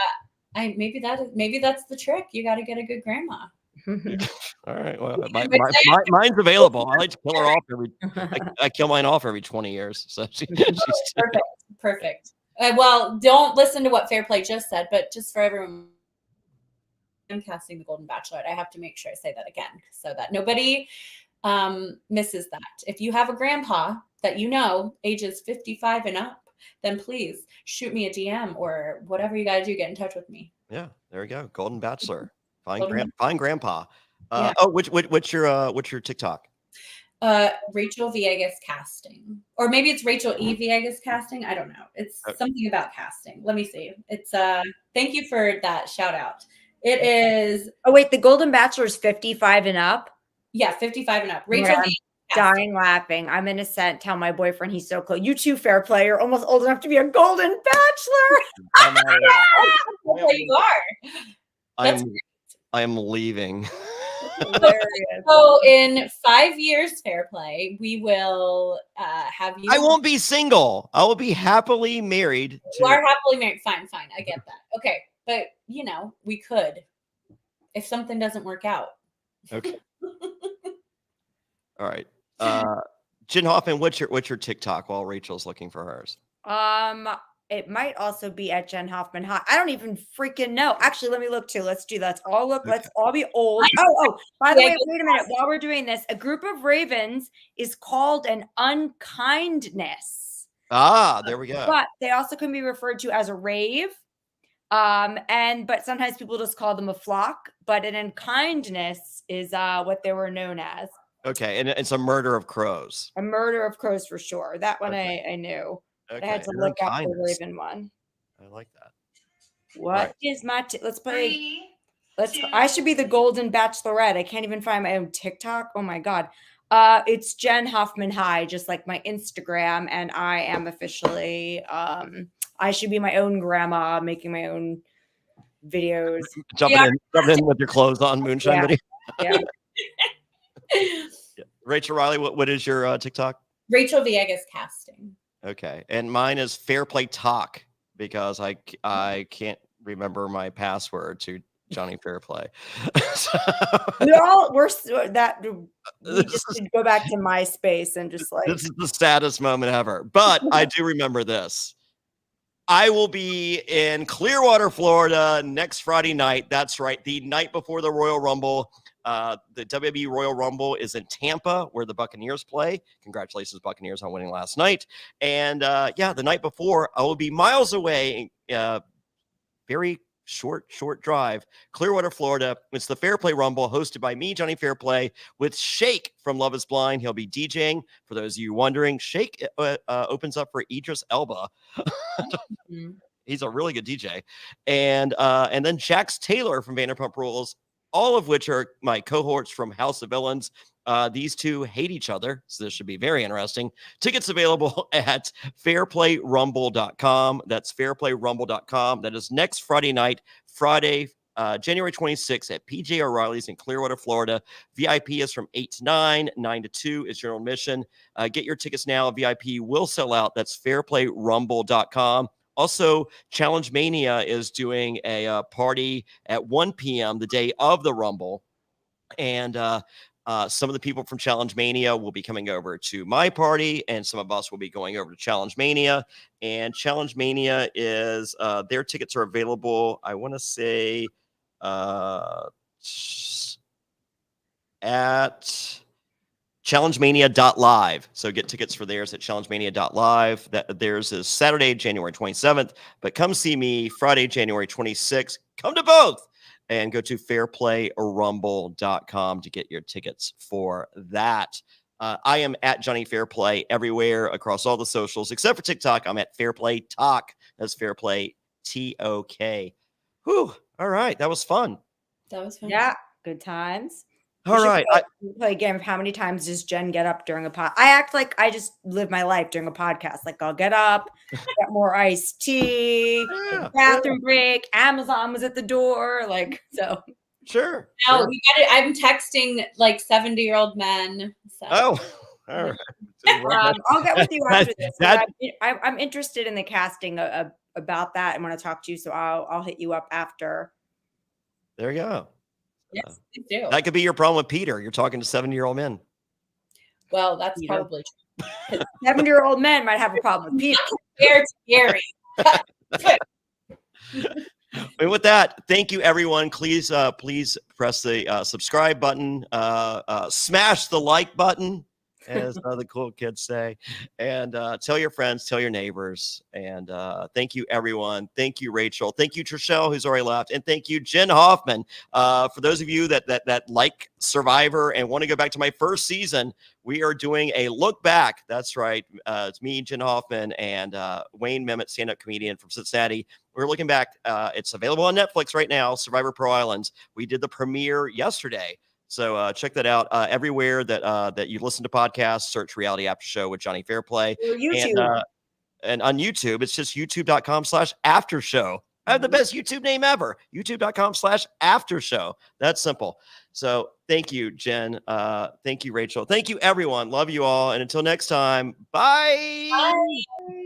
Maybe that's the trick. You got to get a good grandma. All right. Well, mine's available. I like to kill her off I kill mine off every 20 years. So she's perfect. Well, don't listen to what Fairplay just said, but just for everyone, I'm casting the Golden Bachelorette. I have to make sure I say that again so that nobody misses that. If you have a grandpa that ages 55 and up, then please shoot me a DM or whatever you got to do. Get in touch with me. Yeah, there we go. Golden Bachelor. Find grandpa. What's your TikTok? Rachel Villegas casting, or maybe it's Rachel E Villegas casting. I don't know. It's something about casting. Let me see. It's thank you for that shout out. It is. Oh wait, the Golden Bachelor is 55 and up. Yeah, 55 and up. Rachel dying laughing. I'm innocent. Tell my boyfriend he's so close. You too, Fairplay. You're almost old enough to be a golden bachelor. That's what you are. That's I am leaving. Hilarious. So in 5 years, Fairplay, we will have you. I won't be single. I will be happily married. You are happily married. Fine. I get that. Okay. But, we could if something doesn't work out. Okay. All right. Jenn Hoffman, what's your TikTok while Rachel's looking for hers? It might also be at Jenn Hoffman High. I don't even freaking know. Actually, let me look too. Let's do that. Let's all look. Okay. Let's all be old. Oh, by the way, wait a minute. While we're doing this, a group of ravens is called an unkindness. Ah, there we go. But they also can be referred to as a rave. But sometimes people just call them a flock. But an unkindness is what they were known as. Okay, and it's a murder of crows. A murder of crows for sure. That one I knew. Okay. I had to look up the Raven one. I like that. What is my let's play. I should be the golden bachelorette. I can't even find my own TikTok. Oh my god. It's Jenn Hoffman High, just like my Instagram, and I am officially I should be my own grandma making my own videos. Jumping in with your clothes on, moonshine video. Yeah. Rachel Reilly, what is your TikTok? Rachel Villegas casting. Okay, and mine is Fairplay Talk because I can't remember my password to Jonny Fairplay. We just should go back to MySpace and just like this is the saddest moment ever. But I do remember this. I will be in Clearwater, Florida next Friday night. That's right, the night before the Royal Rumble. The WWE Royal Rumble is in Tampa, where the Buccaneers play. Congratulations, Buccaneers, on winning last night. And the night before, I will be miles away, very short drive, Clearwater, Florida. It's the Fairplay Rumble, hosted by me, Jonny Fairplay, with Shake from Love Is Blind. He'll be DJing. For those of you wondering, Shake opens up for Idris Elba. He's a really good DJ. And then Jax Taylor from Vanderpump Rules, all of which are my cohorts from House of Villains. These two hate each other, so this should be very interesting. Tickets available at fairplayrumble.com. That's fairplayrumble.com. That is next Friday night, January 26th at PJ O'Reilly's in Clearwater, Florida. VIP is from 8 to 9, 9 to 2 is general admission. Get your tickets now. VIP will sell out. That's fairplayrumble.com. Also, Challenge Mania is doing a party at 1 p.m. the day of the Rumble. And some of the people from Challenge Mania will be coming over to my party, and some of us will be going over to Challenge Mania. And Challenge Mania is their tickets are available, I want to say, at challengemania.live. So get tickets for theirs at challengemania.live. Theirs is Saturday, January 27th. But come see me Friday, January 26th. Come to both. And go to fairplayrumble.com to get your tickets for that. I am at Jonny Fairplay everywhere across all the socials, except for TikTok. I'm at Fairplay Talk. That's Fairplay TOK. Whew. All right. That was fun. Yeah. Good times. All right. Play a game of how many times does Jen get up during a pod? I act like I just live my life during a podcast. Like I'll get up, get more iced tea, bathroom break. Amazon was at the door. Like, so. Sure. Now sure. I'm texting like 70-year-old men. So. Oh, all right. I'll get with you after this. I'm interested in the casting about that. I want to talk to you. So I'll hit you up after. There you go. Yes, they do. That could be your problem with Peter. You're talking to 70-year-old men. Well, that's probably true. 70-year-old men might have a problem with Peter. They're scary. And with that, thank you, everyone. Please press the subscribe button, smash the like button, as the cool kids say, and tell your friends, tell your neighbors. And thank you, everyone. Thank you, Rachel. Thank you, Trishelle, who's already left, and thank you, Jenn Hoffman. For those of you that like Survivor and want to go back to my first season, we are doing a look back. That's right. It's me, Jenn Hoffman, and Wayne Memmott, stand-up comedian from Cincinnati. We're looking back. It's available on Netflix right now, Survivor Pro Islands. We did the premiere yesterday. So check that out everywhere that you listen to podcasts. Search Reality After Show with Jonny Fairplay. Or YouTube. And on YouTube, it's just youtube.com/after show. I have the best YouTube name ever. youtube.com/after show. That's simple. So thank you, Jen. Thank you, Rachel. Thank you, everyone. Love you all. And until next time, bye. Bye.